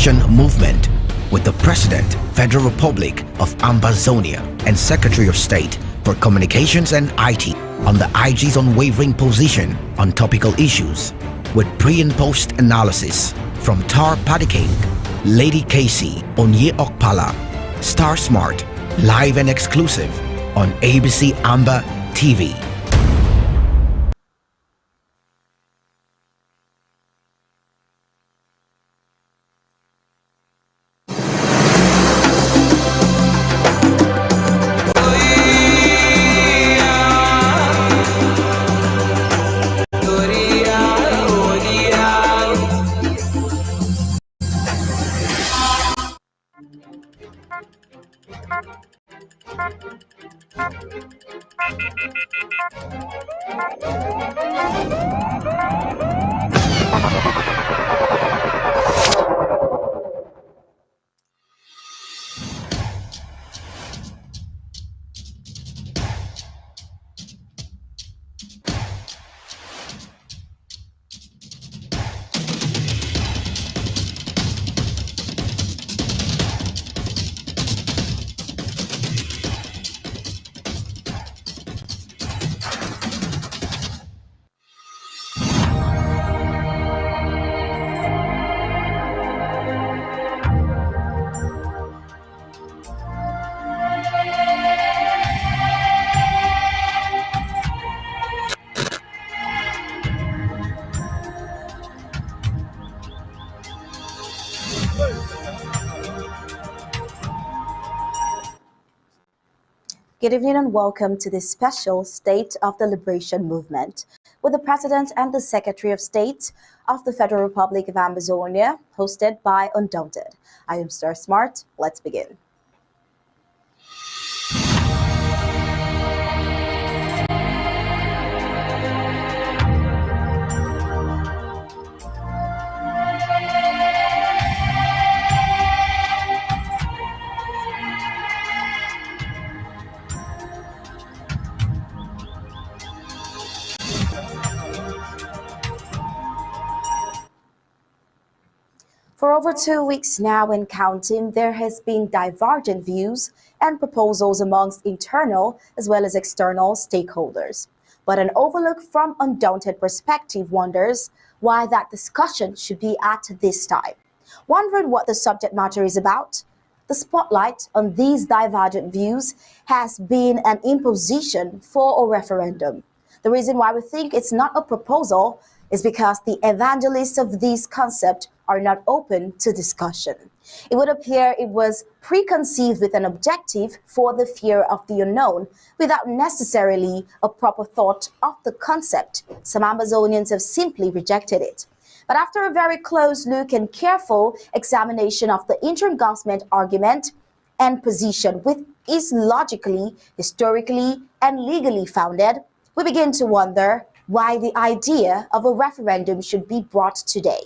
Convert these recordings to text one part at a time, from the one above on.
Liberation Movement with the President, Federal Republic of Ambazonia and Secretary of State for Communications and IT on the IG's unwavering position on topical issues with pre- and post-analysis from Tar Padiking, Lady Casey, Onye Okpala, Star Smart, live and exclusive on ABC Amba TV. Good evening and welcome to this special State of the Liberation Movement with the President and the Secretary of State of the Federal Republic of Amazonia, hosted by Undaunted. I am Star Smart. Let's begin. For over 2 weeks now and counting, there has been divergent views and proposals amongst internal as well as external stakeholders. But an overlook from Undaunted perspective wonders why that discussion should be at this time. Wondering what the subject matter is about? The spotlight on these divergent views has been an imposition for a referendum. The reason why we think it's not a proposal is because the evangelists of this concept are not open to discussion. It would appear it was preconceived with an objective for the fear of the unknown without necessarily a proper thought of the concept. Some Amazonians have simply rejected it. But after a very close look and careful examination of the interim government argument and position, which is logically, historically, and legally founded, we begin to wonder why the idea of a referendum should be brought today.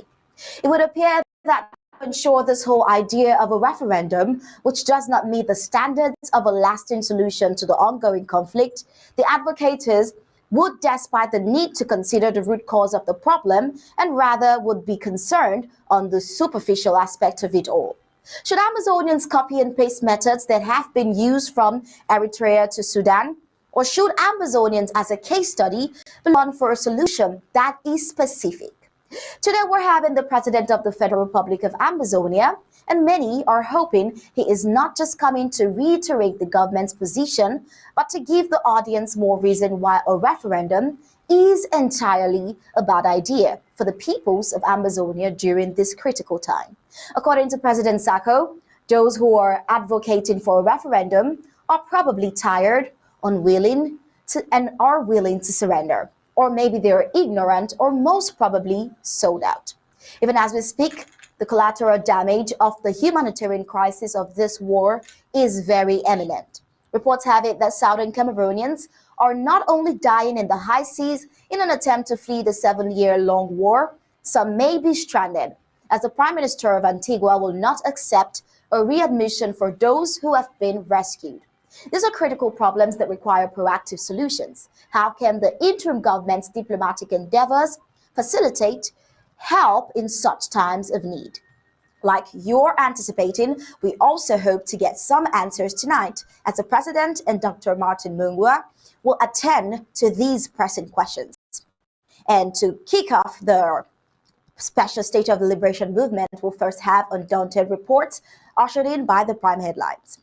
It would appear that to ensure this whole idea of a referendum, which does not meet the standards of a lasting solution to the ongoing conflict, the advocates would, despite the need to consider the root cause of the problem, and rather would be concerned on the superficial aspect of it all. Should Amazonians copy and paste methods that have been used from Eritrea to Sudan? Or should Amazonians, as a case study, be on for a solution that is specific? Today we're having the President of the Federal Republic of Amazonia, and many are hoping he is not just coming to reiterate the government's position, but to give the audience more reason why a referendum is entirely a bad idea for the peoples of Amazonia during this critical time. According to President Sako, those who are advocating for a referendum are probably tired, unwilling to, and are willing to surrender. Or maybe they're ignorant or most probably sold out. Even as we speak, the collateral damage of the humanitarian crisis of this war is very eminent. Reports have it that Southern Cameroonians are not only dying in the high seas in an attempt to flee the 7-year-long war, some may be stranded, as the Prime Minister of Antigua will not accept a readmission for those who have been rescued. These are critical problems that require proactive solutions. How can the interim government's diplomatic endeavors facilitate help in such times of need? Like you're anticipating, we also hope to get some answers tonight as the President and Dr. Martin Mungwa will attend to these pressing questions. And to kick off the special State of the Liberation movement, we'll first have Undaunted reports ushered in by the prime headlines.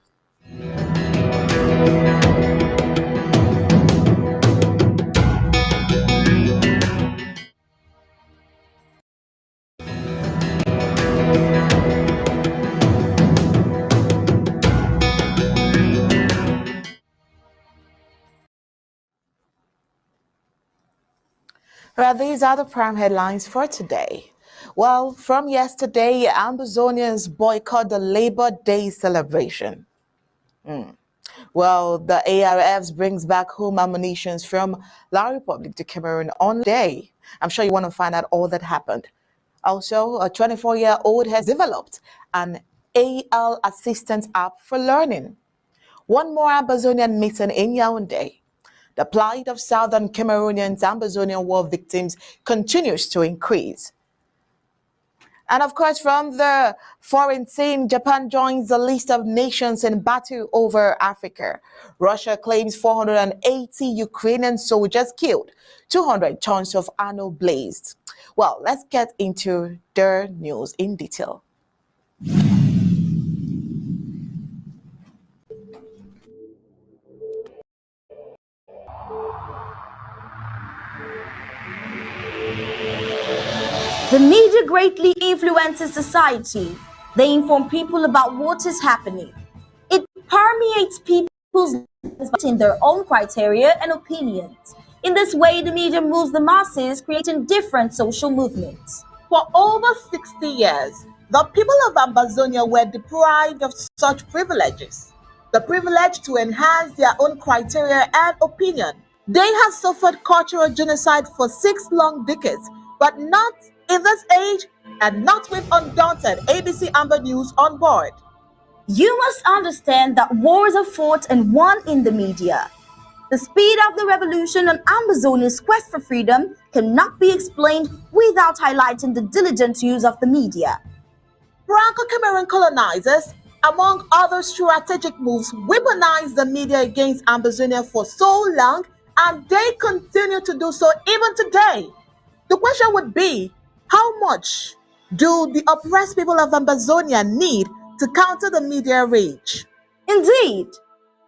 Well, these are the prime headlines for today. Well, from yesterday, Ambazonians boycott the Labor Day celebration. Well, the ARFs brings back home ammunitions from La Republic to Cameroon on day. I'm sure you want to find out all that happened. Also, a 24-year-old has developed an AL assistance app for learning. One more Ambazonian meeting in Yaoundé. The plight of southern Cameroonians, Ambazonian war victims, continues to increase. And of course, from the foreign scene, Japan joins the list of nations in battle over Africa. Russia claims 480 Ukrainian soldiers killed, 200 tons of ammo blazed. Well, let's get into the news in detail. The media greatly influences society. They inform people about what is happening. It permeates people's lives in their own criteria and opinions. In this way, the media moves the masses, creating different social movements. For over 60 years, the people of Ambazonia were deprived of such privileges. The privilege to enhance their own criteria and opinion. They have suffered cultural genocide for 6 long decades, but not in this age and not with Undaunted ABC Amber News on board. You must understand that wars are fought and won in the media. The speed of the revolution on Ambazonia's quest for freedom cannot be explained without highlighting the diligent use of the media. Franco-Cameroon colonizers, among other strategic moves, weaponized the media against Ambazonia for so long, and they continue to do so even today. The question would be, how much do the oppressed people of Ambazonia need to counter the media rage? Indeed,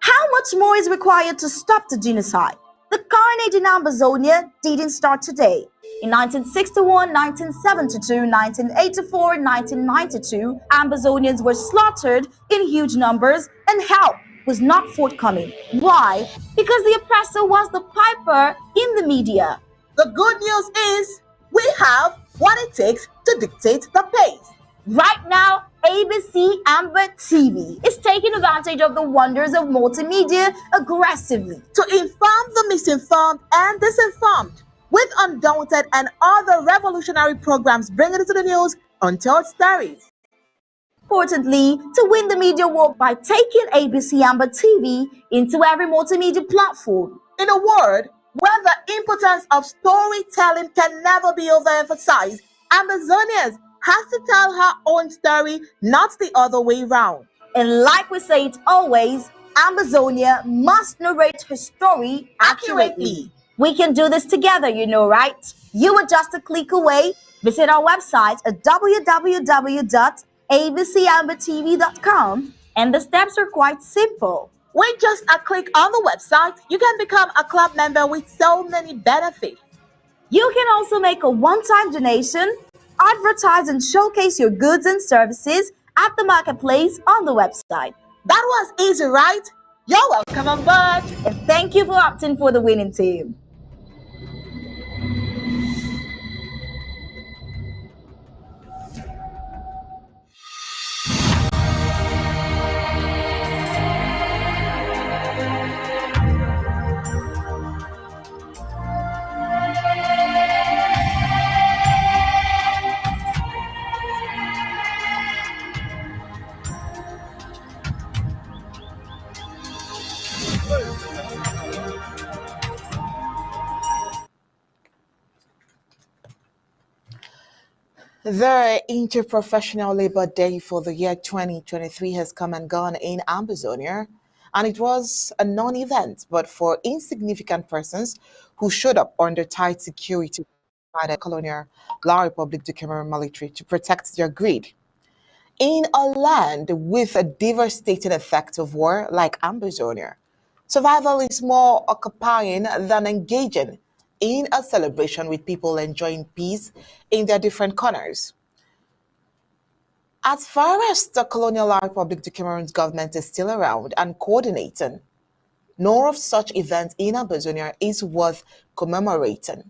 how much more is required to stop the genocide? The carnage in Ambazonia didn't start today. In 1961, 1972, 1984, and 1992, Ambazonians were slaughtered in huge numbers and help was not forthcoming. Why? Because the oppressor was the piper in the media. The good news is we have what it takes to dictate the pace. Right now, ABC Amber TV is taking advantage of the wonders of multimedia aggressively to inform the misinformed and disinformed with Undaunted and other revolutionary programs bringing it to the news untold stories. Importantly, to win the media war by taking ABC Amber TV into every multimedia platform. In a word, where the importance of storytelling can never be overemphasized, Ambazonians has to tell her own story, not the other way round. And like we say it always, Ambazonia must narrate her story accurately. We can do this together, you know, right? You are just a click away. Visit our website at www.abcambertv.com, and the steps are quite simple. With just a click on the website, you can become a club member with so many benefits. You can also make a one-time donation, advertise and showcase your goods and services at the marketplace on the website. That was easy, right? You're welcome on board. And thank you for opting for the winning team. The Interprofessional Labor Day for the year 2023 has come and gone in Ambazonia, and it was a non-event, but for insignificant persons who showed up under tight security by the colonial La Republique du Cameroon military to protect their greed. In a land with a devastating effect of war like Ambazonia, survival is more occupying than engaging in a celebration with people enjoying peace in their different corners. As far as the colonial Republic of Cameroon's government is still around and coordinating, nor of such events in Ambazonia is worth commemorating.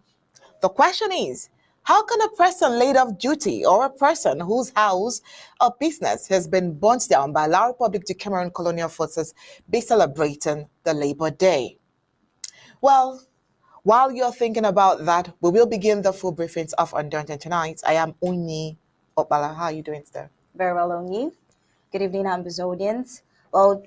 The question is, how can a person laid off duty or a person whose house or business has been burnt down by La Republique of Cameroon colonial forces be celebrating the Labor Day? Well, while you're thinking about that, we will begin the full briefings of Undaunted tonight. I am Uni Opala. How are you doing today? Very well, Onyi. Good evening, Ambazonians. Well,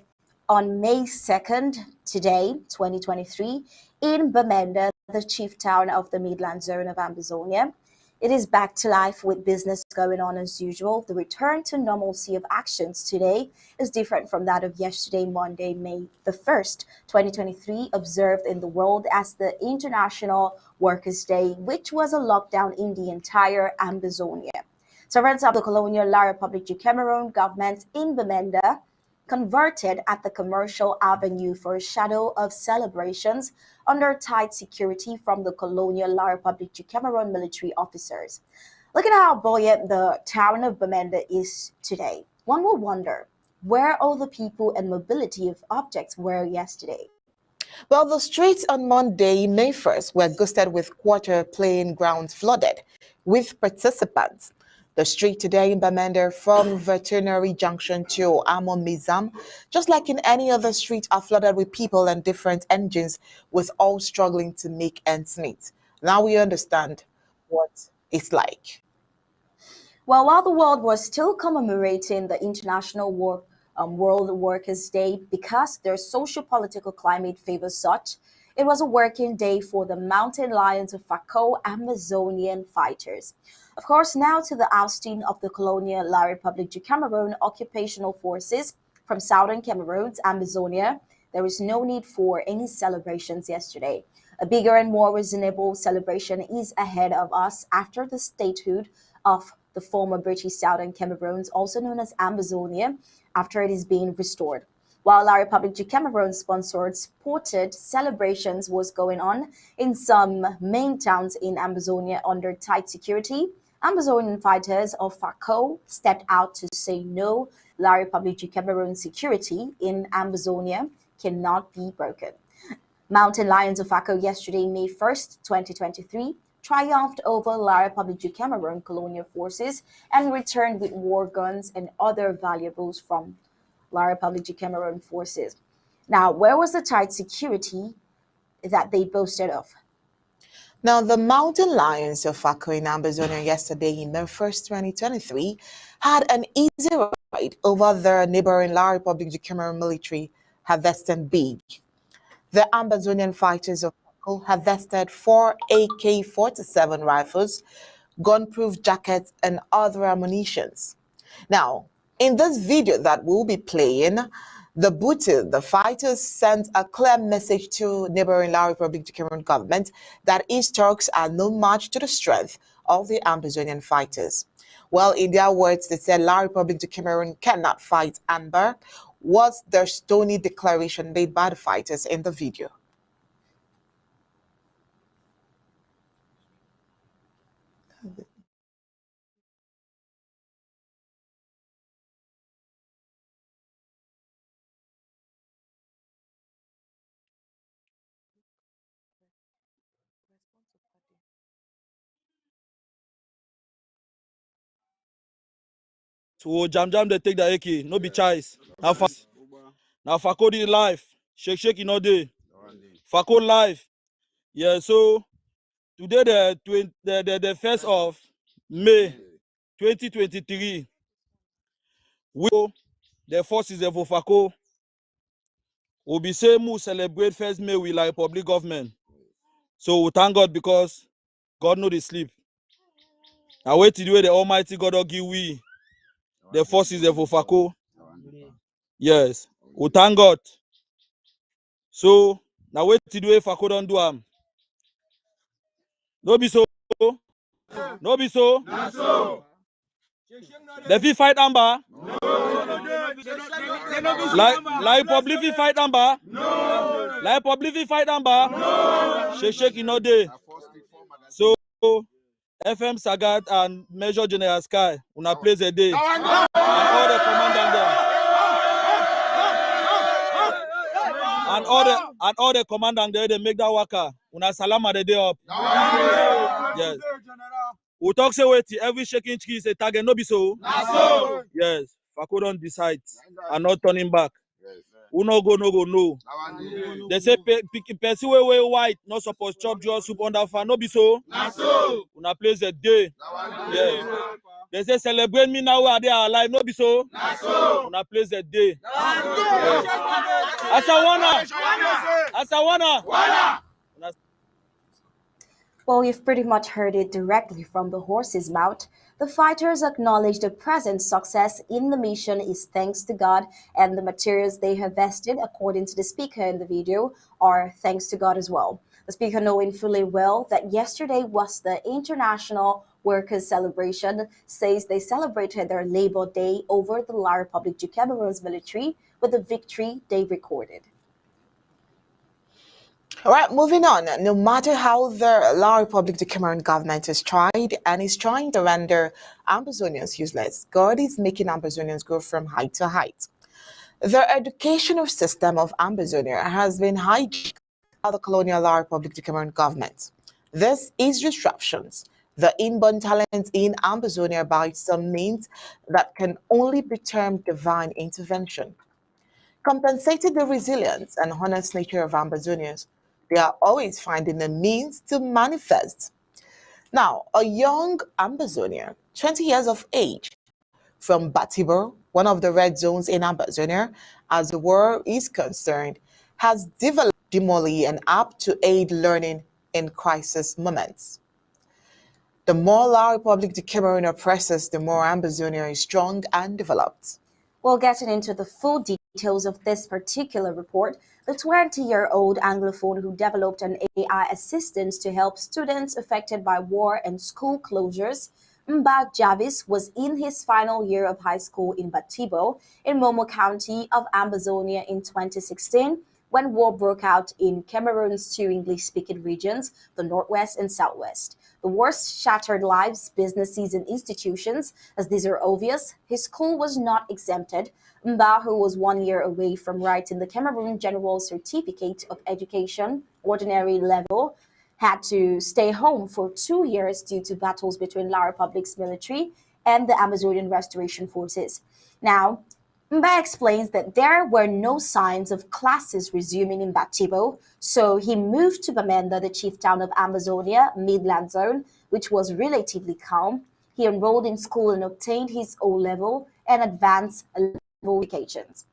on May 2nd, today, 2023, in Bamenda, the chief town of the Midland zone of Ambazonia, it is back to life with business going on as usual. The return to normalcy of actions today is different from that of yesterday, Monday, May the 1st, 2023, observed in the world as the International Workers' Day, which was a lockdown in the entire Ambazonia. Servants of the colonial La Republique du Cameroon government in Bamenda converted at the Commercial Avenue for a shadow of celebrations under tight security from the colonial La Republique du Cameroon military officers. Look at how buoyant the town of Bamenda is today. One will wonder where all the people and mobility of objects were yesterday. Well, the streets on Monday, May 1st, were ghosted with quarter playing grounds flooded with participants. The street today in Bamenda from Veterinary Junction to Amon Mizam, just like in any other street, are flooded with people and different engines, with all struggling to make ends meet. Now we understand what it's like. Well, while the world was still commemorating the International World Workers' Day because their socio-political climate favors such, it was a working day for the mountain lions of Sako Amazonian fighters. Of course, now to the ousting of the colonial La Republique du Cameroon occupational forces from southern Cameroon's Amazonia, there is no need for any celebrations yesterday. A bigger and more reasonable celebration is ahead of us after the statehood of the former British Southern Cameroons, also known as Amazonia, after it is being restored. While La Republique du Cameroon sponsored supported celebrations was going on in some main towns in Amazonia under tight security, Amazonian fighters of FACO stepped out to say no. La Republique du Cameroon security in Amazonia cannot be broken. Mountain Lions of FACO yesterday, May 1st, 2023, triumphed over La Republique du Cameroon colonial forces and returned with war guns and other valuables from La Republique du Cameroon forces. Now, where was the tight security that they boasted of? Now, the Mountain Lions of Sako in Amazonia yesterday, in May 1st, 2023, had an easy ride over their neighboring La Republique du Cameroon military, harvesting big. The Amazonian fighters of Sako harvested 4 AK-47 rifles, gun-proof jackets, and other ammunitions. Now, in this video that we'll be playing, the fighters sent a clear message to neighboring La Republique du Cameroon government that its talks are no match to the strength of the Amazonian fighters. Well, in their words, they said La Republique du Cameroon cannot fight Amber, was their stony declaration made by the fighters in the video. So jam they take the AK, no be choice. Now Fakodi life, shake in all day. Fako life. Yeah, so today the 1st of May 2023, we the forces of Fako will be saying we celebrate 1st May with like public government. So we thank God because God know the sleep. I wait till the way the Almighty God will give we the forces there for Fako. Yes. We thank God. So now wait till the way Fako don't do am. No be so. No be so. The fi fight Amber. Like public fi fight Amber. Like public fi fight Amber. Shake in all day. So FM Sagat and Major General Sky una place a day. And all the commandant them. And all the commandant there, they make that waka. Una salama the day up. Yes. We talk say wait every shaking tree is a target, no be so. Yes. Fako don't decide and not turning back. Who no go, no. They say person way white, not supposed chop your soup under fan, no be so. Una place a day. Yes. They say celebrate me now where they are alive, no be so. Una place a day. Yes. Asawana. Well, you've pretty much heard it directly from the horse's mouth. The fighters acknowledge the present success in the mission is thanks to God, and the materials they have vested, according to the speaker in the video, are thanks to God as well. The speaker, knowing fully well that yesterday was the International Workers' Celebration, says they celebrated their Labor Day over the La Republique du Cameroon's military with the victory they recorded. All right, moving on. No matter how the La Republique du Cameroon government has tried and is trying to render Ambazonians useless, God is making Ambazonians go from height to height. The educational system of Ambazonia has been hijacked by the colonial La Republique du Cameroon government. This is disruptions, the inborn talent in Ambazonia by some means that can only be termed divine intervention. Compensating the resilience and honest nature of Ambazonians, they are always finding a means to manifest. Now, a young Ambazonia, 20 years of age, from Batibo, one of the red zones in Ambazonia, as the war is concerned, has developed Dimoli, an app to aid learning in crisis moments. The more La Republique du Cameroon oppresses, the more Ambazonia is strong and developed. Well, getting into the full details of this particular report, the 20-year-old Anglophone who developed an AI assistant to help students affected by war and school closures, Mba Javis, was in his final year of high school in Batibo, in Momo County of Ambazonia in 2016, when war broke out in Cameroon's two English-speaking regions, the Northwest and Southwest. The war shattered lives, businesses, and institutions. As these are obvious, his school was not exempted. Mba, who was 1 year away from writing the Cameroon General Certificate of Education, ordinary level, had to stay home for 2 years due to battles between La Republique's military and the Amazonian Restoration Forces. Now, Mba explains that there were no signs of classes resuming in Batibo, so he moved to Bamenda, the chief town of Amazonia, Midland Zone, which was relatively calm. He enrolled in school and obtained his O-level and advanced level educations.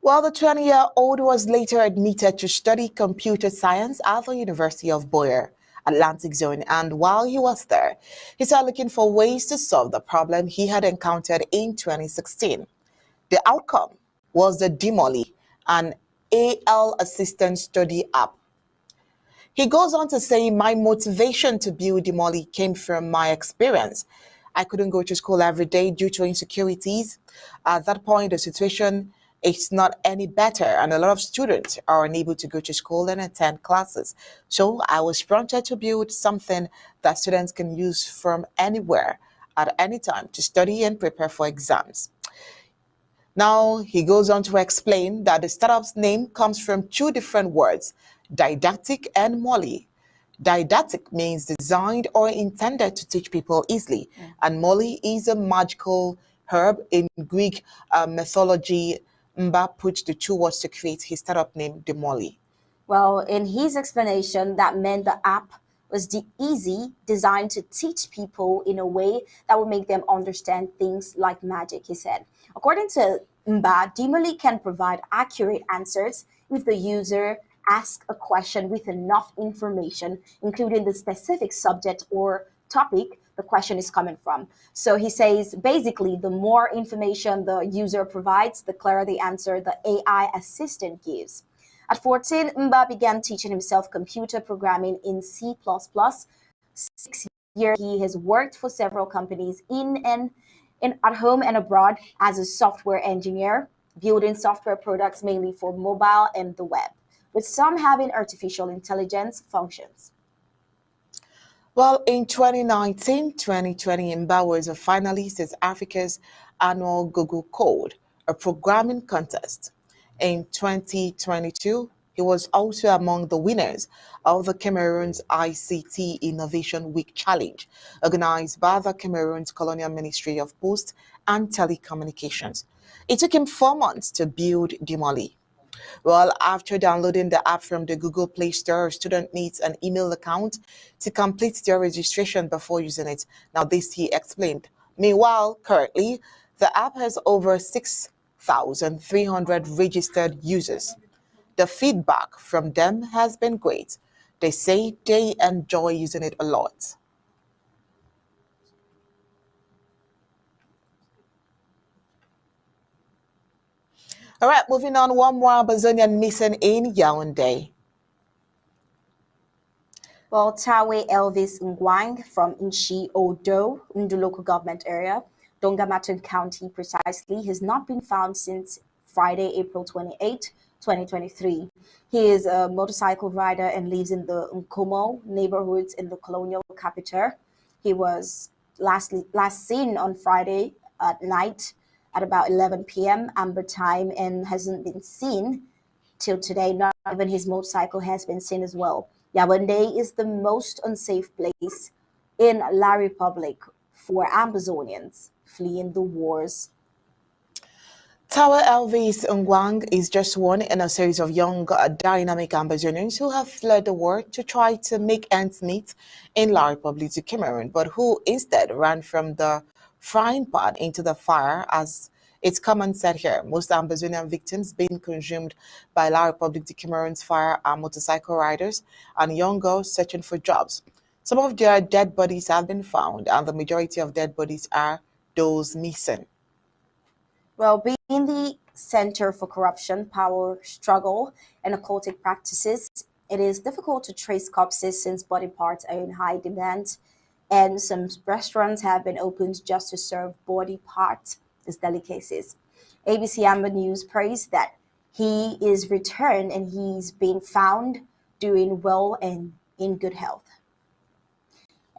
While the 20-year-old was later admitted to study computer science at the University of Boyer, Atlantic Zone, and while he was there, he started looking for ways to solve the problem he had encountered in 2016. The outcome was the Dimoli, an AL assistant study app. He goes on to say, my motivation to build Dimoli came from my experience. I couldn't go to school every day due to insecurities. At that point, the situation is not any better, and a lot of students are unable to go to school and attend classes. So I was prompted to build something that students can use from anywhere at any time to study and prepare for exams. Now, he goes on to explain that the startup's name comes from two different words, didactic and Molly. Didactic means designed or intended to teach people easily, and Molly is a magical herb in Greek mythology. Mba put the two words to create his startup name, Demoli. Well, in his explanation, that meant the app was easy, designed to teach people in a way that would make them understand things like magic, he said. According to Mba, Dimoli can provide accurate answers if the user asks a question with enough information, including the specific subject or topic the question is coming from. So he says basically the more information the user provides, the clearer the answer the AI assistant gives. At 14, Mba began teaching himself computer programming in C++. 6 years he has worked for several companies at home and abroad as a software engineer, building software products mainly for mobile and the web, with some having artificial intelligence functions. Well, in 2019-2020, Mba was a finalist at Africa's annual Google Code, a programming contest. In 2022, he was also among the winners of the Cameroon's ICT Innovation Week Challenge, organized by the Cameroon's Colonial Ministry of Post and Telecommunications. It took him 4 months to build Dimoli. Well, after downloading the app from the Google Play Store, a student needs an email account to complete their registration before using it. Now, this he explained. Meanwhile, currently, the app has over 6,300 registered users. The feedback from them has been great. They say they enjoy using it a lot. All right, moving on, one more Amazonian missing in Yaoundé. Well, Tawe Elvis Ngwang from Nchi Odo, Ndu local government area, Dongamatun County precisely, has not been found since Friday, April 28, 2023. He is a motorcycle rider and lives in the Nkomo neighborhoods in the colonial capital. He was last seen on Friday at night at about 11 p.m. Amber time and hasn't been seen till today. Not even his motorcycle has been seen as well. Yaoundé is the most unsafe place in La Republic for Amazonians fleeing the wars. Tawa Elvis Ngwang is just one in a series of young, dynamic Amazonians who have fled the war to try to make ends meet in La Republic du Cameroon, but who instead ran from the frying pan into the fire, as it's common said here. Most Amazonian victims being consumed by La Republic du Cameroon's fire are motorcycle riders and young girls searching for jobs. Some of their dead bodies have been found, and the majority of dead bodies are those missing. Well, being the center for corruption, power struggle, and occultic practices, it is difficult to trace corpses since body parts are in high demand, and some restaurants have been opened just to serve body parts as delicacies. ABC Amber News praised that he is returned and he's being found doing well and in good health.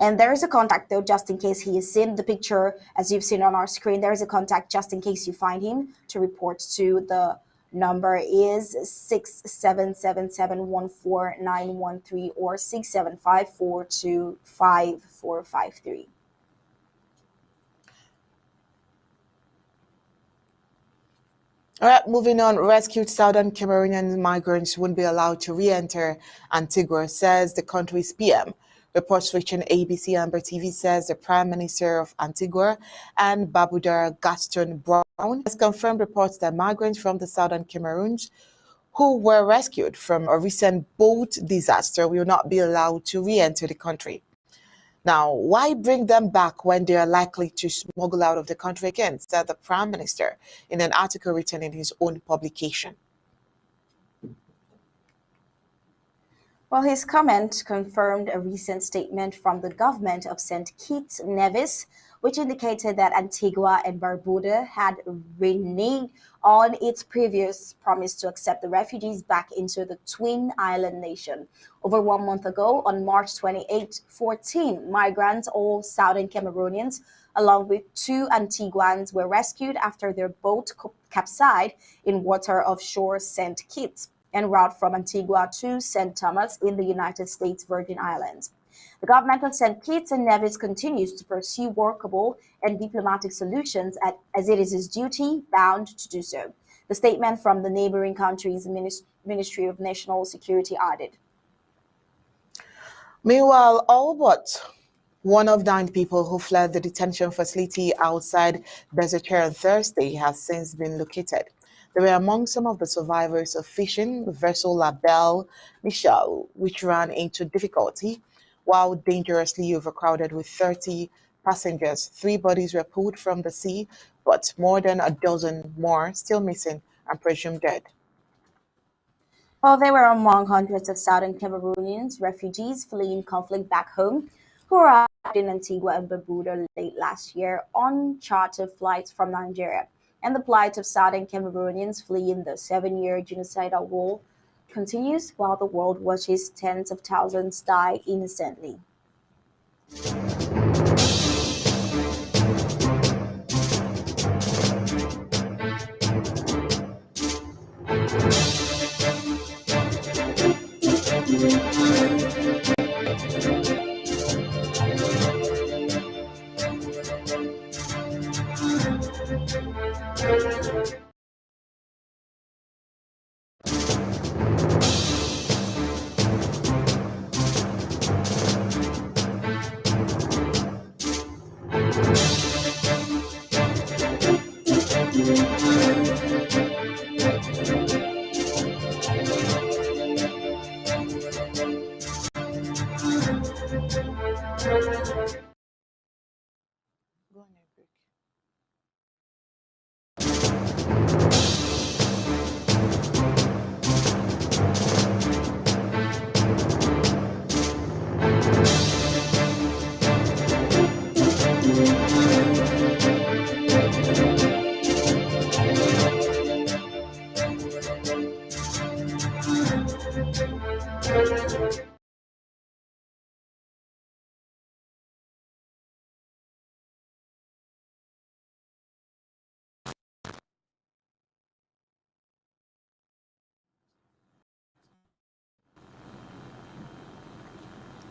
And there is a contact though, just in case he is in the picture, as you've seen on our screen. There is a contact just in case you find him to report to. The number is 6777149113 or 675425453. All right, moving on. Rescued Southern Cameroonian migrants won't be allowed to re-enter Antigua, says the country's PM. Reports reaching ABC Amber TV says the Prime Minister of Antigua and Barbuda Gaston Brown has confirmed reports that migrants from the Southern Cameroons who were rescued from a recent boat disaster will not be allowed to re-enter the country. Now, why bring them back when they are likely to smuggle out of the country again, said the Prime Minister in an article written in his own publication. Well, his comment confirmed a recent statement from the government of St. Kitts Nevis, which indicated that Antigua and Barbuda had reneged on its previous promise to accept the refugees back into the twin island nation. Over 1 month ago, on March 28, 14 migrants, all Southern Cameroonians, along with 2 Antiguans, were rescued after their boat capsized in water offshore St. Kitts, en route from Antigua to St. Thomas in the United States Virgin Islands. The government of St. Kitts and Nevis continues to pursue workable and diplomatic solutions as it is its duty bound to do so. The statement from the neighboring country's Ministry of National Security added. Meanwhile, all but one of 9 people who fled the detention facility outside Deserteur on Thursday has since been located. They were among some of the survivors of fishing vessel La Belle Michel, which ran into difficulty while dangerously overcrowded with 30 passengers. 3 bodies were pulled from the sea, but more than a dozen more still missing and presumed dead. Well, they were among hundreds of Southern Cameroonians, refugees fleeing conflict back home, who arrived in Antigua and Barbuda late last year on charter flights from Nigeria. And the plight of Southern Cameroonians fleeing the 7-year genocidal war continues while the world watches tens of thousands die innocently. Go on your break.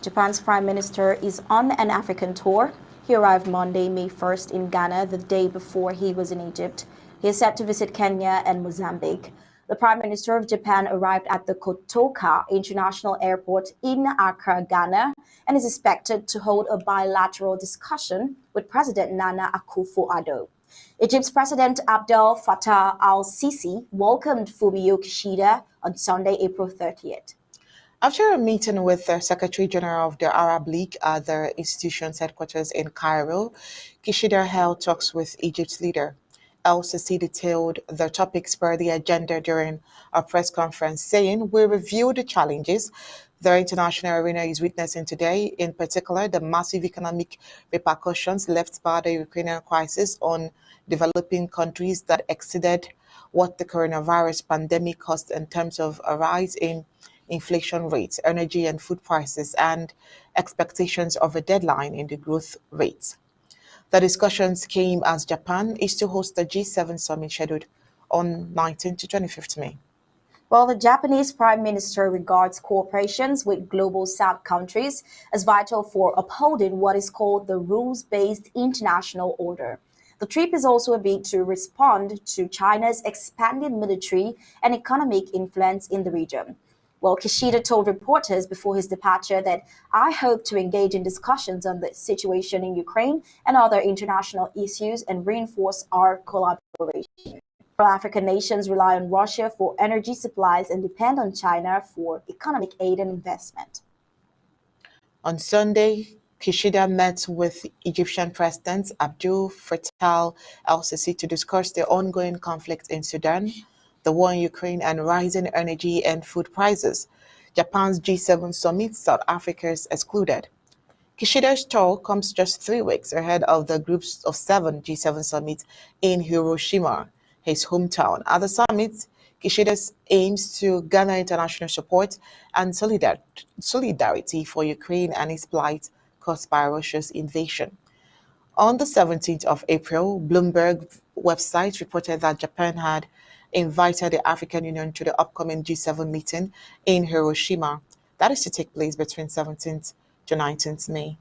Japan's prime minister is on an African tour. He arrived Monday, May 1st in Ghana, the day before he was in Egypt. He is set to visit Kenya and Mozambique. The prime minister of Japan arrived at the Kotoka International Airport in Accra, Ghana, and is expected to hold a bilateral discussion with President Nana Akufo-Addo. Egypt's President Abdel Fattah al-Sisi welcomed Fumio Kishida on Sunday, April 30th. After a meeting with the Secretary General of the Arab League at the institution's headquarters in Cairo, Kishida held talks with Egypt's leader. El-Sisi detailed the topics per the agenda during a press conference, saying, "We reviewed the challenges the international arena is witnessing today, in particular the massive economic repercussions left by the Ukrainian crisis on developing countries that exceeded what the coronavirus pandemic caused in terms of a rise in inflation rates, energy and food prices, and expectations of a deadline in the growth rates." The discussions came as Japan is to host the G7 summit scheduled on 19 to 25th May. Well, the Japanese Prime Minister regards cooperations with global South countries as vital for upholding what is called the rules-based international order. The trip is also a bid to respond to China's expanding military and economic influence in the region. Well, Kishida told reporters before his departure that I hope to engage in discussions on the situation in Ukraine and other international issues and reinforce our collaboration. African nations rely on Russia for energy supplies and depend on China for economic aid and investment. On Sunday, Kishida met with Egyptian President Abdel Fattah al-Sisi to discuss the ongoing conflict in Sudan, the war in Ukraine, and rising energy and food prices. Japan's G7 summit, South Africa's excluded. Kishida's tour comes just 3 weeks ahead of the Groups of 7 G7 summit in Hiroshima, his hometown. At the summit, Kishida aims to garner international support and solidarity for Ukraine and its plight caused by Russia's invasion. On the 17th of April, Bloomberg website reported that Japan had invited the African Union to the upcoming G7 meeting in Hiroshima. That is to take place between 17th to 19th May.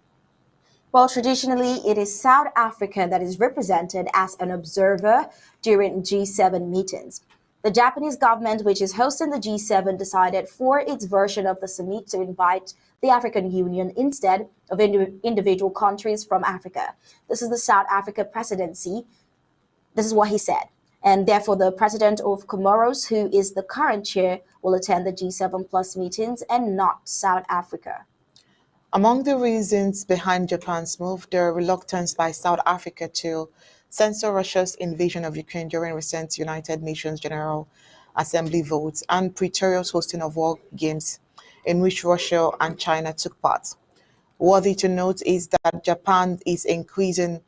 Well, traditionally, it is South Africa that is represented as an observer during G7 meetings. The Japanese government, which is hosting the G7, decided for its version of the summit to invite the African Union instead of individual countries from Africa. This is the South Africa presidency. This is what he said. And therefore, the president of Comoros, who is the current chair, will attend the G7 plus meetings and not South Africa. Among the reasons behind Japan's move, the reluctance by South Africa to censor Russia's invasion of Ukraine during recent United Nations General Assembly votes and Pretoria's hosting of War Games in which Russia and China took part. Worthy to note is that Japan is increasing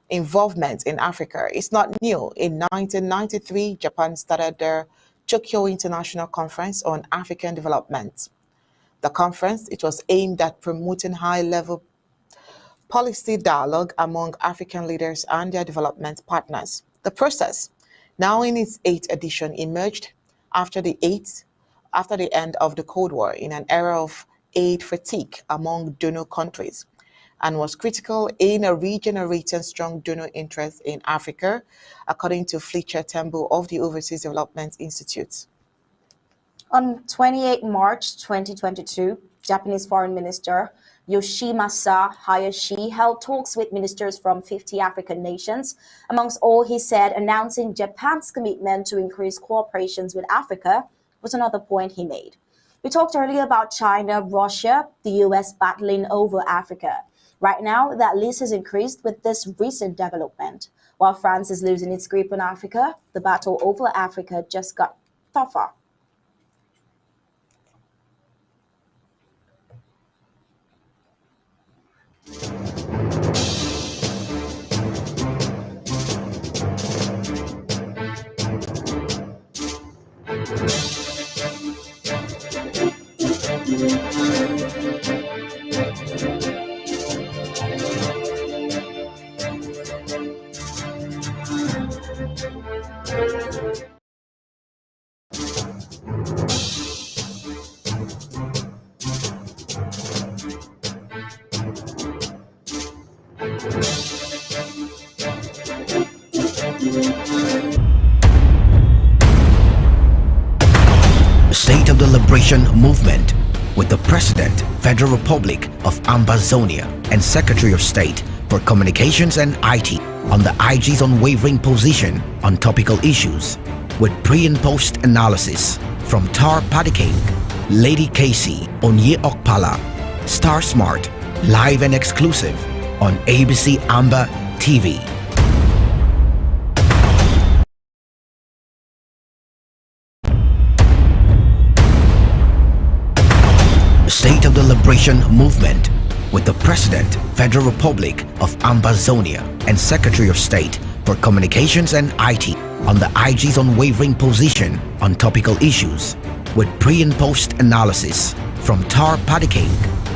involvement in Africa. It's not new. In 1993, Japan started the Tokyo International Conference on African Development. The conference, it was aimed at promoting high-level policy dialogue among African leaders and their development partners. The process, now in its eighth edition, emerged after the end of the Cold War in an era of aid fatigue among donor countries and was critical in regenerating strong donor interest in Africa, according to Fletcher Tembo of the Overseas Development Institute. On 28 March 2022, Japanese Foreign Minister Yoshimasa Hayashi held talks with ministers from 50 African nations. Amongst all, he said announcing Japan's commitment to increase cooperations with Africa was another point he made. We talked earlier about China, Russia, the US battling over Africa. Right now, that list has increased with this recent development. While France is losing its grip on Africa, the battle over Africa just got tougher. State of the Liberation Movement with the President, Federal Republic of Ambazonia and Secretary of State for Communications and IT on the IG's unwavering position on topical issues with pre and post analysis from Tar Padiking, Lady Casey, Onye Okpala, Star Smart, live and exclusive on ABC Amba TV. State of the Liberation Movement with the President, Federal Republic of Ambazonia and Secretary of State for Communications and IT on the IG's unwavering position on topical issues with pre and post analysis from Tar Padiking,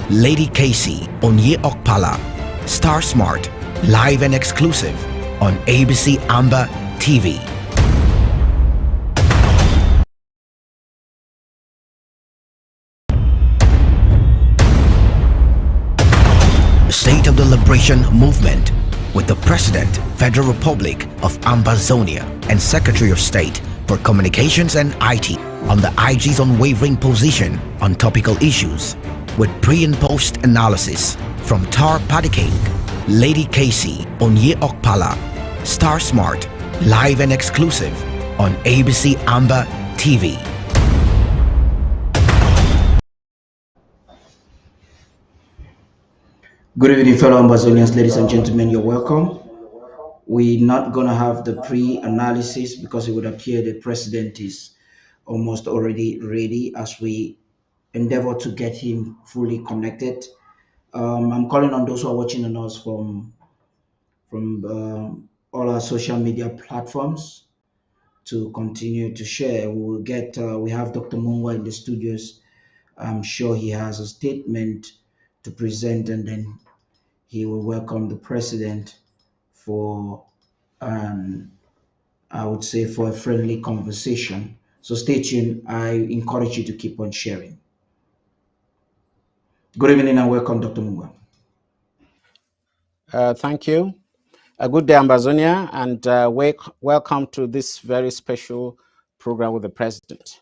Lady Casey, Onye Okpala, Star Smart, live and exclusive on ABC Amba TV. State of the Liberation Movement with the President, Federal Republic of Ambazonia and Secretary of State for Communications and IT on the IG's unwavering position on topical issues with pre and post analysis from Tar Padiking, Lady Casey, Onye Okpala, Star Smart, live and exclusive on ABC Amba TV. Good evening, fellow Ambazonians, ladies and gentlemen. You're welcome. We're not going to have the pre-analysis because it would appear the president is almost already ready as we endeavor to get him fully connected. I'm calling on those who are watching on us from all our social media platforms to continue to share. We have Dr. Mungwa in the studios. I'm sure he has a statement to present, and then he will welcome the president for I would say for a friendly conversation. So stay tuned. I encourage you to keep on sharing. Good evening and welcome, Dr. Mungwa. Thank you. A good day, Ambazonia, and welcome to this very special program with the President.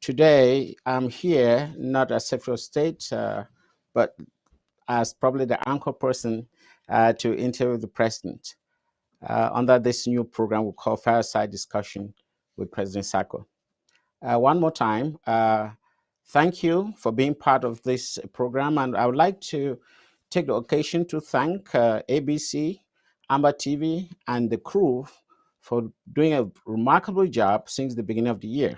Today, I'm here not as Secretary of State, but as probably the anchor person to interview the President under this new program we call Fireside Discussion with President Sako. One more time, Thank you for being part of this program, and I would like to take the occasion to thank ABC, Amber TV, and the crew for doing a remarkable job since the beginning of the year.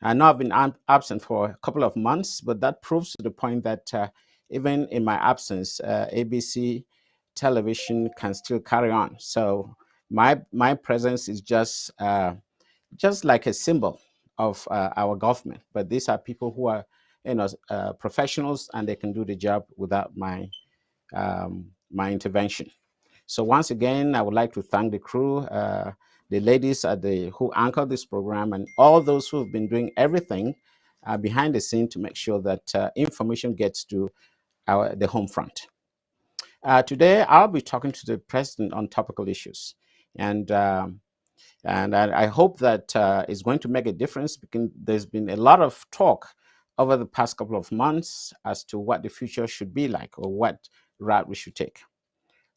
I know I've been absent for a couple of months, but that proves to the point that even in my absence, ABC television can still carry on. So my presence is just like a symbol of our government. But these are people who are, professionals, and they can do the job without my intervention. So once again, I would like to thank the crew, the ladies who anchor this program, and all those who have been doing everything behind the scene to make sure that information gets to the home front. Today, I'll be talking to the president on topical issues, and I hope that it's going to make a difference, because there's been a lot of talk over the past couple of months as to what the future should be like, or what route we should take.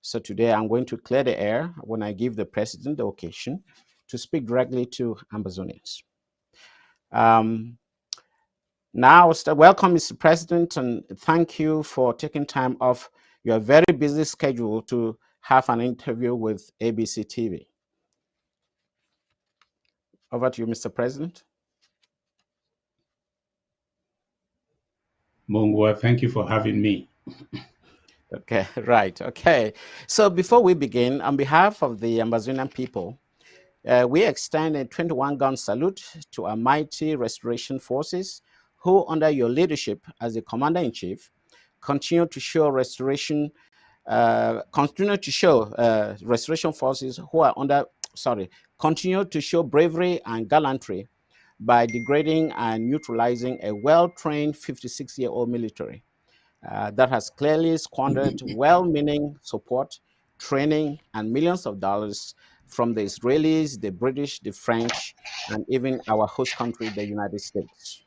So today I'm going to clear the air when I give the president the occasion to speak directly to Ambazonians. Now, welcome, Mr. President, and thank you for taking time off your very busy schedule to have an interview with ABC TV. Over to you, Mr. President. Mungwa, thank you for having me. Okay, right. Okay. So before we begin, on behalf of the Amazonian people, we extend a 21-gun salute to our mighty restoration forces who, under your leadership as the commander-in-chief, continue to show restoration forces who are continue to show bravery and gallantry by degrading and neutralizing a well-trained 56-year-old military that has clearly squandered well-meaning support, training, and millions of dollars from the Israelis, the British, the French, and even our host country, the United States.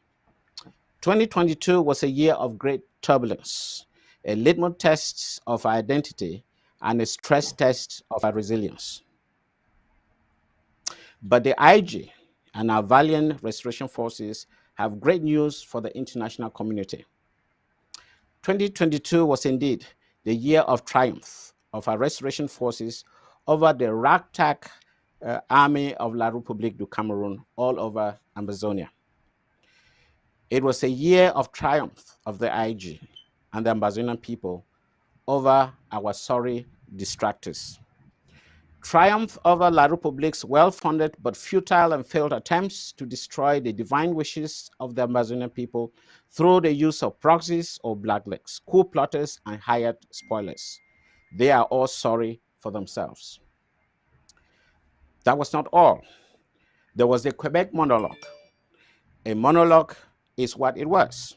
2022 was a year of great turbulence, a litmus test of our identity, and a stress test of our resilience. But the IG and our valiant restoration forces have great news for the international community. 2022 was indeed the year of triumph of our restoration forces over the ragtag army of La République du Cameroon all over Amazonia. It was a year of triumph of the IG and the Amazonian people over our sorry distractors. Triumph over La République's well-funded but futile and failed attempts to destroy the divine wishes of the Amazonian people through the use of proxies or blacklegs, coup plotters, and hired spoilers. They are all sorry for themselves. That was not all. There was the Quebec monologue. A monologue is what it was.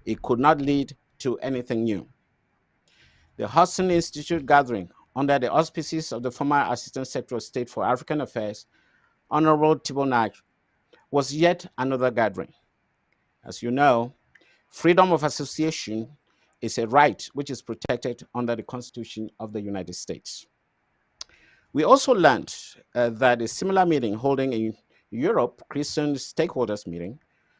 It could not lead to anything new. The Hudson Institute gathering under the auspices of the former Assistant Secretary of State for African Affairs, Honorable Thibault Nagy, was yet another gathering. As you know, freedom of association is a right which is protected under the Constitution of the United States. We also learned that a similar meeting holding in Europe, Christian stakeholders meeting,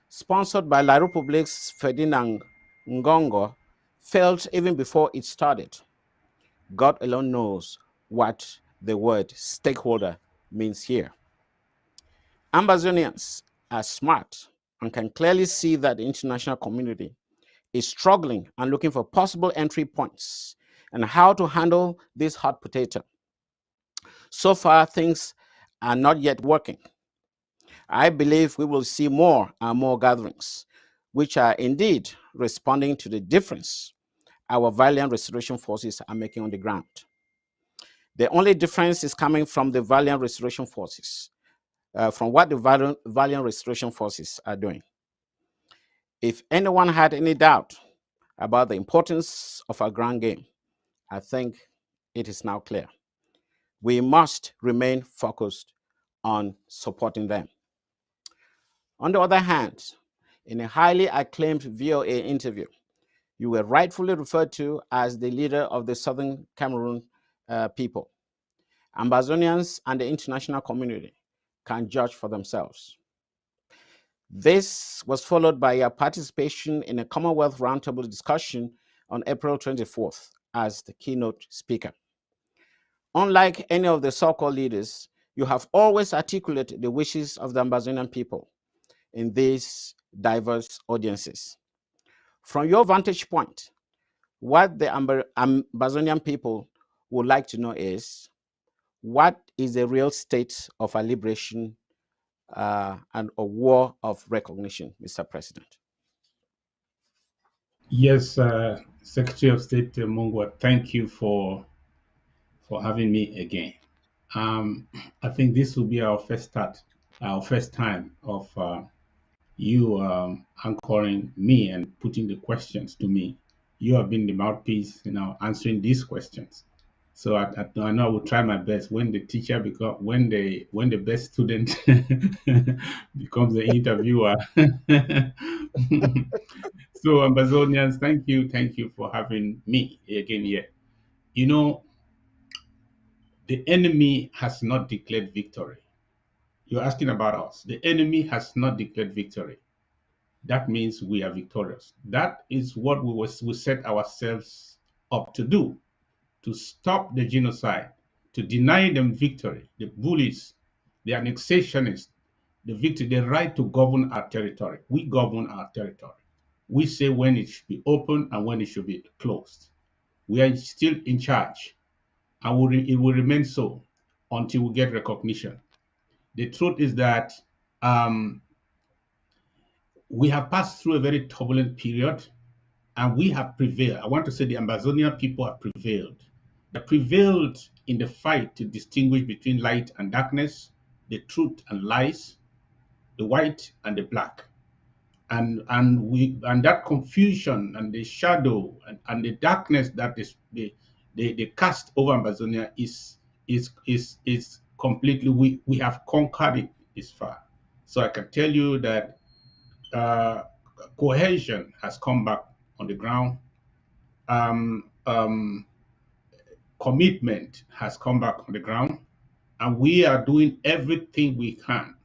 sponsored by La République's Ferdinand Ngongo, failed even before it started. God alone knows what the word stakeholder means here. Ambazonians are smart and can clearly see that the international community is struggling and looking for possible entry points and how to handle this hot potato. So far, things are not yet working. I believe we will see more and more gatherings, which are indeed responding to the difference our valiant restoration forces are making on the ground. The only difference is coming from the valiant restoration forces, from what the valiant restoration forces are doing. If anyone had any doubt about the importance of our ground game, I think it is now clear. We must remain focused on supporting them. On the other hand, in a highly acclaimed VOA interview, you were rightfully referred to as the leader of the Southern Cameroon people. Ambazonians and the international community can judge for themselves. This was followed by your participation in a Commonwealth Roundtable discussion on April 24th as the keynote speaker. Unlike any of the so-called leaders, you have always articulated the wishes of the Ambazonian people in these diverse audiences. From your vantage point, what the Ambazonian people would like to know is, what is the real state of our liberation and a war of recognition, Mr. President? Yes, Secretary of State Mungwa, thank you for having me again. I think this will be our first time of you anchoring me and putting the questions to me. You have been the mouthpiece, answering these questions. So I know I will try my best when the teacher when the best student becomes the interviewer. So Ambazonians, thank you for having me again here. You know, the enemy has not declared victory. You're asking about us. The enemy has not declared victory. That means we are victorious. That is what we set ourselves up to do, to stop the genocide, to deny them victory, the bullies, the annexationists, the right to govern our territory. We govern our territory. We say when it should be open and when it should be closed. We are still in charge, and it will remain so until we get recognition. The truth is that um, we have passed through a very turbulent period, and we have prevailed. I want to say the Ambazonian people have prevailed. They prevailed in the fight to distinguish between light and darkness, the truth and lies, the white and the black. And that confusion and the shadow and the darkness that is they cast over Amazonia is completely, we have conquered it this far. So I can tell you that uh, cohesion has come back on the ground. Um, um, Commitment has come back on the ground, and we are doing everything we can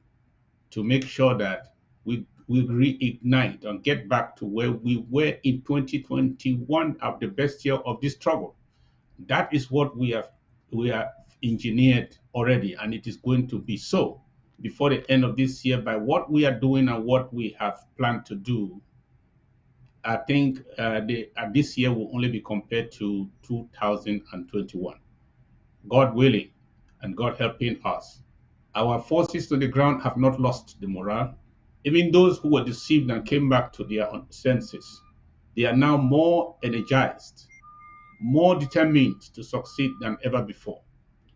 to make sure that we reignite and get back to where we were in 2021 of the best year of this struggle. That is what we are engineered already, and it is going to be so before the end of this year by what we are doing and what we have planned to do. I think this year will only be compared to 2021. God willing and God helping us. Our forces on the ground have not lost the morale. Even those who were deceived and came back to their senses, they are now more energized, more determined to succeed than ever before.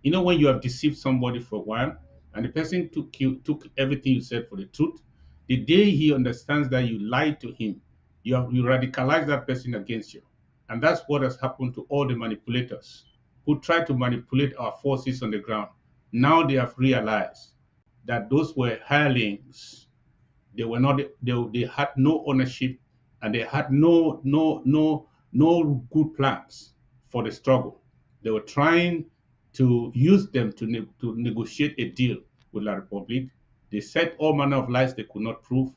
You know, when you have deceived somebody for a while and the person took everything you said for the truth, the day he understands that you lied to him, you radicalize that person against you. And that's what has happened to all the manipulators who try to manipulate our forces on the ground. Now they have realized that those were hirelings. They were not. They had no ownership, and they had no good plans for the struggle. They were trying to use them to negotiate a deal with La Republic. They said all manner of lies they could not prove,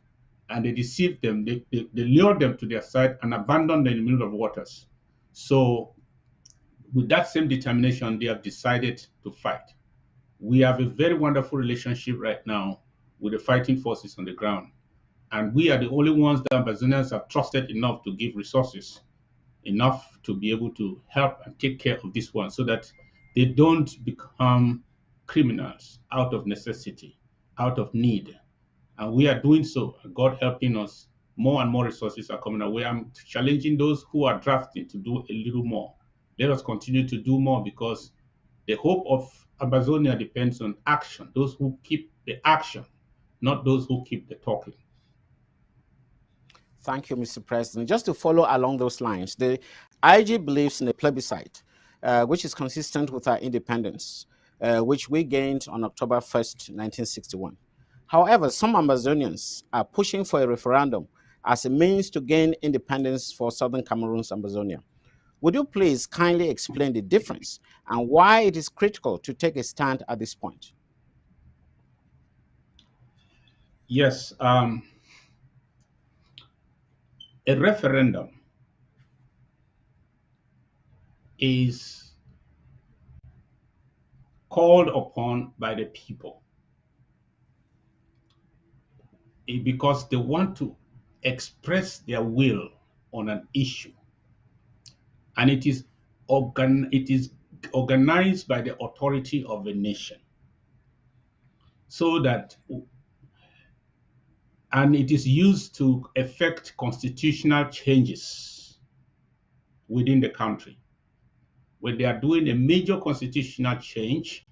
and they deceived them. They lured them to their side and abandoned them in the middle of waters. So, with that same determination, they have decided to fight. We have a very wonderful relationship right now with the fighting forces on the ground. And we are the only ones that Ambazonians have trusted enough to give resources, enough to be able to help and take care of this one so that they don't become criminals out of necessity, out of need. And we are doing so. God helping us, more and more resources are coming our way. I'm challenging those who are drafting to do a little more. Let us continue to do more because the hope of Amazonia depends on action, those who keep the action, not those who keep the talking. Thank you, Mr. President. Just to follow along those lines, the IG believes in a plebiscite, which is consistent with our independence, which we gained on October 1st, 1961. However, some Ambazonians are pushing for a referendum as a means to gain independence for Southern Cameroon's Ambazonia. Would you please kindly explain the difference and why it is critical to take a stand at this point? Yes, a referendum is called upon by the people because they want to express their will on an issue, and it is organized by the authority of a nation, so that, and it is used to effect constitutional changes within the country. When they are doing a major constitutional change,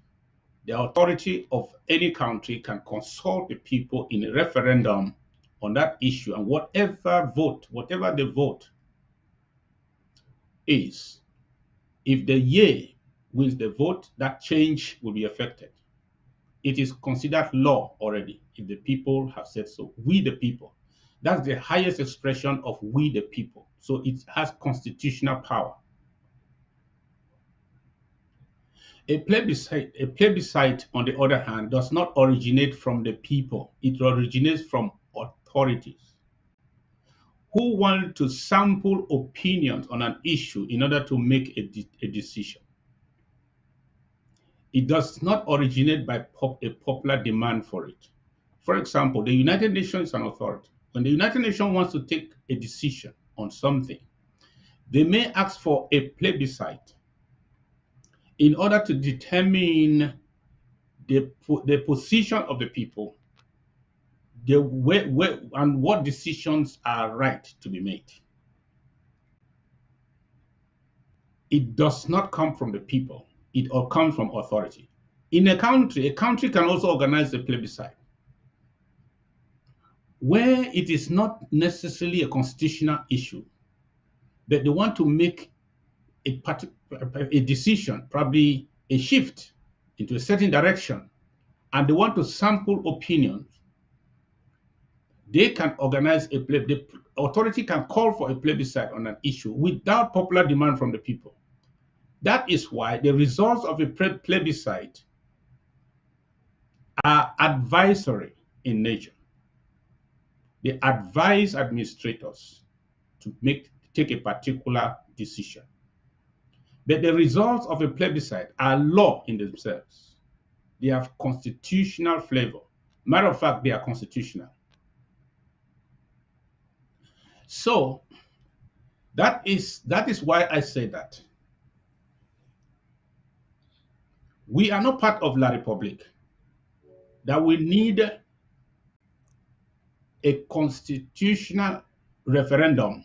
the authority of any country can consult the people in a referendum on that issue, and whatever the vote is, if the yea wins the vote, that change will be effected. It is considered law already if the people have said so. We the people. That's the highest expression of we the people. So it has constitutional power. A plebiscite, on the other hand, does not originate from the people. It originates from authorities who want to sample opinions on an issue in order to make a decision. It does not originate by a popular demand for it. For example, the United Nations is an authority. When the United Nations wants to take a decision on something, they may ask for a plebiscite in order to determine the position of the people, and what decisions are right to be made. It does not come from the people. It all comes from authority. In a country can also organize a plebiscite where it is not necessarily a constitutional issue, but they want to make a decision, probably a shift into a certain direction, and they want to sample opinions. They can organize the authority can call for a plebiscite on an issue without popular demand from the people. That is why the results of a plebiscite are advisory in nature. They advise administrators to take a particular decision. But the results of a plebiscite are law in themselves. They have constitutional flavor. Matter of fact, they are constitutional. So that is why I say that we are not part of La Republique, that we need a constitutional referendum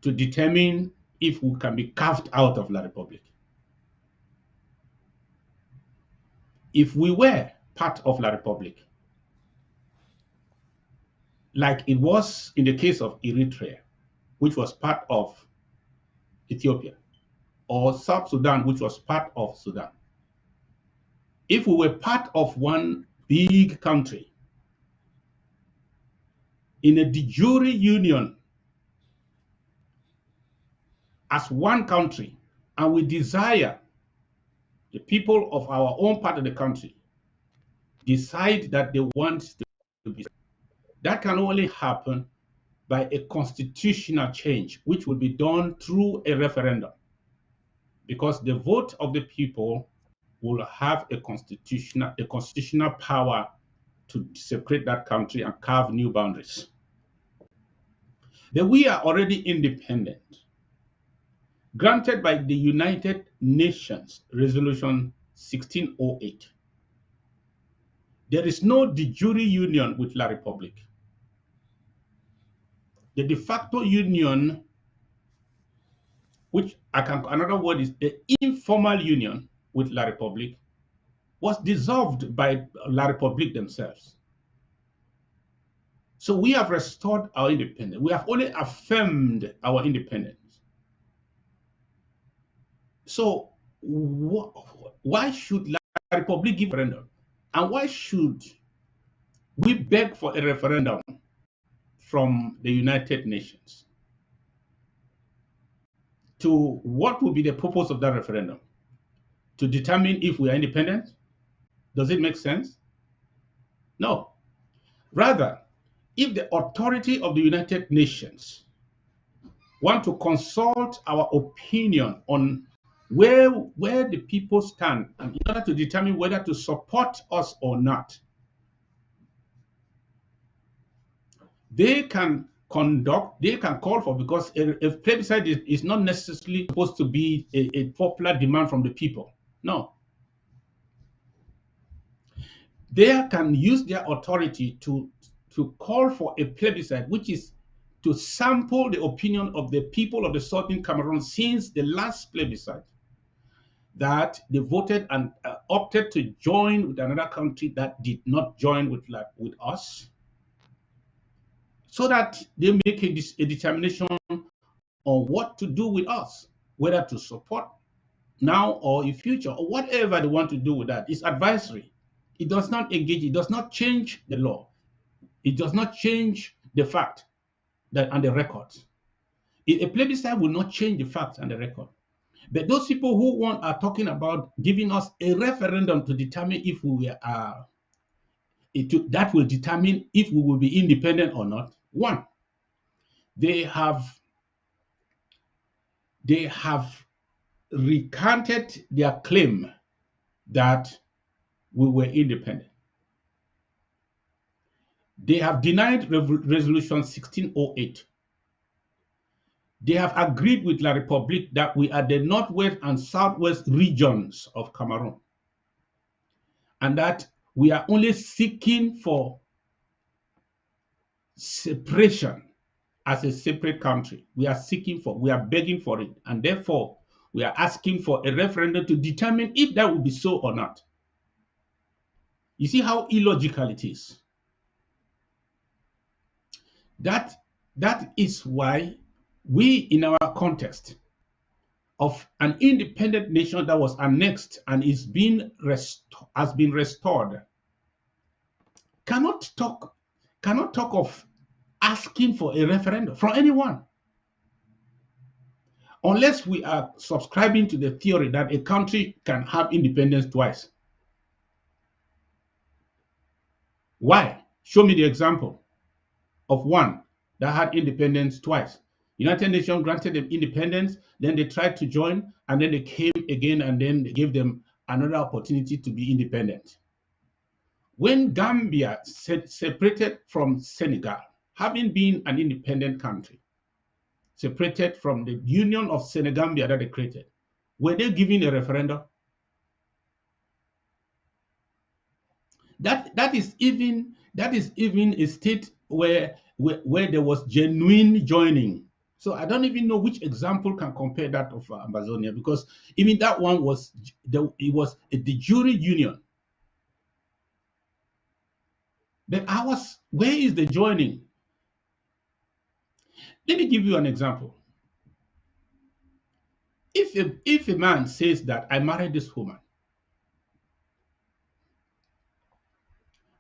to determine if we can be carved out of La Republique. If we were part of La Republique, like it was in the case of Eritrea, which was part of Ethiopia, or South Sudan, which was part of Sudan. If we were part of one big country in a de jure union as one country, and we desire the people of our own part of the country decide that they want to be, that can only happen by a constitutional change, which will be done through a referendum, because the vote of the people will have a constitutional power to separate that country and carve new boundaries. But we are already independent, granted by the United Nations Resolution 1608. There is no de jure union with La Republique. The de facto union, which another word is the informal union with La Republique, was dissolved by La Republique themselves. So we have restored our independence. We have only affirmed our independence. So why should La Republique give a referendum? And why should we beg for a referendum from the United Nations? To what will be the purpose of that referendum? To determine if we are independent? Does it make sense? No. Rather, if the authority of the United Nations want to consult our opinion on where the people stand, and in order to determine whether to support us or not, they can call for, because a plebiscite is not necessarily supposed to be a popular demand from the people. No. They can use their authority to call for a plebiscite, which is to sample the opinion of the people of the Southern Cameroon since the last plebiscite, that they voted and opted to join with another country that did not join with us, so that they make a determination on what to do with us, whether to support now or in future, or whatever they want to do with that. It's advisory. It does not engage, it does not change the law. It does not change the fact that and the records. A plebiscite will not change the fact and the record. But those people who are talking about giving us a referendum to determine if we are, that will determine if we will be independent or not. One, they have recanted their claim that we were independent. They have denied Resolution 1608. They have agreed with La République that we are the northwest and southwest regions of Cameroon, and that we are only seeking for separation as a separate country. We are begging for it, and therefore we are asking for a referendum to determine if that will be so or not. You see how illogical it is. That is why we, in our context of an independent nation that was annexed and has been restored, cannot talk of asking for a referendum from anyone, unless we are subscribing to the theory that a country can have independence twice. Why? Show me the example of one that had independence twice. United Nations granted them independence, then they tried to join, and then they came again, and then they gave them another opportunity to be independent. When Gambia separated from Senegal, having been an independent country, separated from the Union of Senegambia that they created, were they given a referendum? That is even a state where there was genuine joining. So I don't even know which example can compare that of Ambazonia, because even that one was a de jure union. But ours, where is the joining? Let me give you an example. If a man says that I married this woman,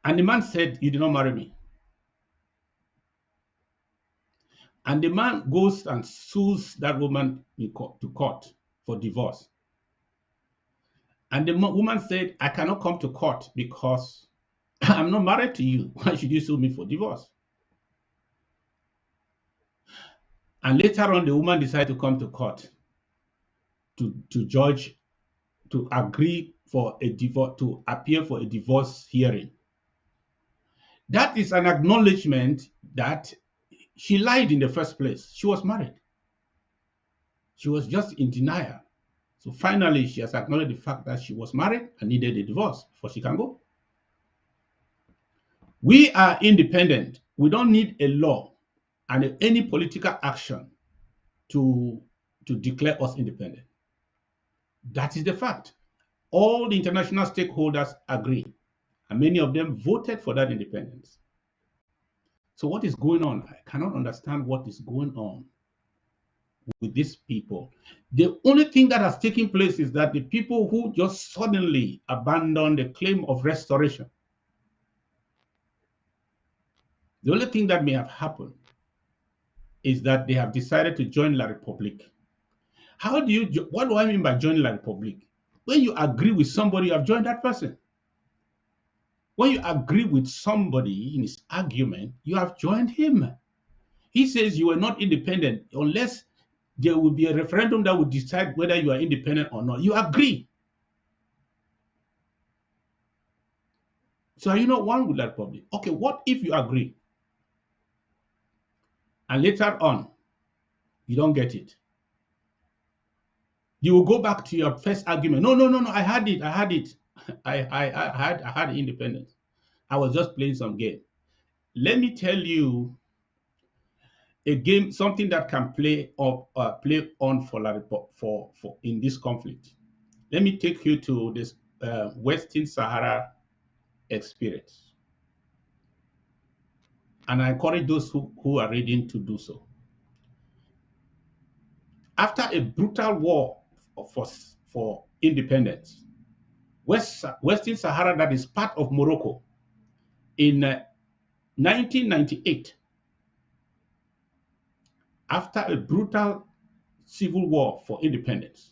and the man said you did not marry me, and the man goes and sues that woman to court for divorce, and the woman said, I cannot come to court because I'm not married to you. Why should you sue me for divorce? And later on, the woman decided to come to court to judge, to agree for a divorce, to appear for a divorce hearing. That is an acknowledgement that she lied in the first place. She was married. She was just in denial. So finally, she has acknowledged the fact that she was married and needed a divorce before she can go. We are independent. We don't need a law and any political action to declare us independent. That is the fact. All the international stakeholders agree, and many of them voted for that independence. So what is going on? I cannot understand what is going on with these people. The only thing that has taken place is that the people who just suddenly abandoned the claim of restoration, the only thing that may have happened is that they have decided to join La République. What do I mean by joining La République? When you agree with somebody, you have joined that person. When you agree with somebody in his argument, you have joined him. He says you are not independent unless there will be a referendum that will decide whether you are independent or not. You agree. So are you not one with that public? Okay, what if you agree? And later on, you don't get it. You will go back to your first argument. No, I had it. I had independence. I was just playing some game. Let me tell you a game, something that can play on for in this conflict. Let me take you to this Western Sahara experience, and I encourage those who are ready to do so. After a brutal war for independence, Western Sahara, that is part of Morocco, in 1998, after a brutal civil war for independence,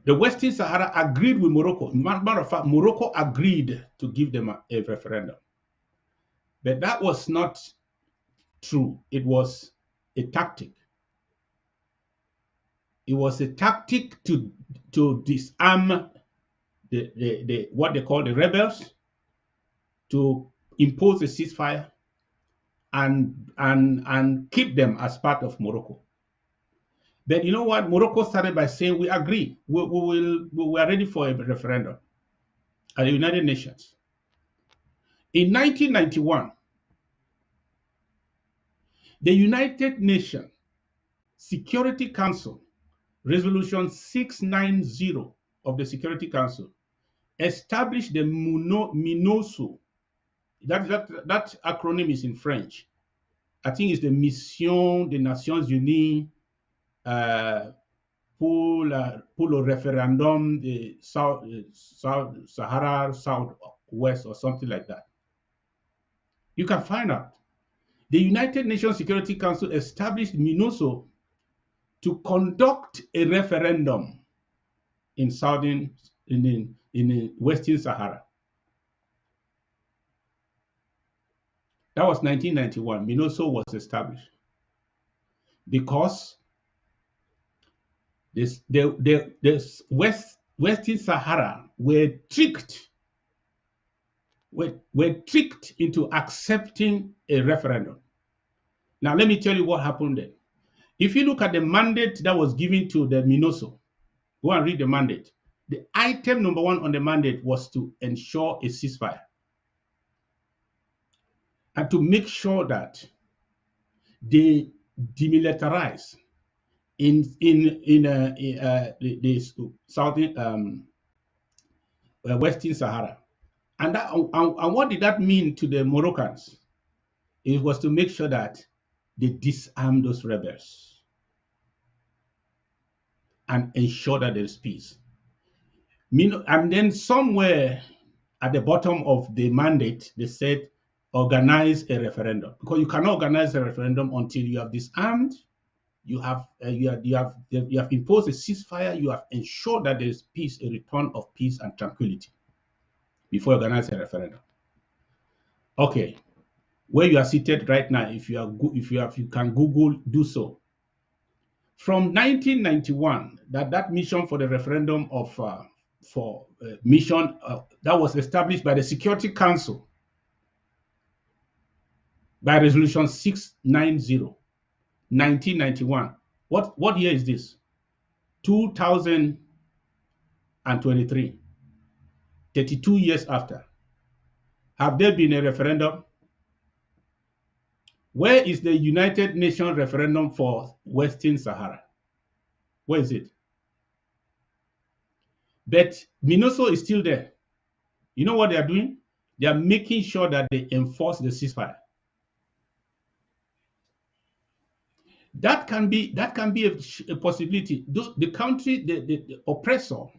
the Western Sahara agreed with Morocco. Matter of fact, Morocco agreed to give them a referendum. But that was not true. It was a tactic. It was a tactic to disarm the what they call the rebels, to impose a ceasefire and keep them as part of Morocco. But you know what? Morocco started by saying, we agree. We are ready for a referendum at the United Nations. In 1991, the United Nations Security Council, Resolution 690 of the Security Council, established the MINUSO. That acronym is in French. I think it's the Mission des Nations Unies pour le référendum de Sahara Southwest, or something like that. You can find out. The United Nations Security Council established MINUSO to conduct a referendum in the Western Sahara. That was 1991. MINUSO was established because the Western Sahara were tricked into accepting a referendum. Now, let me tell you what happened then. If you look at the mandate that was given to the MINUSO, go and read the mandate. The item number 1 on the mandate was to ensure a ceasefire and to make sure that they demilitarize in the southern Western Sahara. And what did that mean to the Moroccans? It was to make sure that they disarm those rebels and ensure that there's peace. And then somewhere at the bottom of the mandate, they said, organize a referendum, because you cannot organize a referendum until you have disarmed, you have imposed a ceasefire, you have ensured that there is peace, a return of peace and tranquility before you organize a referendum. Okay, where you are seated right now, if you can Google, do so. From 1991, that mission for the referendum that was established by the Security Council by Resolution 690, 1991. What year is this? 2023. 32 years after. Have there been a referendum? Where is the United Nations referendum for Western Sahara? Where is it? But MINUSO is still there. You know what they are doing? They are making sure that they enforce the ceasefire. That can be a possibility. The country, the oppressor,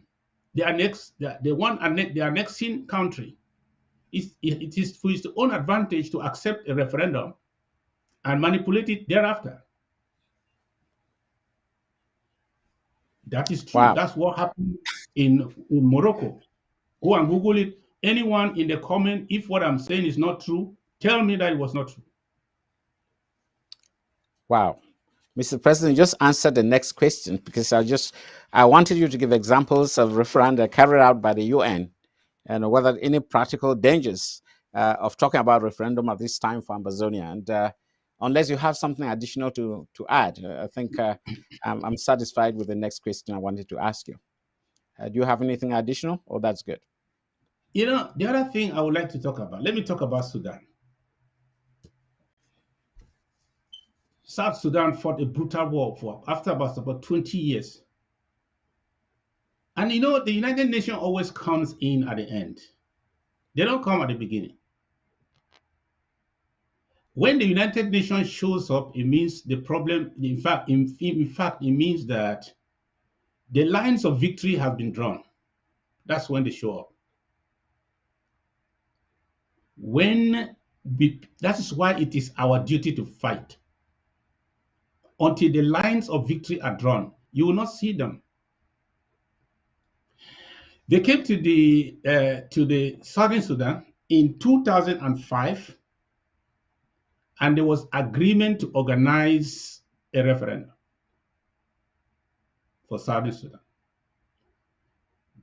the annexing country, it is for its own advantage to accept a referendum and manipulate it thereafter. That is true. Wow. That's what happened in Morocco. Go and Google it. Anyone in the comment, if what I'm saying is not true, tell me that it was not true. Wow. Mr. President, just answer the next question, because I wanted you to give examples of referenda carried out by the UN and whether any practical dangers of talking about referendum at this time for Ambazonia. And unless you have something additional to add, I think I'm satisfied with the next question I wanted to ask you. Do you have anything additional, or that's good? You know, the other thing I would like to talk about, let me talk about Sudan. South Sudan fought a brutal war after about 20 years. And you know, the United Nations always comes in at the end. They don't come at the beginning. When the United Nations shows up, it means the problem, in fact, it means that the lines of victory have been drawn. That's when they show up. That is why it is our duty to fight. Until the lines of victory are drawn, you will not see them. They came to the Southern Sudan in 2005, and there was agreement to organize a referendum for Southern Sudan.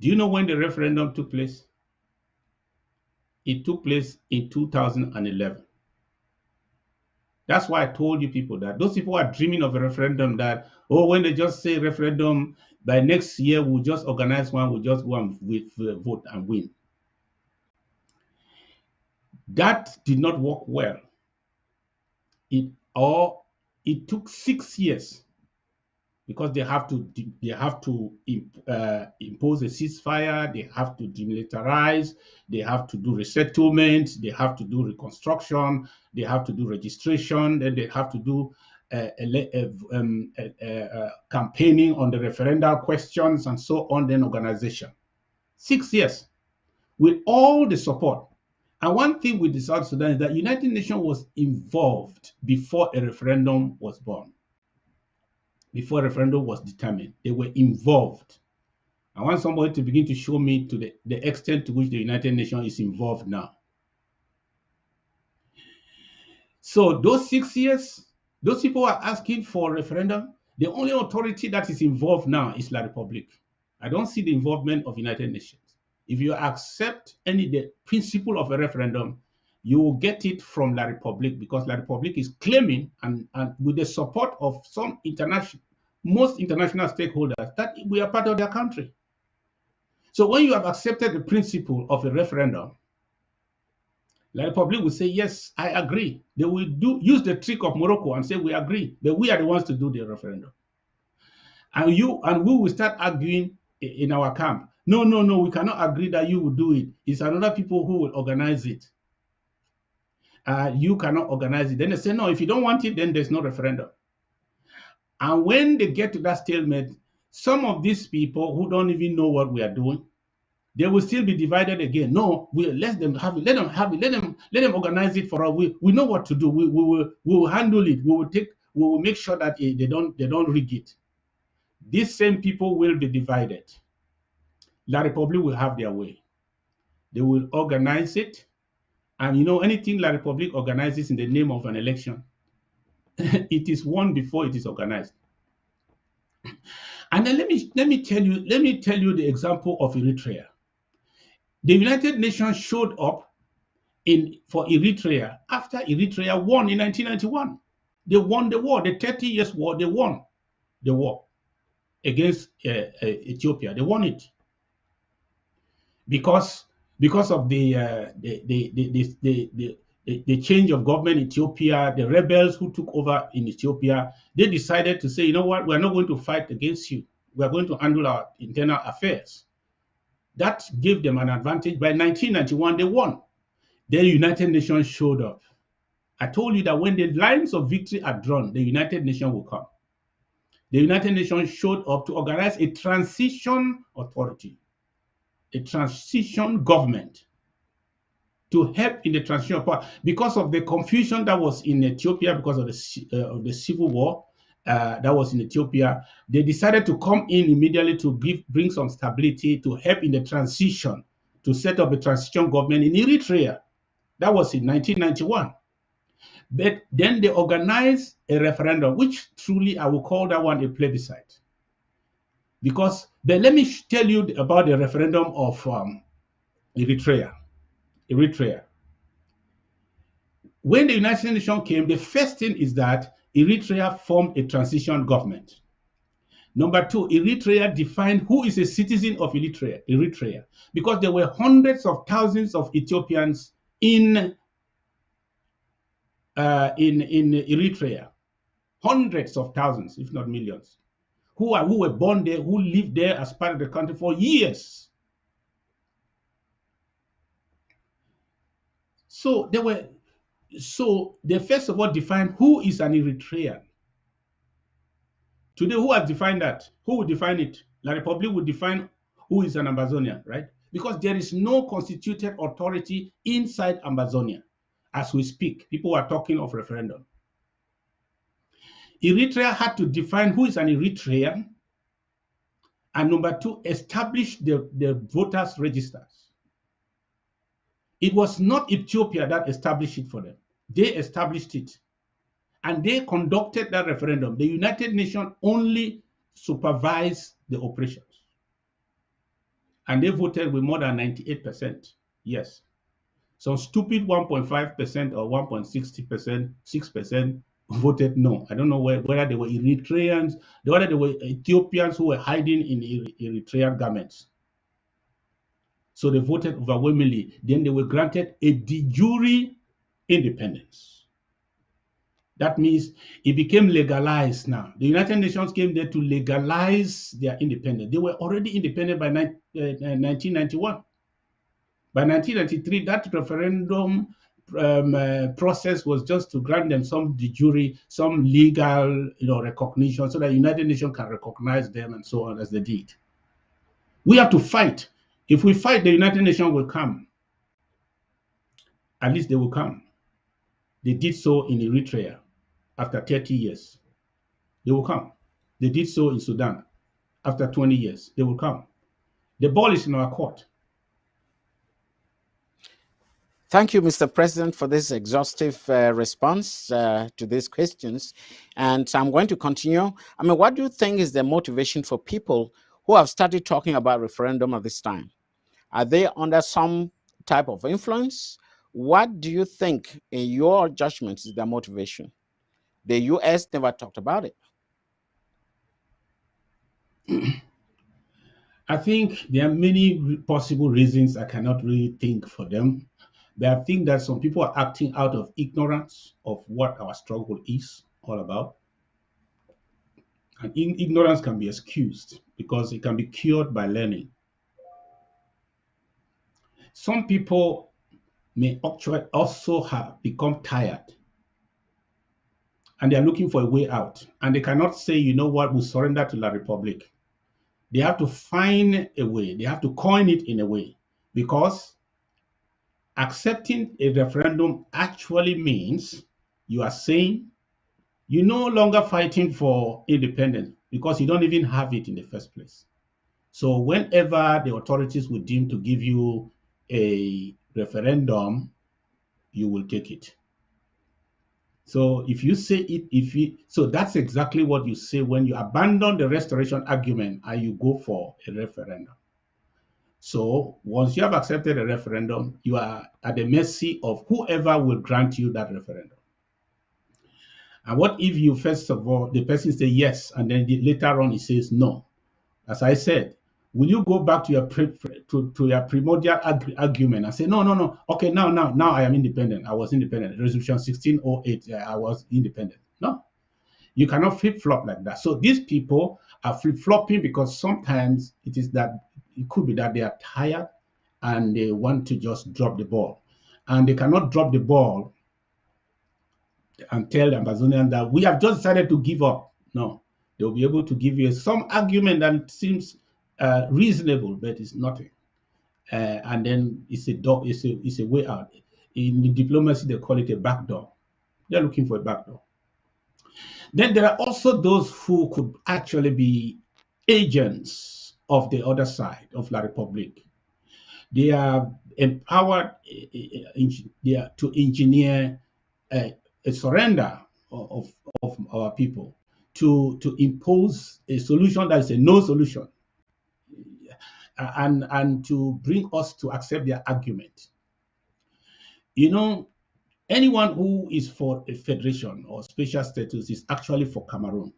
Do you know when the referendum took place? It took place in 2011. That's why I told you people that those people are dreaming of a referendum that, oh, when they just say referendum, by next year we'll just organize one, we'll just go and vote and win. That did not work well. It took 6 years because they have to impose a ceasefire, they have to demilitarize, they have to do resettlement, they have to do reconstruction, they have to do registration, then they have to do campaigning on the referendum questions and so on, then organization. 6 years with all the support. And one thing with the South Sudan is that United Nations was involved before a referendum was born. Before a referendum was determined, they were involved. I want somebody to begin to show me to the extent to which the United Nations is involved now. So those 6 years, those people are asking for a referendum. The only authority that is involved now is La Republique. I don't see the involvement of United Nations. If you accept the principle of a referendum, you will get it from La Republique, because La Republique is claiming, and with the support of most international stakeholders, that we are part of their country. So when you have accepted the principle of a referendum, La Republique will say, yes, I agree. They will use the trick of Morocco and say, we agree, but we are the ones to do the referendum. And we will start arguing in our camp. No, we cannot agree that you will do it. It's another people who will organize it. You cannot organize it. Then they say, no, if you don't want it, then there's no referendum. And when they get to that stalemate, some of these people who don't even know what we are doing, they will still be divided again. No, let them have it. Let them organize it for us. We know what to do. We will handle it. We will make sure that they don't rig it. These same people will be divided. La Republique will have their way. They will organize it. And you know, anything La Republique organizes in the name of an election, it is won before it is organized. And then let me tell you the example of Eritrea. The United Nations showed up for Eritrea after Eritrea won in 1991. They won the war, the 30 years war. They won the war against Ethiopia. They won it because of the change of government in Ethiopia. The rebels who took over in Ethiopia, they decided to say, you know what, we're not going to fight against you. We're going to handle our internal affairs. That gave them an advantage. By 1991, they won. The United Nations showed up. I told you that when the lines of victory are drawn, the United Nations will come. The United Nations showed up to organize a transition authority, a transition government, to help in the transition part. Because of the confusion that was in Ethiopia, because of the civil war that was in Ethiopia, they decided to come in immediately to bring some stability, to help in the transition to set up a transition government in Eritrea. That was in 1991. But then they organized a referendum, which truly I will call that one a plebiscite. But let me tell you about the referendum of Eritrea. When the United Nations came, the first thing is that Eritrea formed a transition government. Number two, Eritrea defined who is a citizen of Eritrea, because there were hundreds of thousands of Ethiopians in Eritrea, hundreds of thousands, if not millions, who were born there, who lived there as part of the country for years. So they first of all defined who is an Eritrean. Today, who has defined that? Who will define it? La Republic will define who is an Ambazonian, right? Because there is no constituted authority inside Ambazonia. As we speak, people are talking of referendum. Eritrea had to define who is an Eritrean, and number two, establish the voters' registers. It was not Ethiopia that established it for them. They established it. And they conducted that referendum. The United Nations only supervised the operations. And they voted with more than 98%. Yes. Some stupid 1.5% or 1.60%, 6% voted no. I don't know whether they were Eritreans, whether they were Ethiopians who were hiding in Eritrean garments. So they voted overwhelmingly. Then they were granted a de jure independence. That means it became legalized now. The United Nations came there to legalize their independence. They were already independent by 1991. By 1993, that referendum process was just to grant them some de jure, some legal recognition, so that the United Nations can recognize them and so on, as they did. We have to fight. If we fight, the United Nations will come. At least they will come. They did so in Eritrea. After 30 years, they will come. They did so in Sudan. After 20 years, they will come. The ball is in our court. Thank you, Mr. President, for this exhaustive response to these questions. And I'm going to continue. I mean, what do you think is the motivation for people who have started talking about referendum at this time? Are they under some type of influence? What do you think, in your judgment, is their motivation? The U.S. never talked about it. I think there are many possible reasons. I cannot really think for them. But I think that some people are acting out of ignorance of what our struggle is all about. And ignorance can be excused because it can be cured by learning. Some people may actually also have become tired, and they are looking for a way out. And they cannot say, you know what, we'll surrender to La Republic. They have to find a way. They have to coin it in a way, because accepting a referendum actually means you are saying you're no longer fighting for independence because you don't even have it in the first place. So whenever the authorities would deem to give you a referendum, you will take it. So if you say it, so that's exactly what you say when you abandon the restoration argument and you go for a referendum. So once you have accepted a referendum, you are at the mercy of whoever will grant you that referendum. And what if you, first of all, the person say yes, and then later on he says no? As I said, will you go back to your primordial argument and say, no, okay, now I am independent. I was independent. Resolution 1608, I was independent. No, you cannot flip-flop like that. So these people are flip-flopping because sometimes it could be that they are tired and they want to just drop the ball. And they cannot drop the ball and tell the Ambazonians that we have just decided to give up. No, they'll be able to give you some argument that seems reasonable, but it's nothing. And then it's a way out. In the diplomacy, they call it a backdoor. They're looking for a backdoor. Then there are also those who could actually be agents of the other side of La Republic. They are empowered to engineer a surrender of our people, to impose a solution that is a no solution, and to bring us to accept their argument. You know, anyone who is for a federation or special status is actually for Cameroon.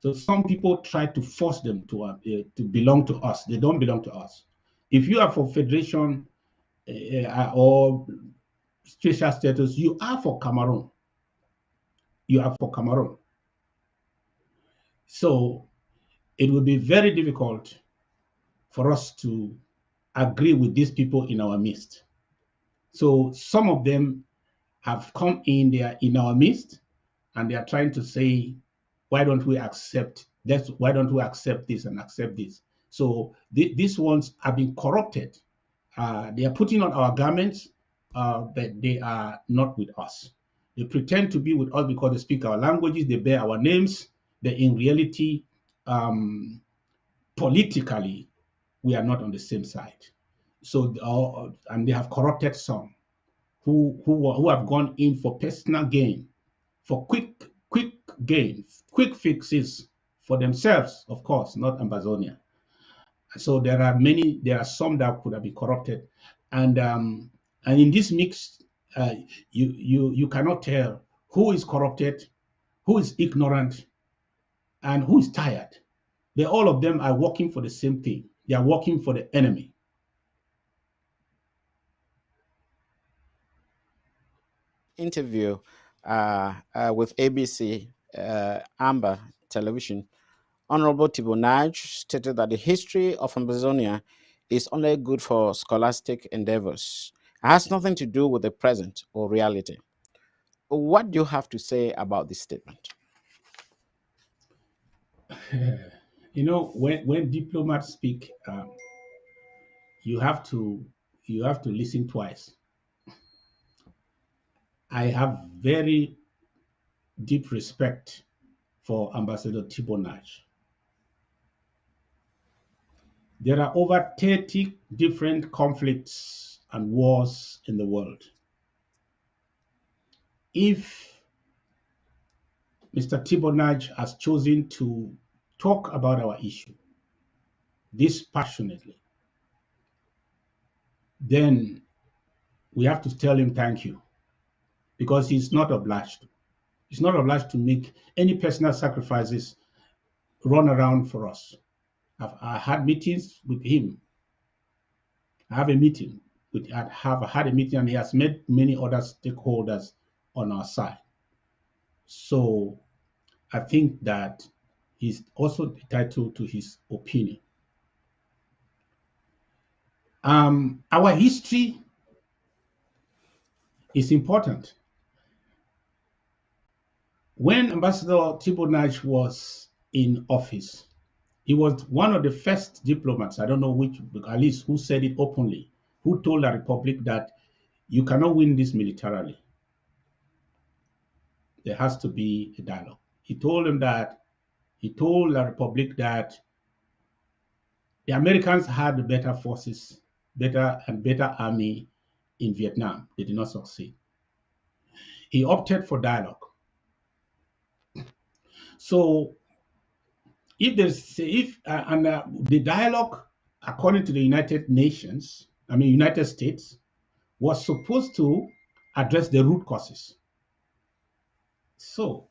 So some people try to force them to belong to us. They don't belong to us. If you are for federation or special status, you are for Cameroon. You are for Cameroon. So it will be very difficult for us to agree with these people in our midst. So some of them have come in, they are in our midst, and they are trying to say, why don't we accept that? Why don't we accept this and accept this? So these ones have been corrupted. They are putting on our garments, but they are not with us. They pretend to be with us because they speak our languages, they bear our names, but in reality, politically, we are not on the same side. So, and they have corrupted some who have gone in for personal gain, for quick gain, quick fixes for themselves, of course, not Ambazonia. So there are some that could have been corrupted, and in this mix, you cannot tell who is corrupted, who is ignorant, and who is tired. All of them are working for the same thing. They are working for the enemy. Interview with ABC Amber Television, Honorable Tibonaj stated that the history of Amazonia is only good for scholastic endeavors. It has nothing to do with the present or reality. What do you have to say about this statement? You know, when diplomats speak, you have to listen twice. I have very deep respect for Ambassador Tibonaj. There are over 30 different conflicts and wars in the world. If Mr. Tibonaj has chosen to talk about our issue dispassionately, then we have to tell him thank you, because he's not obliged. He's not obliged to make any personal sacrifices, run around for us. I had meetings with him. I have a meeting have had a meeting, and he has met many other stakeholders on our side. So I think that he's also entitled to his opinion. Our history is important. When Ambassador Tibonaj was in office, he was one of the first diplomats, I don't know which, at least who said it openly, who told the Republic that you cannot win this militarily. There has to be a dialogue. He told the Republic that the Americans had better forces, better army in Vietnam. They did not succeed. He opted for dialogue. So the dialogue, according to the United States, was supposed to address the root causes. So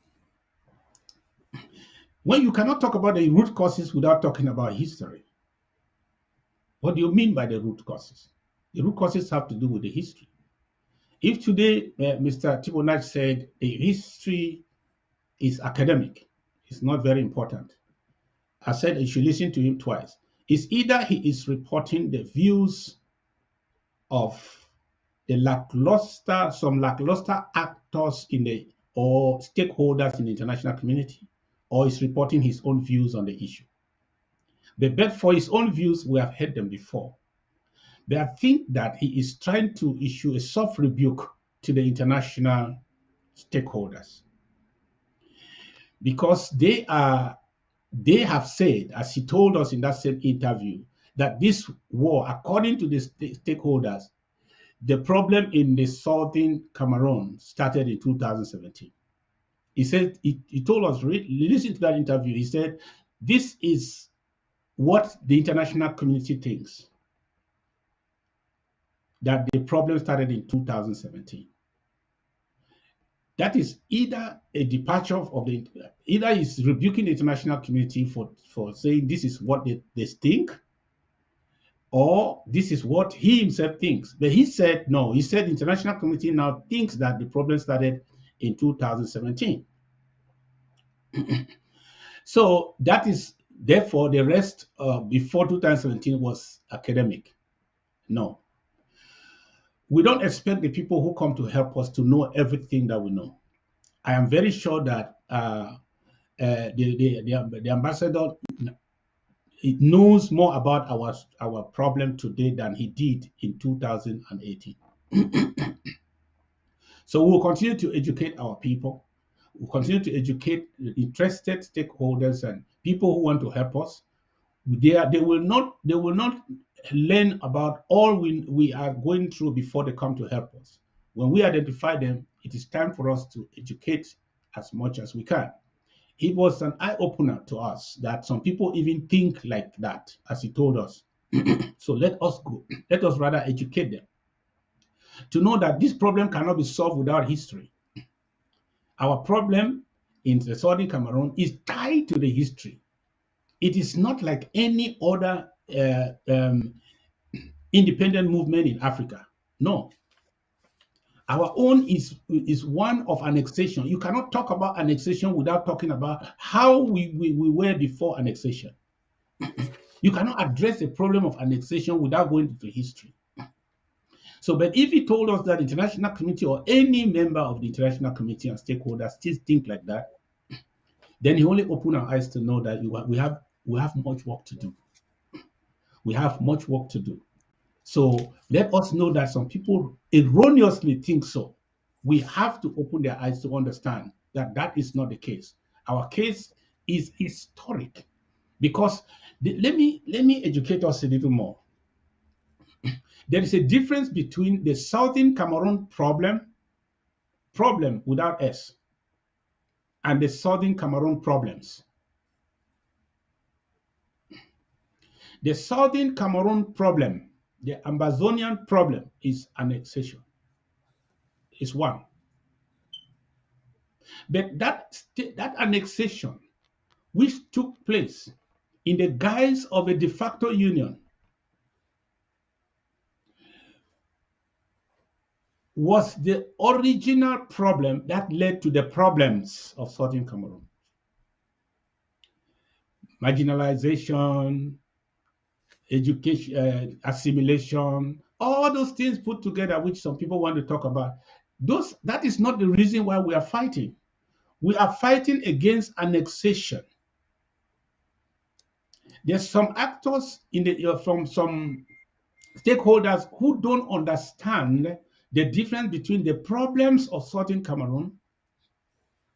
when you cannot talk about the root causes without talking about history, what do you mean by the root causes? The root causes have to do with the history. If today Mr. Tibonaj said the history is academic, it's not very important, I said you should listen to him twice. It's either he is reporting the views of some lackluster actors or stakeholders in the international community, or is reporting his own views on the issue. But for his own views, we have heard them before. But I think that he is trying to issue a soft rebuke to the international stakeholders, because they have said, as he told us in that same interview, that this war, according to the stakeholders, the problem in the southern Cameroon started in 2017. He said, he told us, listen to that interview. He said, this is what the international community thinks, that the problem started in 2017. That is either a departure of either he's rebuking the international community for saying this is what they think, or this is what he himself thinks. But he said, no, he said the international community now thinks that the problem started in 2017. So that is, therefore, the rest before 2017 was academic. No. We don't expect the people who come to help us to know everything that we know. I am very sure that the ambassador knows more about our problem today than he did in 2018. So we will continue to educate our people. We'll continue to educate interested stakeholders and people who want to help us. They will not learn about all we are going through before they come to help us. When we identify them, it is time for us to educate as much as we can. It was an eye-opener to us that some people even think like that, as he told us. So let us rather educate them to know that this problem cannot be solved without history. Our problem in the southern Cameroon is tied to the history. It is not like any other independent movement in Africa. No. Our own is one of annexation. You cannot talk about annexation without talking about how we were before annexation. You cannot address the problem of annexation without going into history. So, but if he told us that international community or any member of the international community and stakeholders still think like that, then he only opened our eyes to know that we have much work to do. We have much work to do. So let us know that some people erroneously think so. We have to open their eyes to understand that that is not the case. Our case is historic, because let me educate us a little more. There is a difference between the southern Cameroon problem without S, and the southern Cameroon problems. The southern Cameroon problem, the Ambazonian problem, is annexation. It's one. But that annexation, which took place in the guise of a de facto union, was the original problem that led to the problems of southern Cameroon. Marginalization, education, assimilation, all those things put together, which some people want to talk about. That is not the reason why we are fighting. We are fighting against annexation. There's some actors from some stakeholders who don't understand the difference between the problems of southern Cameroon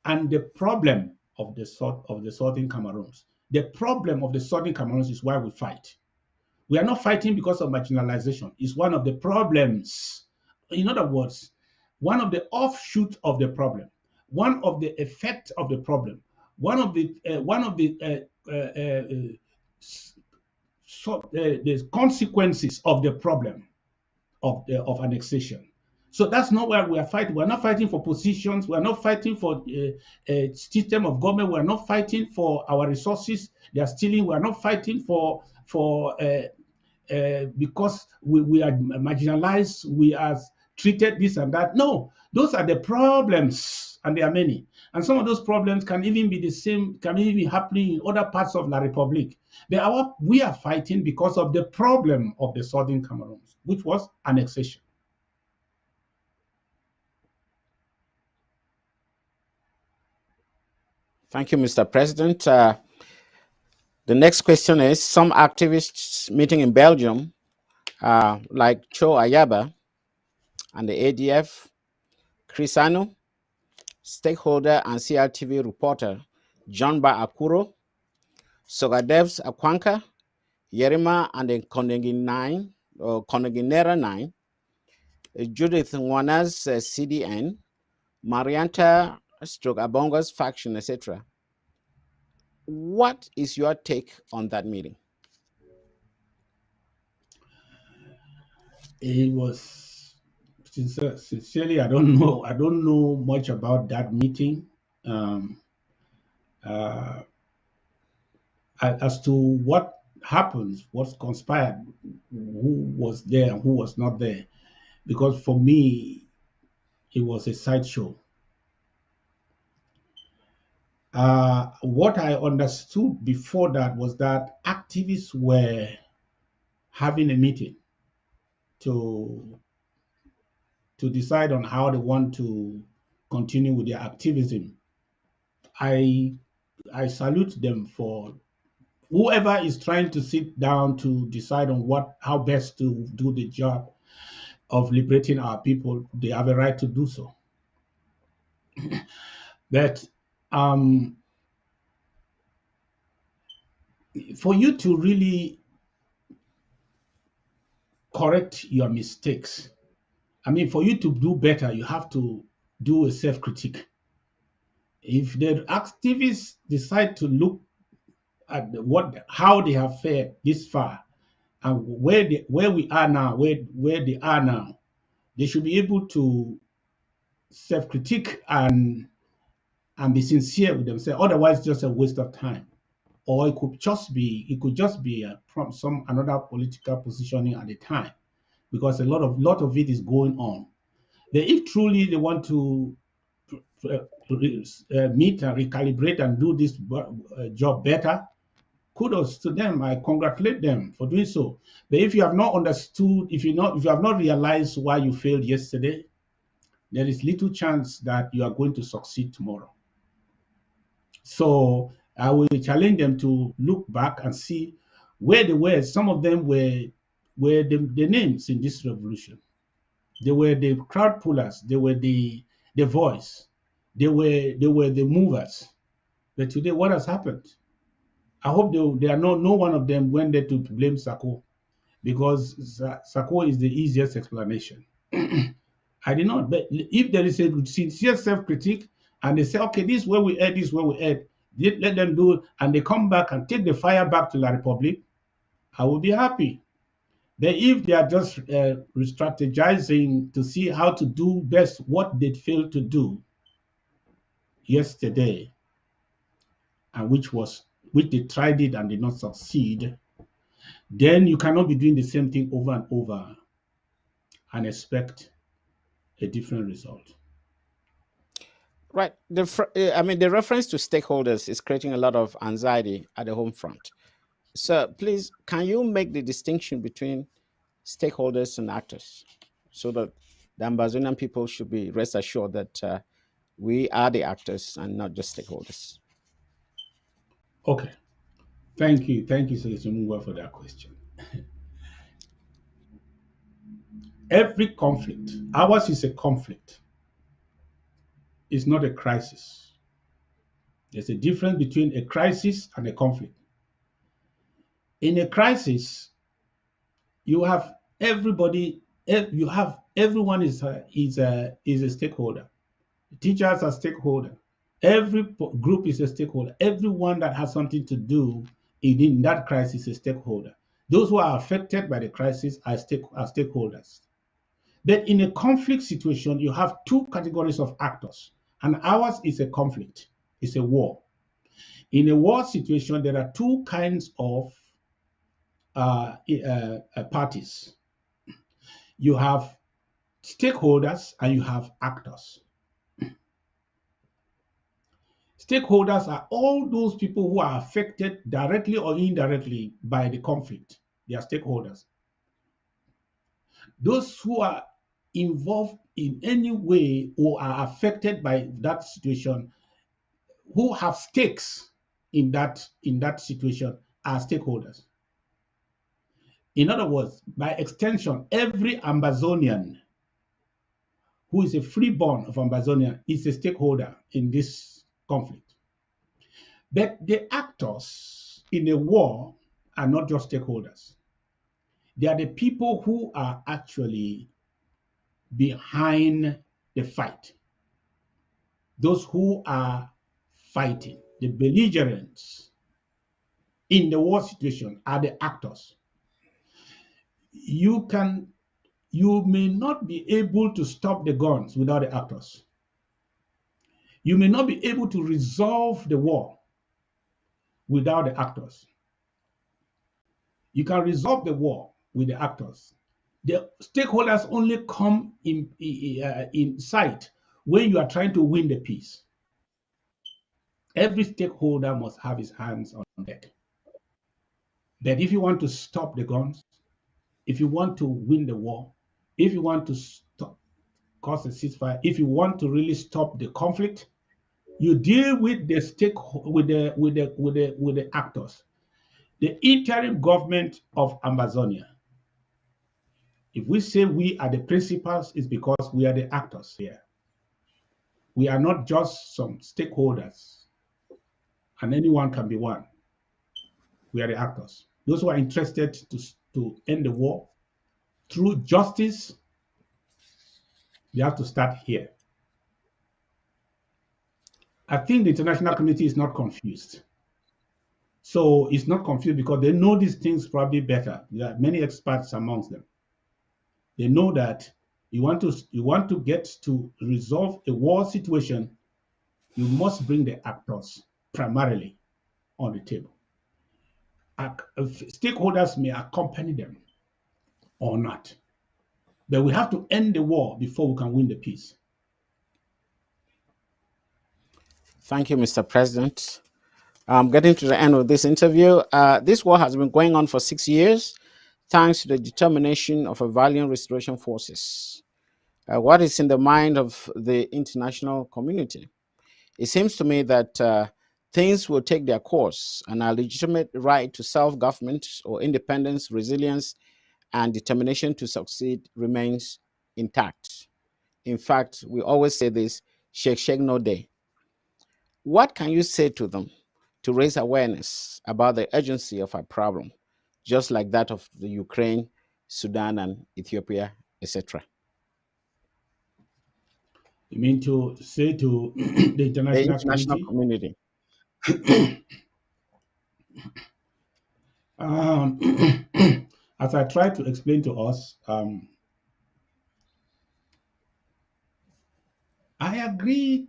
and the problem of the southern Cameroons. The problem of the southern Cameroons is why we fight. We are not fighting because of marginalization. It's one of the problems. In other words, one of the offshoots of the problem, one of the effects of the problem, one of the consequences of the problem of annexation. So that's not where we are fighting. We're not fighting for positions. We're not fighting for a system of government. We're not fighting for our resources. They are stealing. We're not fighting for because we are marginalized. We are treated this and that. No, those are the problems, and there are many. And some of those problems can even be the same, can even be happening in other parts of La Republique. We are fighting because of the problem of the southern Cameroons, which was annexation. Thank you, Mr. President. The next question is, some activists meeting in Belgium, like Cho Ayaba and the ADF, Chris Anu, stakeholder and CRTV reporter John Ba Akuro, Sogadevs Akwanka, Yerima and then Konegi 9 or Konegi Nera 9, Judith Nwana's CDN, Marianta stroke Abonga's faction, etc. What is your take on that meeting? It was sincerely, I don't know. I don't know much about that meeting. Uh, as to what happens, what's conspired, who was there and who was not there. Because for me, it was a sideshow. What I understood before that was that activists were having a meeting to decide on how they want to continue with their activism. I salute them for whoever is trying to sit down to decide on how best to do the job of liberating our people. They have a right to do so. But for you to really correct your mistakes, I mean, for you to do better, you have to do a self-critique. If the activists decide to look at how they have fared this far and where we are now, where they are now, they should be able to self-critique and be sincere with themselves. Otherwise, it's just a waste of time. Or it could just be from another political positioning at the time, because a lot of it is going on. But if truly they want to meet and recalibrate and do this job better, kudos to them. I congratulate them for doing so. But if you have not understood, if you have not realized why you failed yesterday, there is little chance that you are going to succeed tomorrow. So I will challenge them to look back and see where they were. Some of them were the names in this revolution. They were the crowd pullers. They were the voice. They were the movers. But today, what has happened? I hope they are no one of them went there to blame Sako, because Sako is the easiest explanation. I did not. But if there is a sincere self-critique and they say, okay, this is where we at, this is where we at, let them do it, and they come back and take the fire back to La Republic, I will be happy. But if they are just re-strategizing to see how to do best what they failed to do yesterday, and which they tried it and did not succeed, then you cannot be doing the same thing over and over and expect a different result. Right. The reference to stakeholders is creating a lot of anxiety at the home front. So please, can you make the distinction between stakeholders and actors, so that the Ambazonian people should be rest assured that we are the actors and not just stakeholders? Okay. Thank you, Senator Mungwa, for that question. Every conflict, ours is a conflict. It's not a crisis. There's a difference between a crisis and a conflict. In a crisis, you have everybody. Everyone is a stakeholder. Teachers are stakeholder. Every group is a stakeholder. Everyone that has something to do in that crisis is a stakeholder. Those who are affected by the crisis are stakeholders. But in a conflict situation, you have two categories of actors, and ours is a conflict. It's a war. In a war situation, there are two kinds of parties. You have stakeholders and you have actors. Stakeholders are all those people who are affected directly or indirectly by the conflict. They are stakeholders. Those who are involved in any way or are affected by that situation, who have stakes in that situation, are stakeholders. In other words, by extension, every Ambazonian who is a freeborn of Ambazonia is a stakeholder in this conflict. But the actors in a war are not just stakeholders. They are the people who are actually behind the fight. Those who are fighting, the belligerents in the war situation are the actors. You may not be able to stop the guns without the actors. You may not be able to resolve the war without the actors. You can resolve the war with the actors. The stakeholders only come in sight when you are trying to win the peace. Every stakeholder must have his hands on deck. That if you want to stop the guns, if you want to win the war, if you want to cause a ceasefire, if you want to really stop the conflict, you deal with the with the actors. The interim government of Amazonia. If we say we are the principals, it's because we are the actors here. We are not just some stakeholders, and anyone can be one. We are the actors. Those who are interested to end the war through justice, they have to start here. I think the international community is not confused. So it's not confused because they know these things probably better. There are many experts amongst them. They know that you want to get to resolve a war situation, you must bring the actors primarily on the table. Stakeholders may accompany them or not, but we have to end the war before we can win the peace. Thank you, Mr. President. I'm getting to the end of this interview. This war has been going on for 6 years, thanks to the determination of a valiant restoration forces. What is in the mind of the international community? It seems to me that things will take their course, and our legitimate right to self-government or independence, resilience, and determination to succeed remains intact. In fact, we always say this, shake no day. What can you say to them to raise awareness about the urgency of our problem, just like that of the Ukraine, Sudan, and Ethiopia, etc.? You mean to say to the international community? As I tried to explain to us, I agree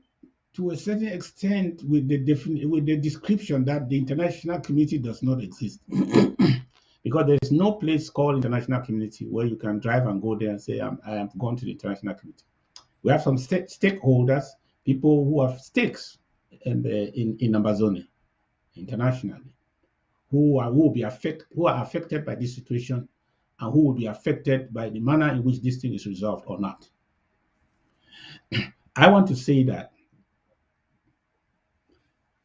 to a certain extent with the description that the international community does not exist. Because there is no place called international community where you can drive and go there and say, I am going to the international community. We have some stakeholders, people who have stakes in Amazonia internationally, who are affected by this situation and who will be affected by the manner in which this thing is resolved or not. I want to say that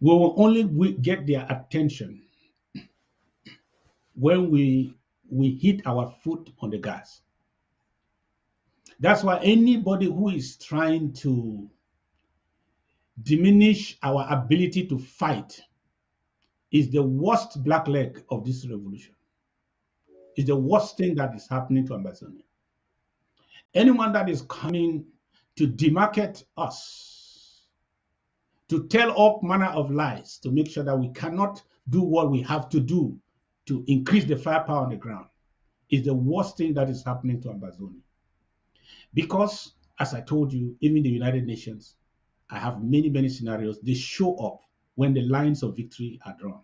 we will only get their attention when we hit our foot on the gas. That's why anybody who is trying to diminish our ability to fight is the worst blackleg of this revolution. It's the worst thing that is happening to Amazonia. Anyone that is coming to demarcate us, to tell all manner of lies, to make sure that we cannot do what we have to do to increase the firepower on the ground, is the worst thing that is happening to Amazonia. Because, as I told you, even the United Nations, I have many, many scenarios, they show up when the lines of victory are drawn.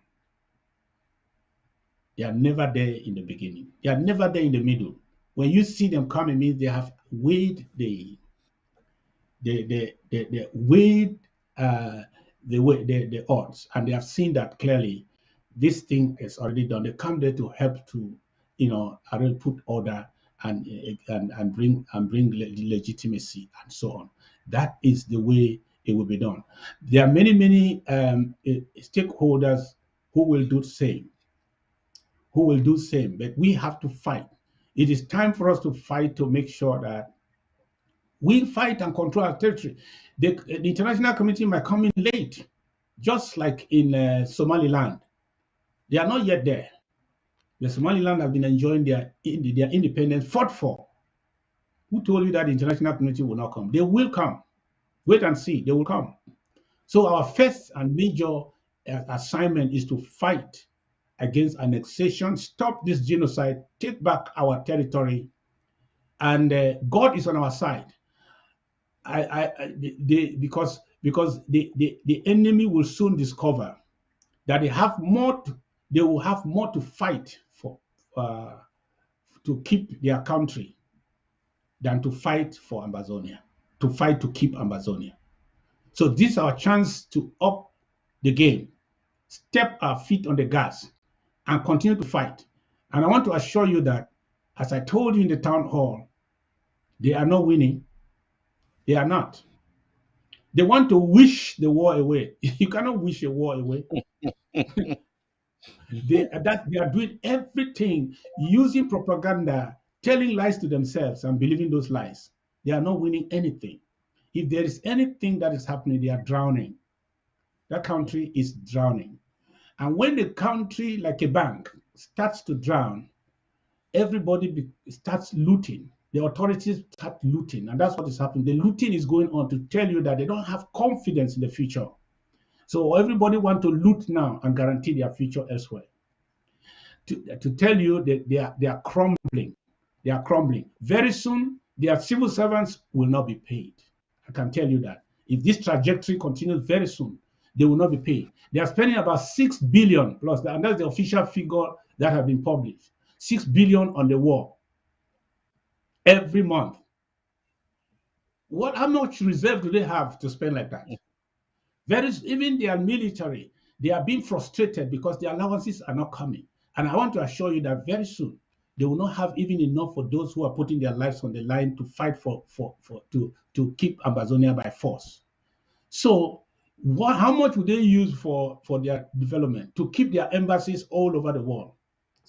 They are never there in the beginning. They are never there in the middle. When you see them coming, it means they have weighed the odds, and they have seen that clearly this thing is already done. They come there to help to, put order and bring legitimacy and so on. That is the way it will be done. There are many stakeholders who will do the same. But we have to fight. It is time for us to fight to make sure that we fight and control our territory. The international community might come in late, just like in Somaliland. They are not yet there. The Somaliland have been enjoying their independence fought for. Who told you that the international community will not come? They will come. Wait and see. They will come. So our first and major assignment is to fight against annexation, stop this genocide, take back our territory, and God is on our side. Because the enemy will soon discover that they will have more to fight for, to keep their country than to fight for Amazonia, to fight to keep Amazonia. So this is our chance to up the game, step our feet on the gas, and continue to fight. And I want to assure you that, as I told you in the town hall, they are not winning. They are not. They want to wish the war away. You cannot wish a war away. They are doing everything using propaganda, telling lies to themselves and believing those lies. They are not winning anything. If there is anything that is happening, they are drowning. That country is drowning. And when the country, like a bank, starts to drown, everybody starts looting. The authorities start looting, and that's what is happening. The looting is going on to tell you that they don't have confidence in the future. So everybody wants to loot now and guarantee their future elsewhere. To tell you that they are crumbling. They are crumbling. Very soon, their civil servants will not be paid. I can tell you that. If this trajectory continues very soon, they will not be paid. They are spending about 6 billion plus, and that's the official figure that has been published. 6 billion on the war every month. How much reserve do they have to spend like that? Even their military, they are being frustrated because the allowances are not coming. And I want to assure you that very soon they will not have even enough for those who are putting their lives on the line to fight to keep Amazonia by force. So how much would they use for their development? To keep their embassies all over the world.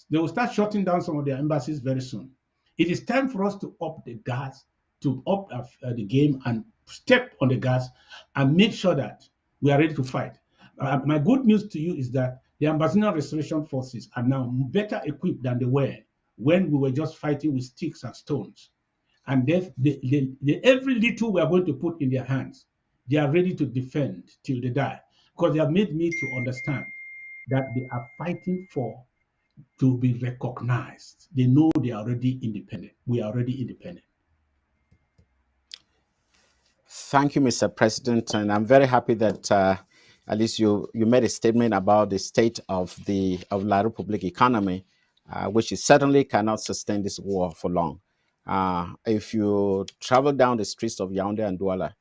They will start shutting down some of their embassies very soon. It is time for us to up the gas, to up the game and step on the gas and make sure that we are ready to fight. My good news to you is that the Ambazonian Restoration Forces are now better equipped than they were when we were just fighting with sticks and stones. And every little we are going to put in their hands, they are ready to defend till they die. Because they have made me to understand that they are fighting to be recognized. They know they are already independent. We are already independent. Thank you, Mr. President, and I'm very happy that at least you made a statement about the state of La Republic economy, which it certainly cannot sustain this war for long. If you travel down the streets of Yaoundé and Douala,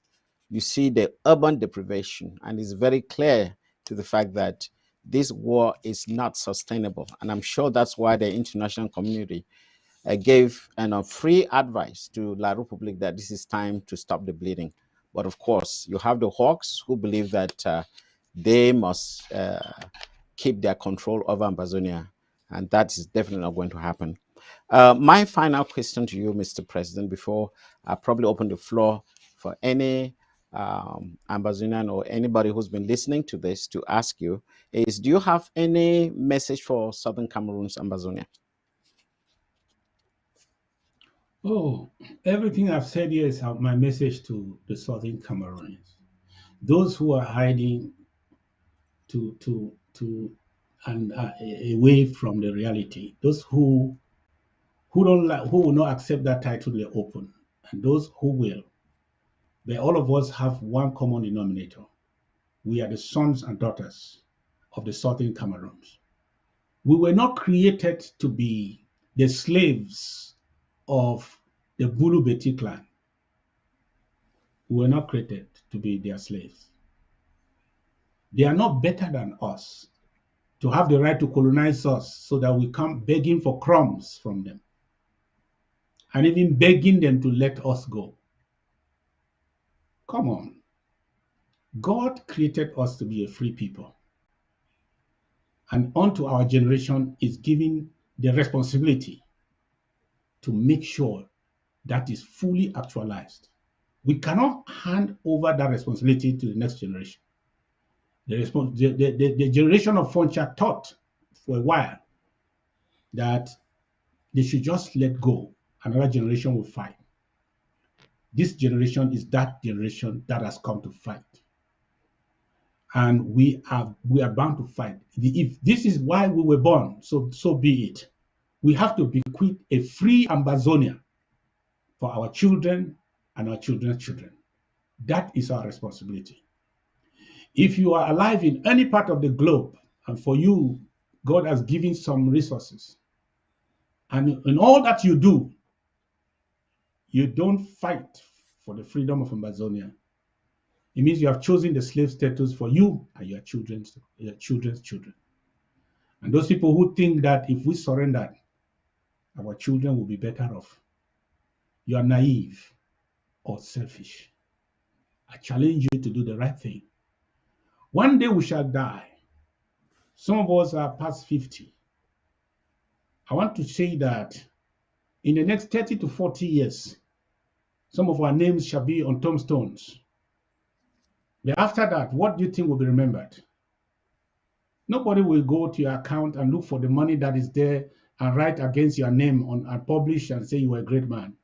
you see the urban deprivation, and it's very clear to the fact that this war is not sustainable. And I'm sure that's why the international community gave free advice to La Republic that this is time to stop the bleeding. But of course, you have the hawks who believe that they must keep their control over Amazonia, and that is definitely not going to happen. My final question to you, Mr. President, before I probably open the floor for any Ambazonian or anybody who's been listening to this to ask you, is do you have any message for Southern Cameroon's Ambazonia? Oh, everything I've said here is my message to the Southern Cameroonians. Those who are hiding away from the reality. Those who will not accept that title in the open, and those who will. But all of us have one common denominator. We are the sons and daughters of the Southern Cameroons. We were not created to be the slaves of the Bulu Beti clan. We were not created to be their slaves. They are not better than us to have the right to colonize us so that we come begging for crumbs from them and even begging them to let us go. Come on. God created us to be a free people. And unto our generation is given the responsibility to make sure that is fully actualized. We cannot hand over that responsibility to the next generation. The generation of Foncha thought for a while that they should just let go. Another generation will fight. This generation is that generation that has come to fight. And we are bound to fight. If this is why we were born, so be it. We have to bequeath a free Ambazonia for our children and our children's children. That is our responsibility. If you are alive in any part of the globe, and for you, God has given some resources, and in all that you do, you don't fight for the freedom of Amazonia, it means you have chosen the slave status for you and your children's children. And those people who think that if we surrender, our children will be better off, you are naive or selfish. I challenge you to do the right thing. One day we shall die. Some of us are past 50. I want to say that in the next 30 to 40 years, some of our names shall be on tombstones. But after that, what do you think will be remembered? Nobody will go to your account and look for the money that is there and write against your name on and publish and say you were a great man.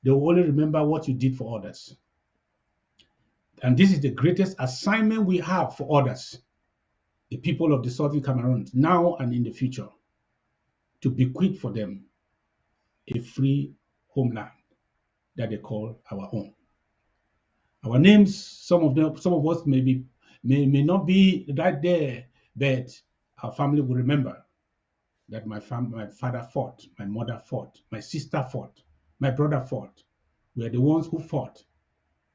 They will only remember what you did for others. And this is the greatest assignment we have for others, the people of the Southern Cameroon, now and in the future, to bequeath for them a free homeland that they call our own. Our names, some of us may not be right there, but our family will remember that my father fought, my mother fought, my sister fought, my brother fought. We are the ones who fought.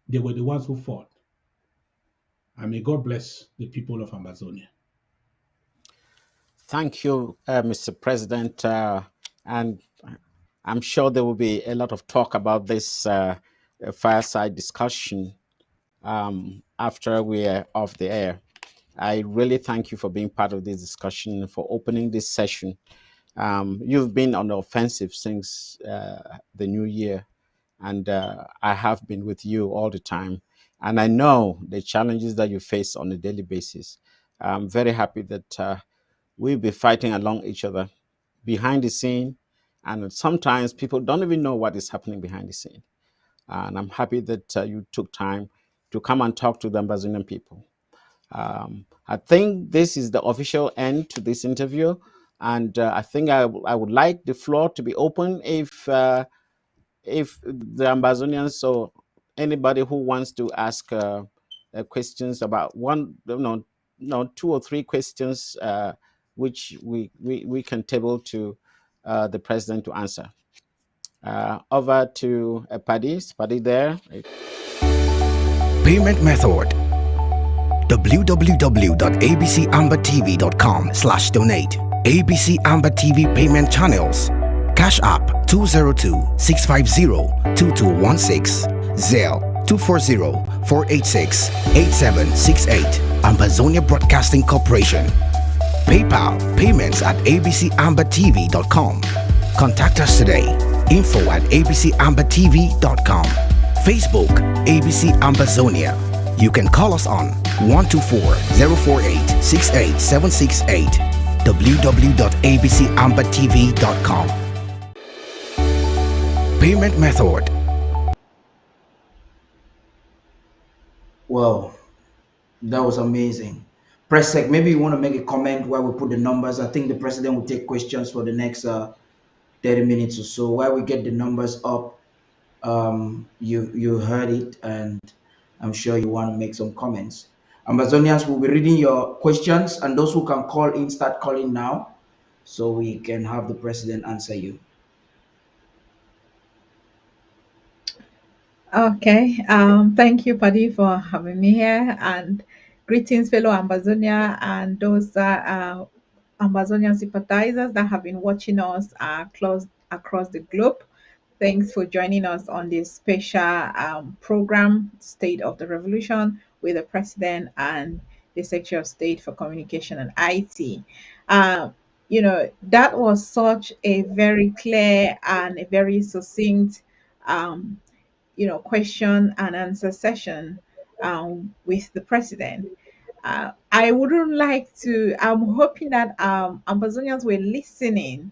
They were the ones who fought. And may God bless the people of Amazonia. Thank you, Mr. President. And I'm sure there will be a lot of talk about this fireside discussion after we are off the air. I really thank you for being part of this discussion, for opening this session. You've been on the offensive since the new year, and I have been with you all the time. And I know the challenges that you face on a daily basis. I'm very happy that we'll be fighting along each other behind the scene. And sometimes people don't even know what is happening behind the scene. And I'm happy that you took time to come and talk to the Ambazonian people. I think this is the official end to this interview. And I think I would like the floor to be open if the Ambazonians or anybody who wants to ask questions about two or three questions which we can table to the president to answer. Over to Paddy there. Payment method: www.abcambertv.com/donate. ABC Amber TV payment channels: Cash App 202-650-2216, Zelle 240-486-8768, Ambazonia Broadcasting Corporation. PayPal payments at abcambertv.com. Contact us today. info@abcambertv.com. Facebook ABC Ambazonia. You can call us on 124-048-68768, www.abcambertv.com. Payment method. Well, that was amazing. Press Sec, maybe you want to make a comment while we put the numbers. I think the president will take questions for the next 30 minutes or so. While we get the numbers up, you heard it, and I'm sure you want to make some comments. Amazonians will be reading your questions, and those who can call in, start calling now, so we can have the president answer you. Okay, thank you, Paddy, for having me here, and greetings, fellow Ambazonia and those Ambazonian sympathizers that have been watching us across the globe. Thanks for joining us on this special program, State of the Revolution, with the President and the Secretary of State for Communication and IT. That was such a very clear and a very succinct um, question and answer session with the president. I'm hoping that Amazonians were listening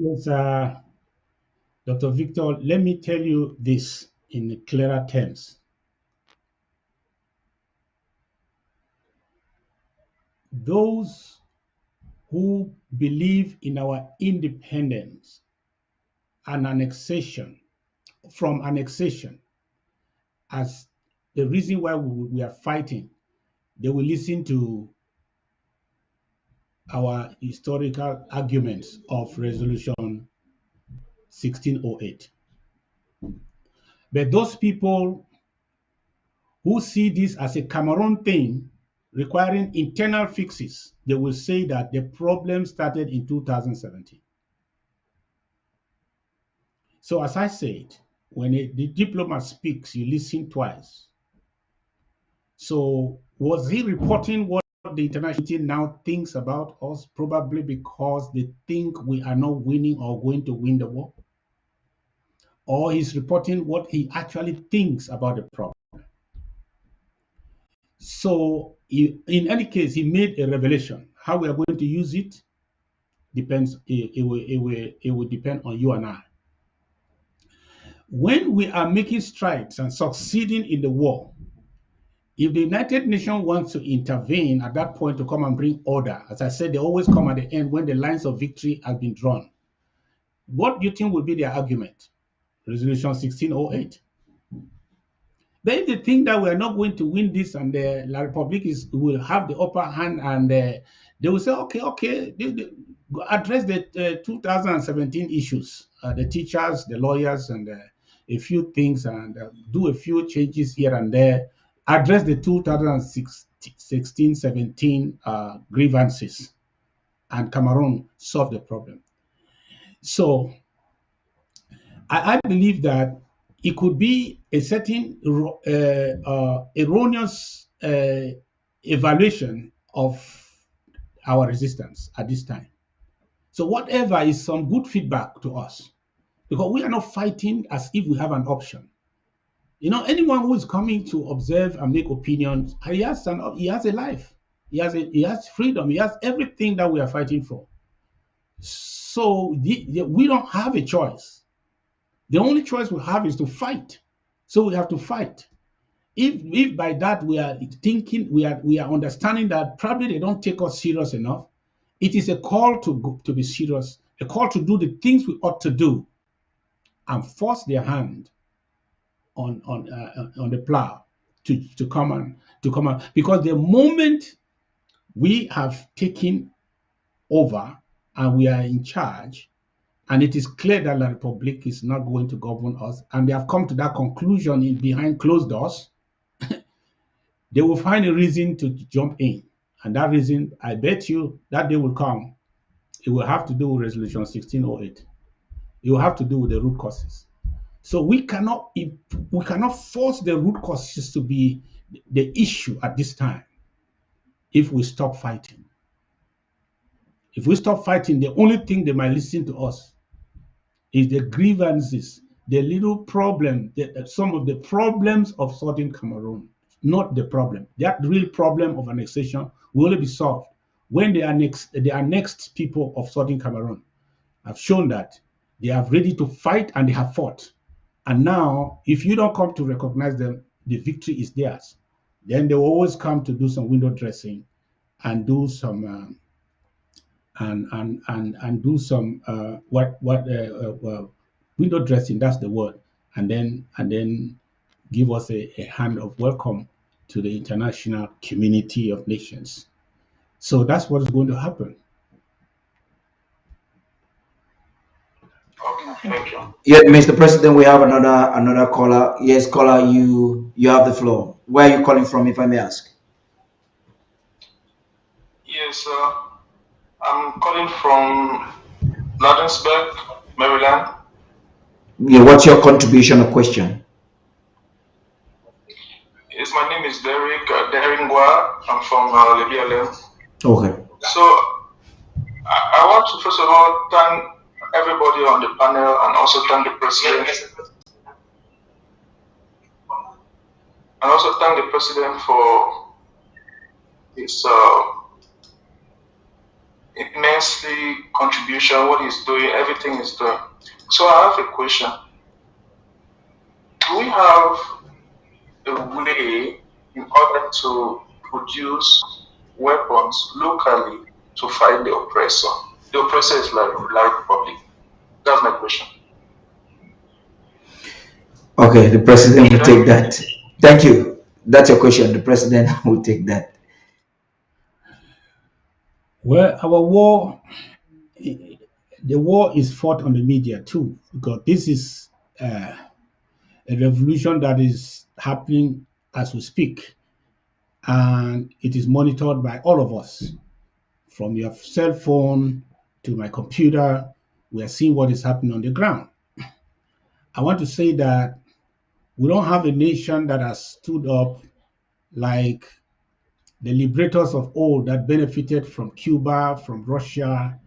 Yes, Dr. Victor, let me tell you this in clearer terms. Those who believe in our independence and annexation, from annexation, as the reason why we are fighting, they will listen to our historical arguments of Resolution 1608. But those people who see this as a Cameroon thing requiring internal fixes, they will say that the problem started in 2017. So as I said, when the diplomat speaks, you listen twice. So was he reporting what the international community now thinks about us? Probably because they think we are not winning or going to win the war. Or he's reporting what he actually thinks about the problem. So in any case, he made a revelation. How we are going to use it depends. It will depend on you and I. When we are making strides and succeeding in the war, if the United Nations wants to intervene at that point to come and bring order, as I said, they always come at the end when the lines of victory have been drawn. What do you think will be their argument? Resolution 1608. Then they think that we are not going to win this and the La Republic will have the upper hand, and they will say, okay, they address the 2017 issues, the teachers, the lawyers, and a few things, and do a few changes here and there, address the 2016-17 grievances, and Cameroon solve the problem. So I believe that it could be a certain erroneous evaluation of our resistance at this time. So whatever is some good feedback to us, because we are not fighting as if we have an option. You know, anyone who is coming to observe and make opinions, he has a life, he has freedom, he has everything that we are fighting for. So we don't have a choice. The only choice we have is to fight. So we have to fight. If by that we are thinking, we are understanding that probably they don't take us serious enough, it is a call to be serious, a call to do the things we ought to do, and force their hand on the plow to come on, because the moment we have taken over and we are in charge, and it is clear that La Republic is not going to govern us, and they have come to that conclusion behind closed doors, they will find a reason to jump in. And that reason, I bet you, that day will come. It will have to do with Resolution 1608. It will have to do with the root causes. So we cannot force the root causes to be the issue at this time if we stop fighting. If we stop fighting, the only thing they might listen to us is the grievances, the little problem, some of the problems of Southern Cameroon, not the problem. That real problem of annexation will only be solved when the annexed people of Southern Cameroon have shown that they are ready to fight, and they have fought. And now, if you don't come to recognize them, the victory is theirs. Then they will always come to do some window dressing and do some do some window dressing. That's the word, and then give us a hand of welcome to the international community of nations. So that's what is going to happen. Okay, thank you. Yeah, Mr. President, we have another caller. Yes, caller, you have the floor. Where are you calling from, if I may ask? Yes, I'm calling from Ladensburg, Maryland. Yeah, what's your contribution or question? Yes, my name is Derek Deringwa. I'm from Libya. Okay. So I want to first of all thank everybody on the panel, and also thank the president. And also thank the president for his immensely contribution, what he's doing, everything he's doing. So I have a question. Do we have a way in order to produce weapons locally to fight the oppressor? The oppressor is like Republic. That's my question. Okay, the president will take that. Thank you. That's your question. The president will take that. Well, our war, the war is fought on the media too, because this is a revolution that is happening as we speak, and it is monitored by all of us, from your cell phone to my computer. We are seeing what is happening on the ground. I want to say that we don't have a nation that has stood up like the liberators of old that benefited from Cuba, from Russia,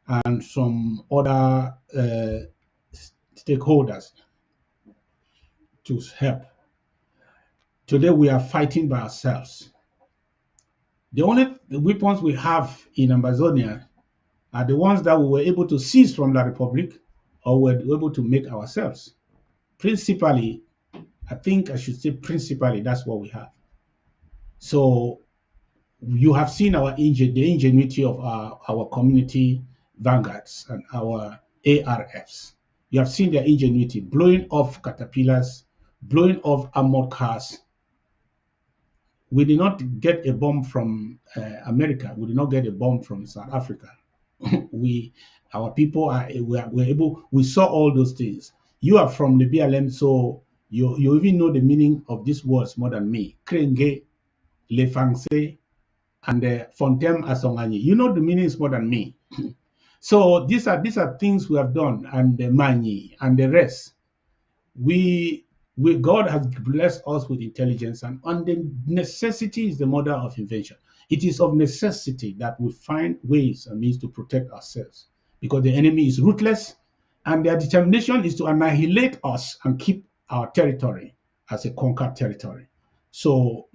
and some other stakeholders to help. Today we are fighting by ourselves. The only weapons we have in Amazonia are the ones that we were able to seize from the Republic or were able to make ourselves. Principally, I think I should say principally, that's what we have. So you have seen the ingenuity of our community vanguards and our ARFs. You have seen their ingenuity blowing off caterpillars, blowing off armored cars. We did not get a bomb from America. We did not get a bomb from South Africa. Our people were able. We saw all those things. You are from the BLM, so you even know the meaning of these words more than me. Krenge, Lefangse, and Fontem Asongani. You know the meanings more than me. So these are things we have done, and the Mani and the rest. God has blessed us with intelligence, and the necessity is the mother of invention. It is of necessity that we find ways and means to protect ourselves, because the enemy is ruthless, and their determination is to annihilate us and keep our territory as a conquered territory. So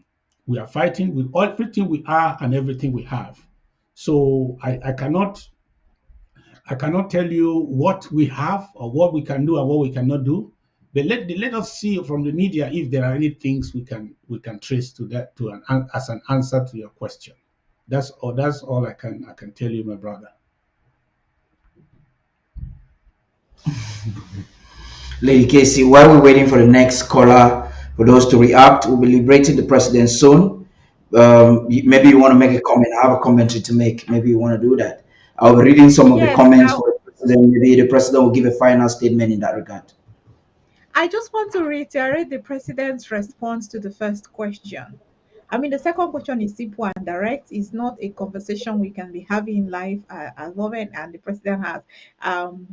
we are fighting with everything we are and everything we have. So I cannot tell you what we have or what we can do and what we cannot do. But let us see from the media if there are any things we can trace to that as an answer to your question. That's all I can tell you, my brother. Lady Casey, while we're waiting for the next caller, for those to react, we'll be liberating the president soon. Maybe you want to make a comment. I have a commentary to make. Maybe you want to do that. I'll be reading some of the comments for the president. Maybe the president will give a final statement in that regard. I just want to reiterate the president's response to the first question. I mean, the second question is simple and direct. It's not a conversation we can be having live at the moment, and the president has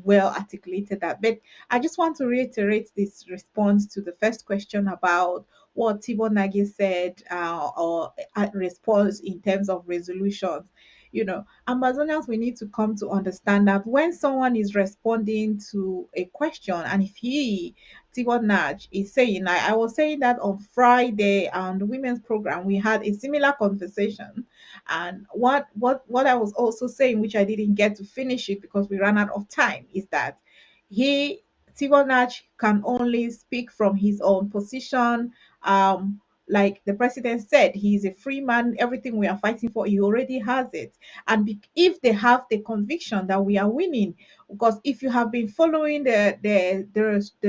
well articulated that. But I just want to reiterate this response to the first question about what Tibo Nagy said or response in terms of resolutions. Amazonians, we need to come to understand that when someone is responding to a question, and if Tibo Naj is saying, I was saying that on Friday on the women's program, we had a similar conversation. And what I was also saying, which I didn't get to finish it because we ran out of time, is that he Tivonach can only speak from his own position. Like the president said, he is a free man. Everything we are fighting for, he already has it. And if they have the conviction that we are winning, because if you have been following the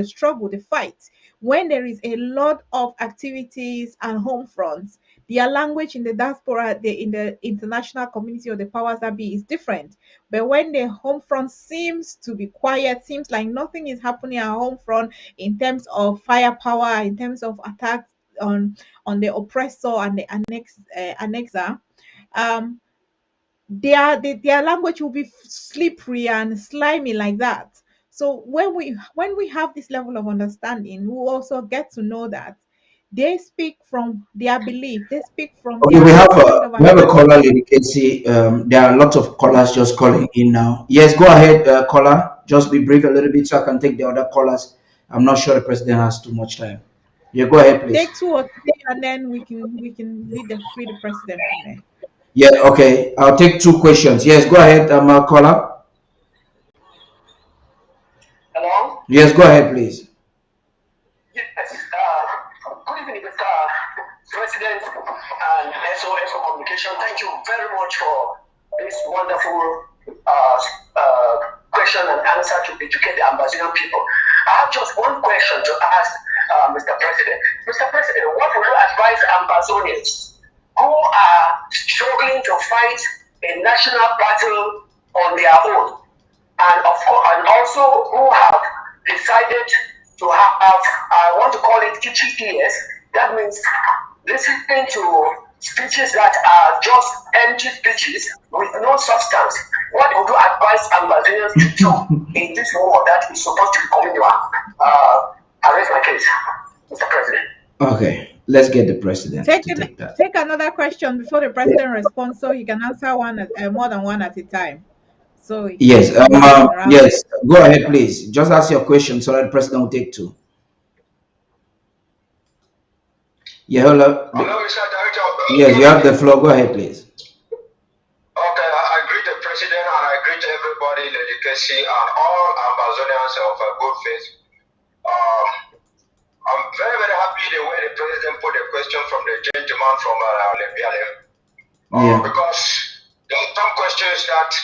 struggle, the fight, when there is a lot of activities and home fronts, their language in the diaspora, in the international community or the powers that be is different. But when the home front seems to be quiet, seems like nothing is happening at home front in terms of firepower, in terms of attacks on the oppressor and the annexer, um, their language will be slippery and slimy like that. So when we have this level of understanding, we also get to know that they speak from their belief, they speak from Okay, their kind of we have a caller, understanding. Lady Casey. There are lots of callers just calling in now. Yes, go ahead, caller. Just be brief a little bit so I can take the other callers. I'm not sure the president has too much time. Yeah, go ahead, please. Take two or three, and then we can free the president from there. Yeah, okay. I'll take two questions. Yes, go ahead, caller. Hello? Yes, go ahead, please. Yes. Good evening, Mr. President and SOS for Communication. Thank you very much for this wonderful question and answer to educate the Amazonian people. I have just one question to ask Mr. President. Mr. President, what would you advise Amazonians who are struggling to fight a national battle on their own, and of course, and also who have decided to have, I want to call it itchy ears. That means listening to speeches that are just empty speeches with no substance. What would you advise Ambazonians to do in this war that is supposed to be coming to I raise my case, Mr. President. Okay, let's get the president to take that. Take another question before the president responds, so he can answer more than one at a time. So Yes, around. yes, go ahead, please. Just ask your question so that the president will take two. Yeah, hello. Hello, Mr. Director. Yes, you have the floor. Go ahead, please. Okay, I greet the president and I greet everybody in the delicacy and all Amazonians of good faith. I'm very, very happy the way the president put the question from the gentleman from Lebiale. Yeah. Because there are some questions that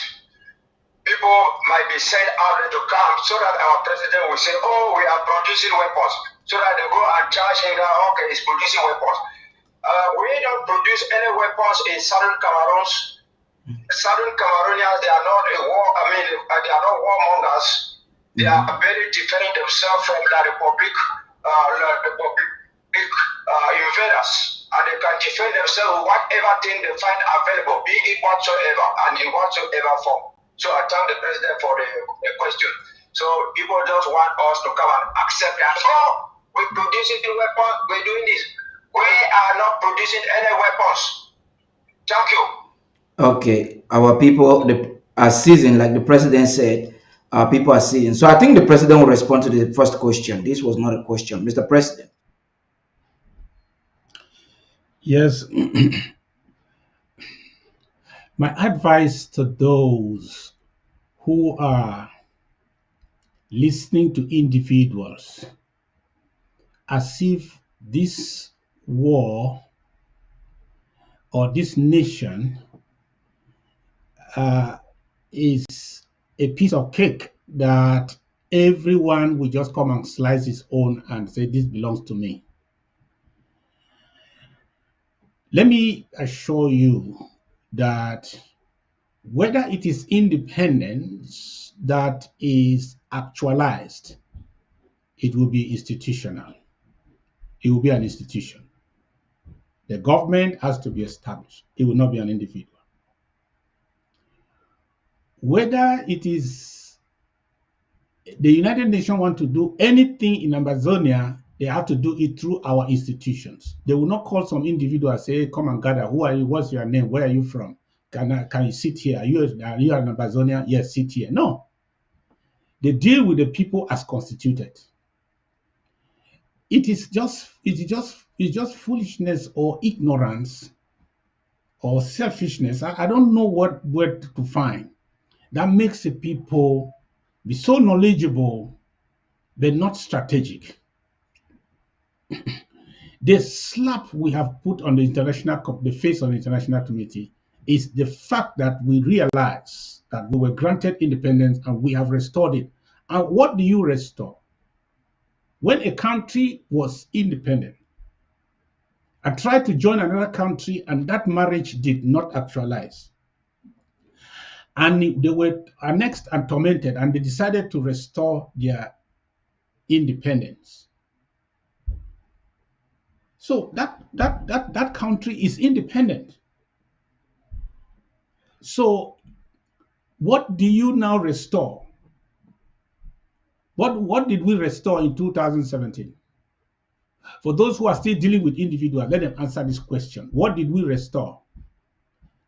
people might be sent out to camp so that our president will say, oh, we are producing weapons. So that they go and charge him that, okay, he's producing weapons. We don't produce any weapons in southern Cameroon. Southern Cameroonians, they are not a war, they are not warmongers. They are very defending themselves from the Republic invaders. And they can defend themselves with whatever thing they find available, be it whatsoever and in whatsoever form. So I thank the president for the question. So people just want us to come and accept that, oh, we're producing weapons, we're doing this. We are not producing any weapons. Thank you. Okay, our people are seasoned, like the president said. Our people are seasoned. So I think the president will respond to the first question. This was not a question, Mr. President. Yes. My advice to those who are listening to individuals as if this war or this nation is a piece of cake that everyone will just come and slice his own and say, this belongs to me. Let me assure you that whether it is independence that is actualized, it will be institutional. It will be an institution. The government has to be established. It will not be an individual. Whether it is the United Nations want to do anything in Amazonia, they have to do it through our institutions. They will not call some individual and say, hey, come and gather. Who are you? What's your name? Where are you from? Can you sit here? Are you an Amazonian? Yes, sit here. No. They deal with the people as constituted. It's just foolishness or ignorance or selfishness. I don't know what word to find that makes the people be so knowledgeable but not strategic. The slap we have put on the face of the international community is the fact that we realize that we were granted independence and we have restored it. And what do you restore? When a country was independent and tried to join another country and that marriage did not actualize, and they were annexed and tormented and they decided to restore their independence. So that country is independent. So what do you now restore? What did we restore in 2017? For those who are still dealing with individuals, let them answer this question. What did we restore?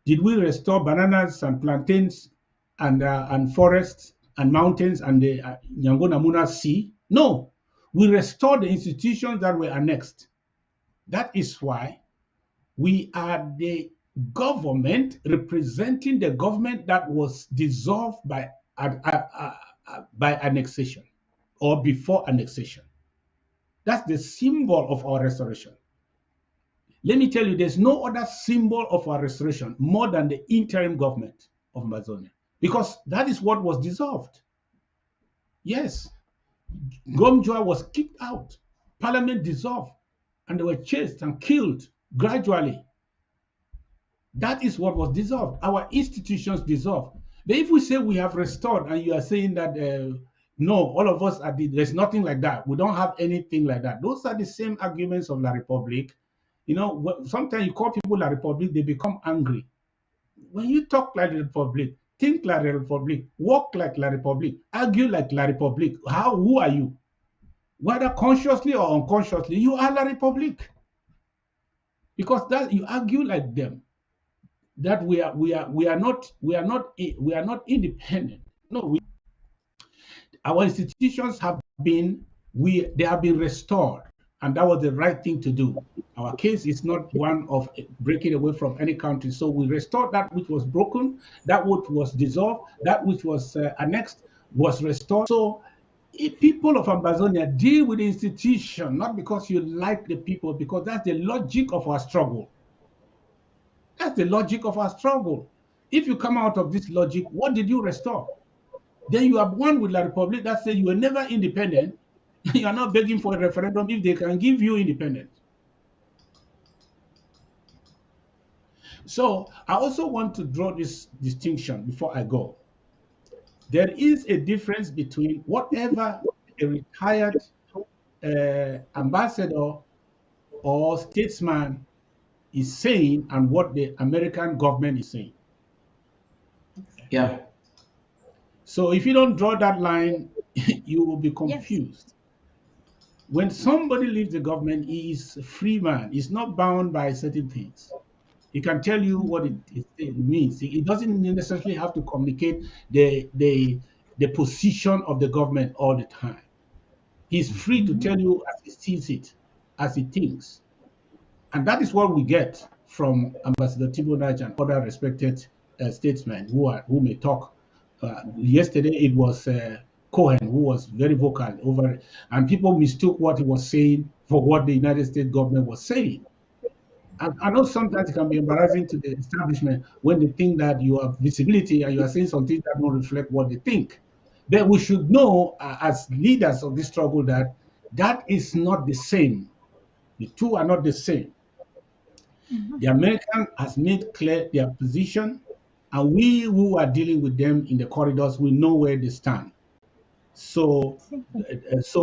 Did we restore bananas and plantains and forests and mountains and the Nyangona Sea? No, we restored the institutions that were annexed. That is why we are the government representing the government that was dissolved by annexation or before annexation. That's the symbol of our restoration. Let me tell you, there's no other symbol of our restoration more than the interim government of Amazonia, because that is what was dissolved. Yes, Gomjua was kicked out, parliament dissolved, and they were chased and killed gradually. That is what was dissolved. Our institutions dissolved. But if we say we have restored, and you are saying that no, all of us are, there's nothing like that. We don't have anything like that. Those are the same arguments of La Republic. You know, sometimes you call people La Republic, they become angry. When you talk like the Republic, think like the Republic, walk like La Republic, argue like La Republic, who are you? Whether consciously or unconsciously, you are La Republic. Because that you argue like them. That we are not independent. No, our institutions have been they have been restored, and that was the right thing to do. Our case is not one of breaking away from any country. So we restored that which was broken, that which was dissolved, that which was annexed was restored. So if people of Amazonia deal with the institution, not because you like the people, because that's the logic of our struggle. That's the logic of our struggle. If you come out of this logic, what did you restore? Then you have one with La Republic that says you were never independent. You are not begging for a referendum if they can give you independence. So I also want to draw this distinction before I go. There is a difference between whatever a retired ambassador or statesman is saying and what the American government is saying. Yeah. So if you don't draw that line, you will be confused. Yes. When somebody leaves the government, he is a free man. He's not bound by certain things. He can tell you what it means. He doesn't necessarily have to communicate the position of the government all the time. He's free to tell you as he sees it, as he thinks. And that is what we get from Ambassador Tibonaj and other respected statesmen who may talk. Yesterday it was Cohen who was very vocal over it, and people mistook what he was saying for what the United States government was saying. And I know sometimes it can be embarrassing to the establishment when they think that you have visibility and you are saying something that don't reflect what they think. But we should know as leaders of this struggle that is not the same. The two are not the same. The American has made clear their position, and we who are dealing with them in the corridors, we know where they stand. So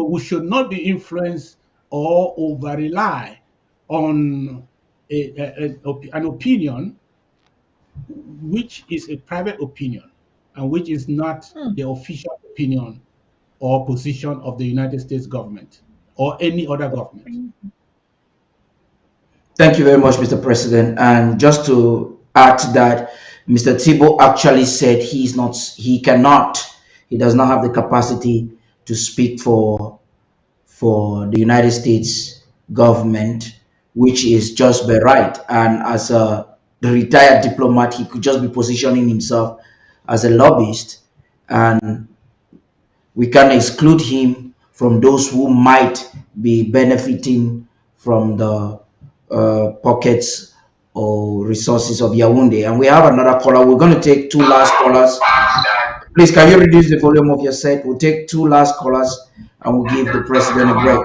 we should not be influenced or over rely on an opinion which is a private opinion and which is not the official opinion or position of the United States government or any other government. Thank you very much, Mr. President. And just to add to that, Mr. Thibault actually said he does not have the capacity to speak for the United States government, which is just by right. And as a retired diplomat, he could just be positioning himself as a lobbyist, and we can exclude him from those who might be benefiting from the pockets or resources of Yaoundé. And we have another caller. We're going to take two last callers. Please, can you reduce the volume of your set? We'll take two last callers and we'll give the president a break.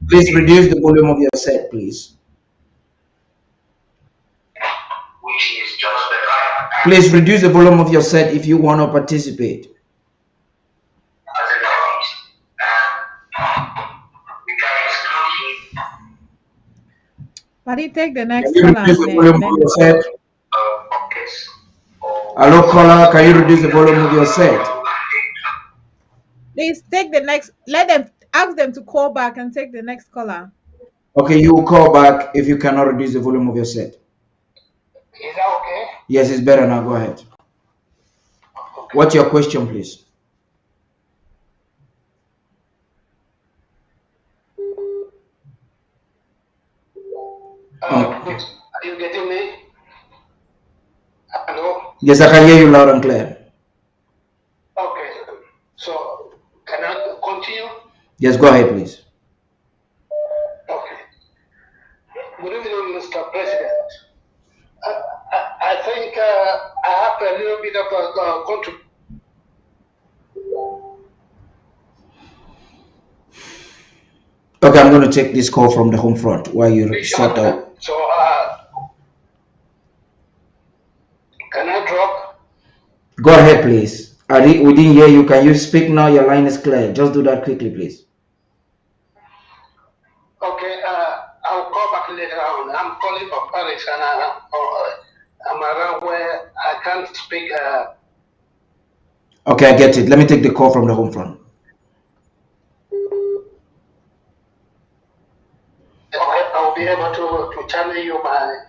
Please reduce the volume of your set, please. Please reduce the volume of your set if you want to participate. But he take the next Can you caller. reduce the volume of your set? Hello, caller. Can you reduce the volume of your set? Please take the next. Ask them to call back and take the next caller. Okay, you will call back if you cannot reduce the volume of your set. Is that okay? Yes, it's better now. Go ahead. What's your question, please? Are you getting me? Hello? Yes, I can hear you loud and clear. Okay. So, can I continue? Yes, go ahead, please. Okay. Good evening, Mr. President. I think I have a little bit of a contribution. Okay, I'm going to take this call from the home front while you sort out. So, can I drop? Go ahead, please. We didn't hear you. Can you speak now? Your line is clear. Just do that quickly, please. Okay, I'll call back later on. I'm calling from Paris and I'm around where I can't speak. Okay, I get it. Let me take the call from the home front. I'll be able to channel you my.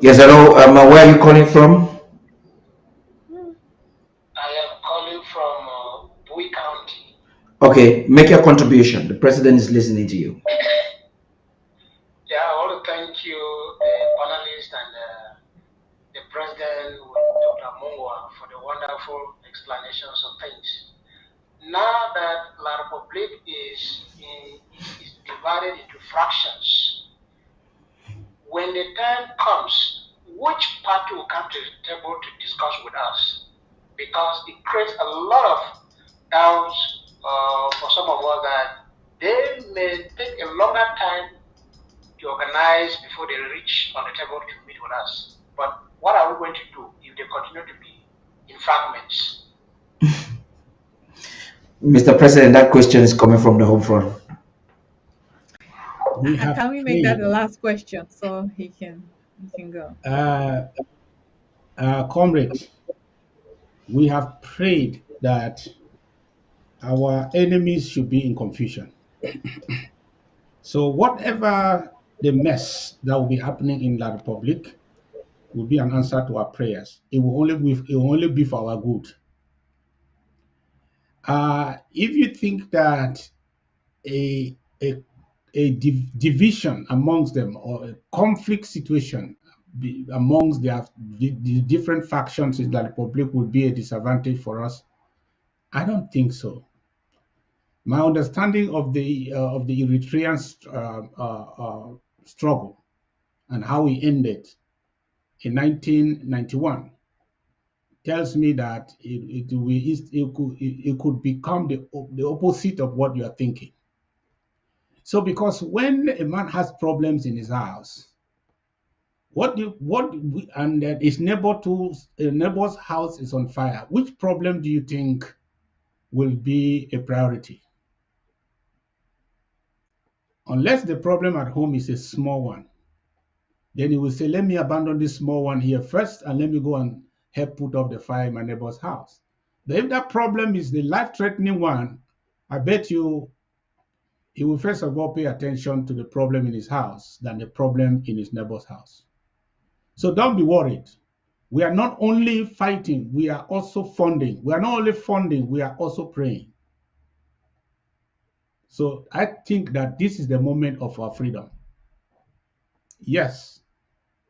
Yes, hello. Where are you calling from? I am calling from Bowie County. Okay, make your contribution. The president is listening to you. Yeah, I want to thank you, the panelists and the president, Dr. Mungwa, for the wonderful explanations of things. Now that La Republique is divided into fractions, when the time comes, which party will come to the table to discuss with us? Because it creates a lot of doubts for some of us that they may take a longer time to organize before they reach on the table to meet with us. But what are we going to do if they continue to be in fragments? Mr. President, that question is coming from the home front. We have Can we make that the last question so he can go? Comrade, we have prayed that our enemies should be in confusion. So whatever the mess that will be happening in La Republic will be an answer to our prayers. It will only be for our good. If you think that a division amongst them or a conflict situation amongst the different factions in the Republic would be a disadvantage for us, I don't think so. My understanding of the Eritrean struggle and how it ended in 1991 tells me that it could become the opposite of what you are thinking. So, because when a man has problems in his house, and his neighbor's house is on fire, which problem do you think will be a priority? Unless the problem at home is a small one, then he will say, let me abandon this small one here first and let me go and help put off the fire in my neighbor's house. But if that problem is the life-threatening one, I bet you he will first of all pay attention to the problem in his house than the problem in his neighbor's house. So don't be worried. We are not only fighting, we are also funding. We are not only funding, we are also praying. So I think that this is the moment of our freedom. Yes,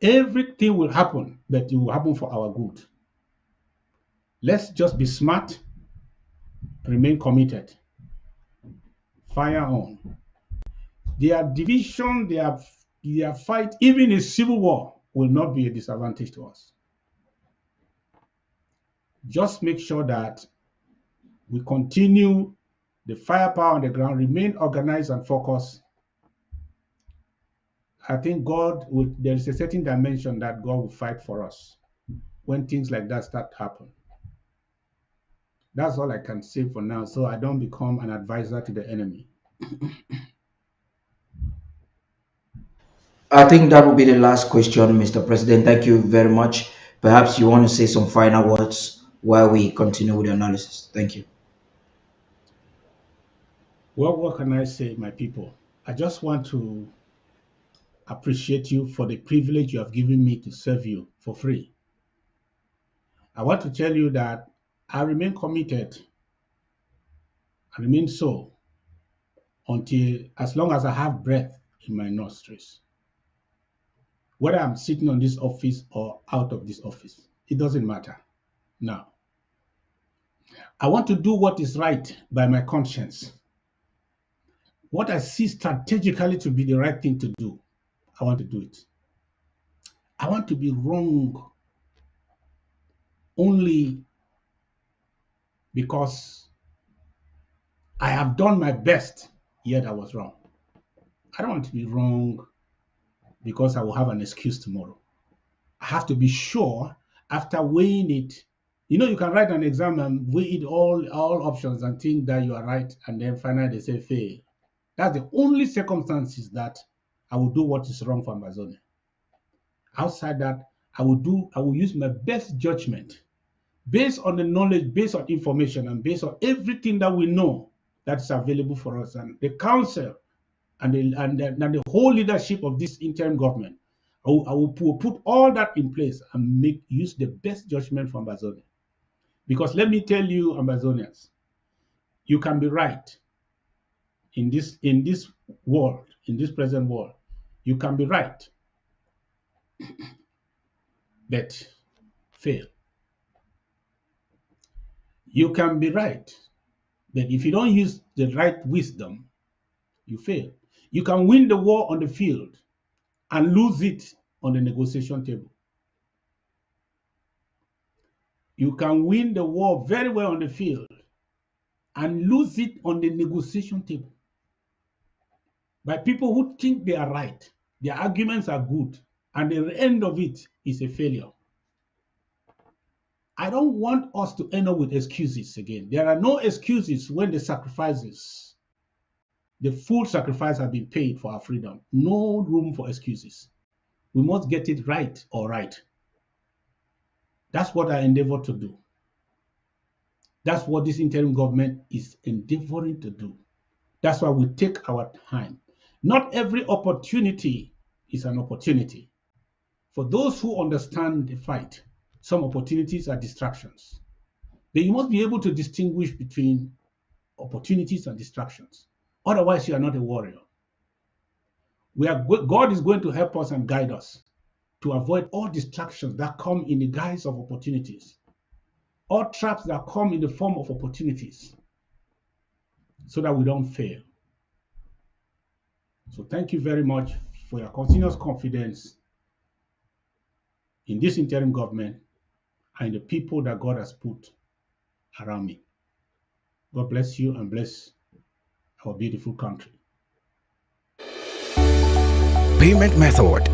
everything will happen, but it will happen for our good. Let's just be smart, remain committed, fire on. Their division, their fight, even a civil war, will not be a disadvantage to us. Just make sure that we continue the firepower on the ground, remain organized and focused. I think there is a certain dimension that God will fight for us when things like that start to happen. That's all I can say for now, so I don't become an advisor to the enemy. I think that will be the last question, Mr. President. Thank you very much. Perhaps you want to say some final words while we continue with the analysis. Thank you. Well, what can I say, my people? I just want to appreciate you for the privilege you have given me to serve you for free. I want to tell you that I remain committed. I remain so until as long as I have breath in my nostrils. whether I'm sitting on this office or out of this office. It doesn't matter. Now, I want to do what is right by my conscience. What I see strategically to be the right thing to do, I want to do it. I want to be wrong only because I have done my best, yet I was wrong. I don't want to be wrong because I will have an excuse tomorrow. I have to be sure after weighing it. You know, you can write an exam and weigh it all options and think that you are right, and then finally they say fail. That's the only circumstances that I will do what is wrong for Amazonia. Outside that, I will use my best judgment based on the knowledge, based on information, and based on everything that we know that is available for us. And the council and the whole leadership of this interim government, I will put all that in place and use the best judgment for Amazonia. Because let me tell you, Amazonians, you can be right in this world, in this present world. You can be right, but fail. You can be right, but if you don't use the right wisdom, you fail. You can win the war on the field and lose it on the negotiation table. You can win the war very well on the field and lose it on the negotiation table by people who think they are right. Their arguments are good, and the end of it is a failure. I don't want us to end up with excuses again. There are no excuses when the sacrifices, the full sacrifice has been paid for our freedom. No room for excuses. We must get it right or right. That's what I endeavor to do. That's what this interim government is endeavoring to do. That's why we take our time. Not every opportunity is an opportunity. For those who understand the fight, some opportunities are distractions. But you must be able to distinguish between opportunities and distractions. Otherwise, you are not a warrior. God is going to help us and guide us to avoid all distractions that come in the guise of opportunities, all traps that come in the form of opportunities, so that we don't fail. So thank you very much for your continuous confidence in this interim government and the people that God has put around me. God bless you and bless our beautiful country. Payment method: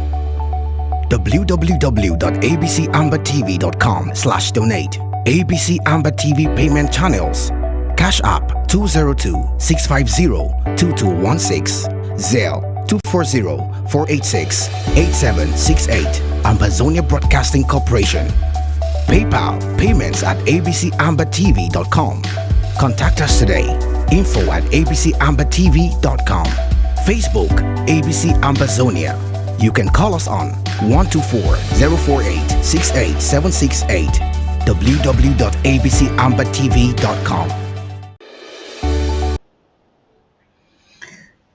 www.abcambertv.com/donate. ABC Amber TV payment channels: Cash App 202-650-2216, Zelle 240-486-8768, Ambazonia Broadcasting Corporation. PayPal payments at abcambertv.com. Contact us today. info@abcambertv.com. Facebook, ABC Ambazonia. You can call us on 124-048-68768, www.abcambertv.com.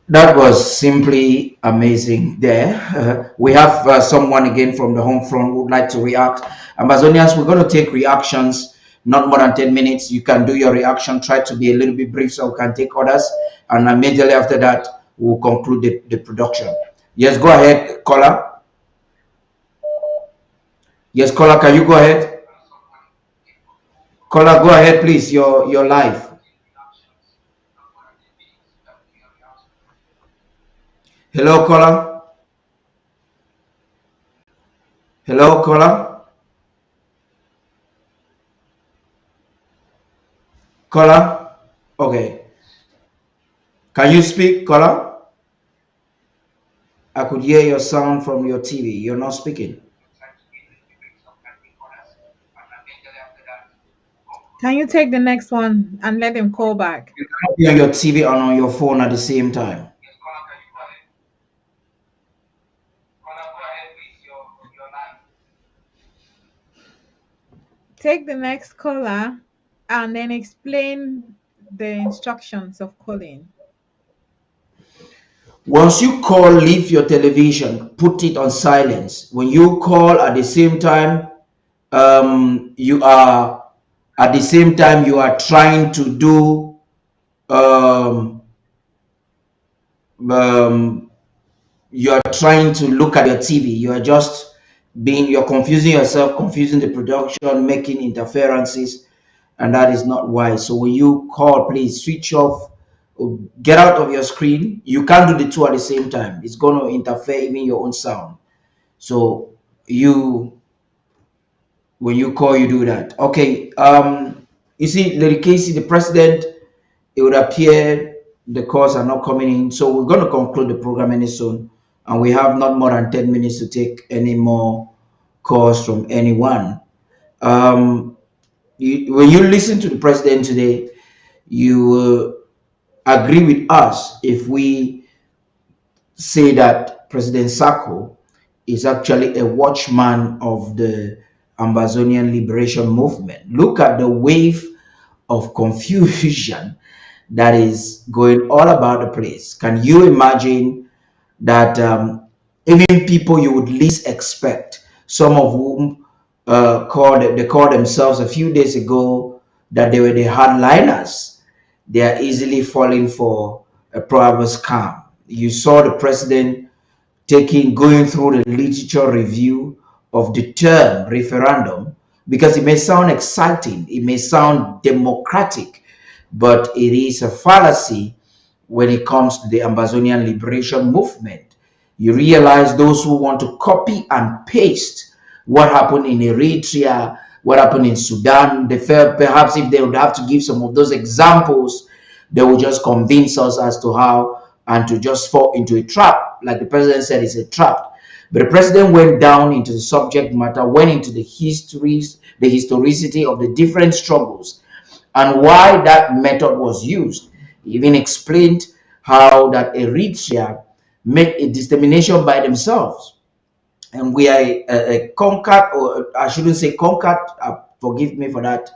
That was simply amazing there. We have someone again from the home front who would like to react. Amazonians, we're going to take reactions, not more than 10 minutes. You can do your reaction. Try to be a little bit brief so we can take others. And immediately after that, we'll conclude the production. Yes, go ahead, caller. Yes, caller, can you go ahead? Caller, go ahead, please. You're live. Hello, caller. Hello, caller. Caller. Okay. Can you speak, caller? I could hear your sound from your TV. You're not speaking. Can you take the next one and let him call back? You cannot be on your TV and on your phone at the same time. Take the next caller and then explain the instructions of calling. Once you call, leave your television, put it on silence. When you call at the same time, you are you are trying to do um, um, you are trying to look at your TV. You are just you're confusing yourself, confusing the production, making interferences, and that is not wise. So when you call, please switch off, get out of your screen. You can't do the two at the same time. It's going to interfere even your own sound. So you when you call, you do that. Okay. You see, Lady Casey, the president, it would appear the calls are not coming in. So we're going to conclude the program any soon. And we have not more than 10 minutes to take any more calls from anyone. When you listen to the president today, you will agree with us if we say that President Sako is actually a watchman of the Ambazonian liberation movement. Look at the wave of confusion that is going all about the place. Can you imagine that even people you would least expect, some of whom called themselves a few days ago that they were the hardliners, they are easily falling for a probable scam. You saw the president going through the literature review of the term referendum, because it may sound exciting, it may sound democratic, but it is a fallacy when it comes to the Ambazonian liberation movement. You realize those who want to copy and paste what happened in Eritrea, what happened in Sudan, they felt perhaps if they would have to give some of those examples, they would just convince us as to how, and to just fall into a trap. Like the president said, it's a trap. But the president went down into the subject matter, went into the histories, the historicity of the different struggles and why that method was used. He even explained how that Eritrea made a determination by themselves, and we are a conquered, or I shouldn't say conquered, forgive me for that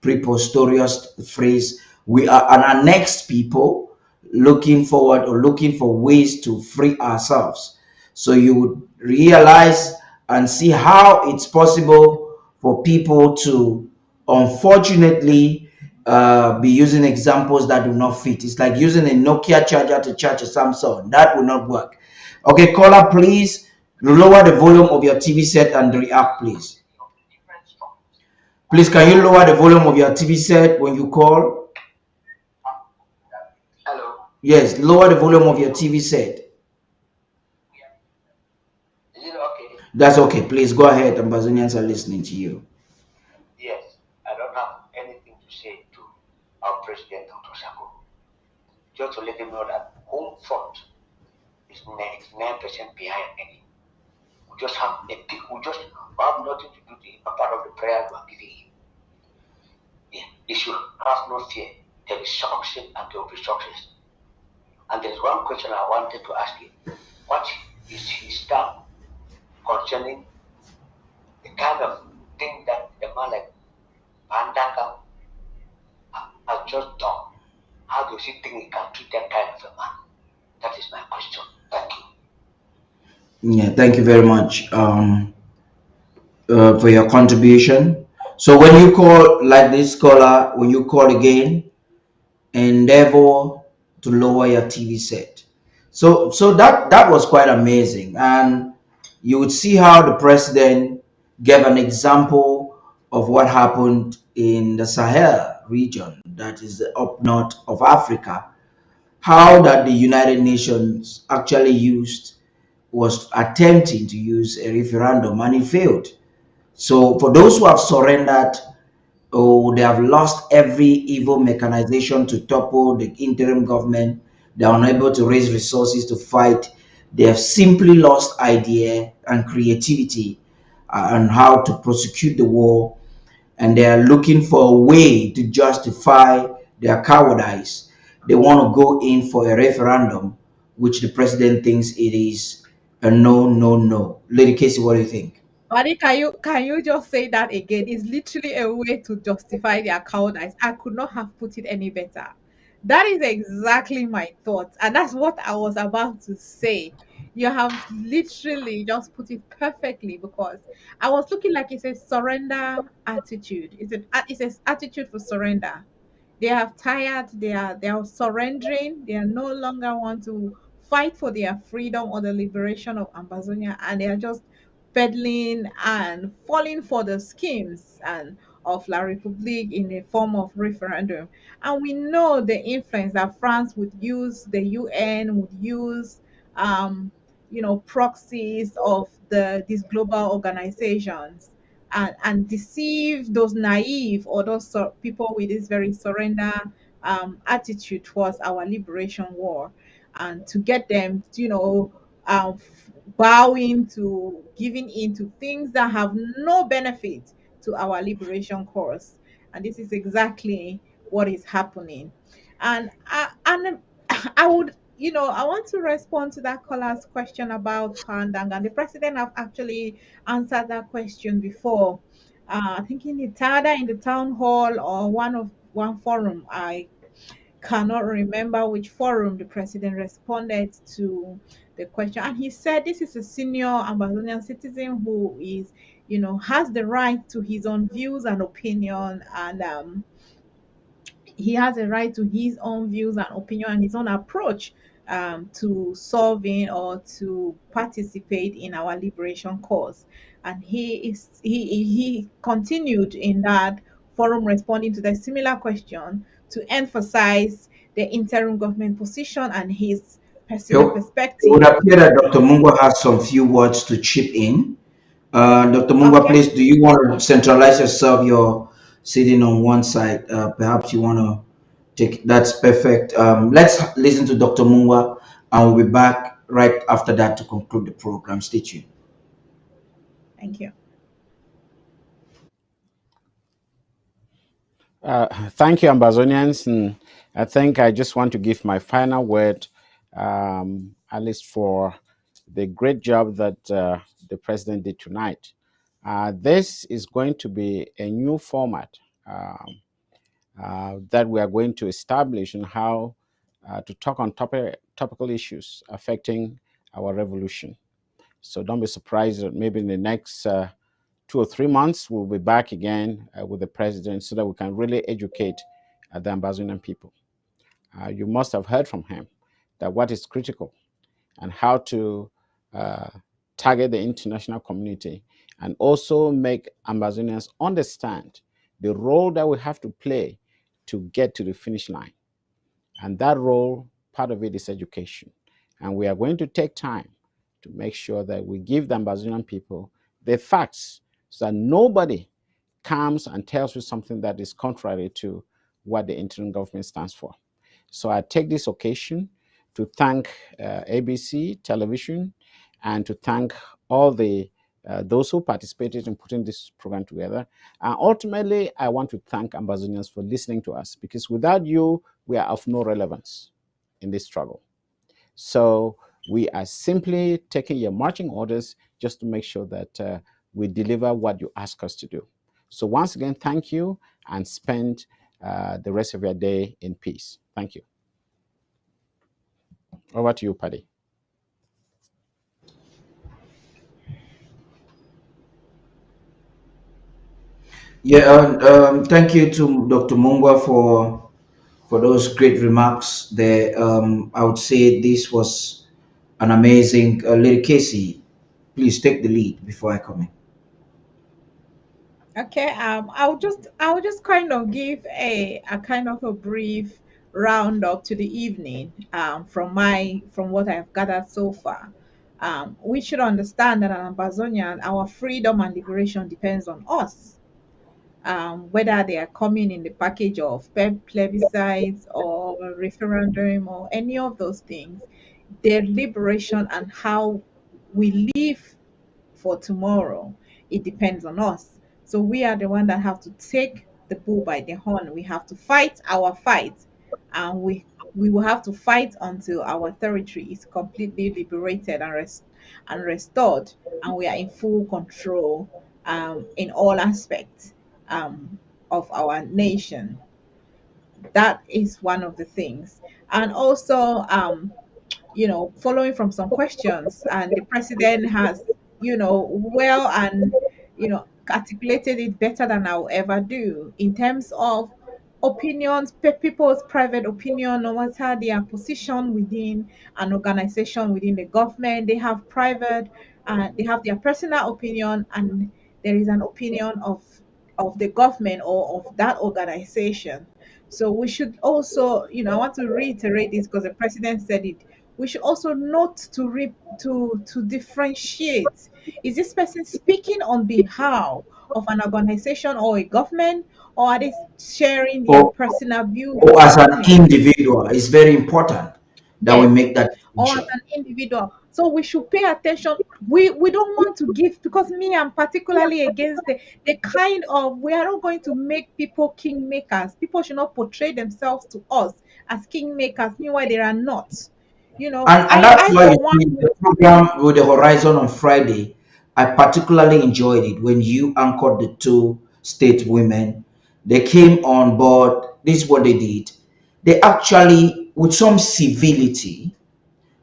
preposterous phrase. We are an annexed people looking forward or looking for ways to free ourselves. So you would realize and see how it's possible for people to, unfortunately, be using examples that do not fit. It's like using a Nokia charger to charge a Samsung. That will not work. Okay, caller, please lower the volume of your TV set and react, please. Please, can you lower the volume of your TV set when you call? Hello. Yes, lower the volume of your TV set. Is it okay? That's okay. Please go ahead. Ambazonians are listening to you. Yes, I don't have anything to say to our president, Dr. Sako. Just to let him know that home front is 99% behind him. We just have we have nothing to do with a part of the prayer we are giving him. He should have no fear. There is success and there will be success. And there's one question I wanted to ask him. What is his stand concerning the kind of thing that the man like Pandaka has just done? How does he think he can treat that kind of a man? That is my question. Thank you. Yeah, thank you very much for your contribution. So when you call like this caller, when you call again, endeavor to lower your TV set. So that was quite amazing, and you would see how the president gave an example of what happened in the Sahel region, that is up north of Africa, how that the United Nations actually was attempting to use a referendum and it failed. So for those who have surrendered, oh, they have lost every evil mechanization to topple the interim government. They are unable to raise resources to fight. They have simply lost idea and creativity on how to prosecute the war, and they are looking for a way to justify their cowardice. They want to go in for a referendum, which the president thinks it is a no, no, no. Lady Casey, what do you think? Buddy, can you just say that again? It's literally a way to justify their cowardice. I could not have put it any better. That is exactly my thoughts, and that's what I was about to say. You have literally just put it perfectly because I was looking like it's a surrender attitude. It's an attitude for surrender. They have tired. They are surrendering. They are no longer want to fight for their freedom or the liberation of Amazonia, and they are just peddling and falling for the schemes and of La République in a form of referendum. And we know the influence that France would use, the UN would use, um, proxies of these global organizations and deceive those naive or those people with this very surrender attitude towards our liberation war, and to get them, bowing to giving in to things that have no benefit to our liberation cause. And this is exactly what is happening. And I would, I want to respond to that caller's question about Pandang, and the president have actually answered that question before. I think in the Tada in the town hall or one forum, I cannot remember which forum the president responded to the question, and he said this is a senior Amazonian citizen who is, has the right to his own views and opinion, and he has a right to his own views and opinion and his own approach to solving or to participate in our liberation cause. And he continued in that forum responding to the similar question to emphasize the interim government position and his personal It would perspective. appear that Dr. Mungwa has some few words to chip in. Dr. Mungwa, Okay, please, do you thank want to you. centralize yourself? You're sitting on one side. Perhaps you want to take that's perfect. Let's listen to Dr. Mungwa, and we'll be back right after that to conclude the program. Stay tuned. Thank you. Thank you, Ambazonians. And I think I just want to give my final word, at least for the great job that the president did tonight. This is going to be a new format that we are going to establish on how to talk on topical issues affecting our revolution. So don't be surprised that maybe in the next 2 or 3 months, we'll be back again with the president so that we can really educate the Ambazonian people. You must have heard from him that what is critical and how to uh, target the international community and also make Ambazonians understand the role that we have to play to get to the finish line. And that role, part of it is education. And we are going to take time to make sure that we give the Ambazonian people the facts so that nobody comes and tells you something that is contrary to what the interim government stands for. So I take this occasion to thank ABC television and to thank all the those who participated in putting this program together. And ultimately, I want to thank Ambazonians for listening to us because without you, we are of no relevance in this struggle. So we are simply taking your marching orders just to make sure that we deliver what you ask us to do. So once again, thank you and spend the rest of your day in peace. Thank you. Over to you, Paddy. Yeah, and thank you to Dr. Mungwa for those great remarks there. I would say this was an amazing Lady Casey. Please take the lead before I come in. Okay, I'll just kind of give a kind of a brief roundup to the evening from what I've gathered so far. We should understand that an Ambazonian, our freedom and liberation depends on us. Whether they are coming in the package of plebiscites or referendum or any of those things, their liberation and how we live for tomorrow, it depends on us. So we are the one that have to take the bull by the horn. We have to fight our fight, and we will have to fight until our territory is completely liberated and restored, and we are in full control in all aspects um, of our nation. That is one of the things. And also, following from some questions, and the president has, well, and, articulated it better than I'll ever do in terms of opinions, people's private opinion, no matter their position within an organization, within the government, they have private, they have their personal opinion, and there is an opinion of the government or of that organization. So we should also, I want to reiterate this because the president said it. We should also note to differentiate. Is this person speaking on behalf of an organization or a government, or are they sharing their Or, personal views or or as an opinion? individual, it's very important that we Yes, make that or as distinction. an individual. So we should pay attention. We don't want to give, because me, I'm particularly against the kind of, we are not going to make people kingmakers. People should not portray themselves to us as kingmakers, meanwhile they are not. And I that's why you for one, see the program with the Horizon on Friday. I particularly enjoyed it when you anchored the two state women. They came on board. This is what they did. They actually, with some civility,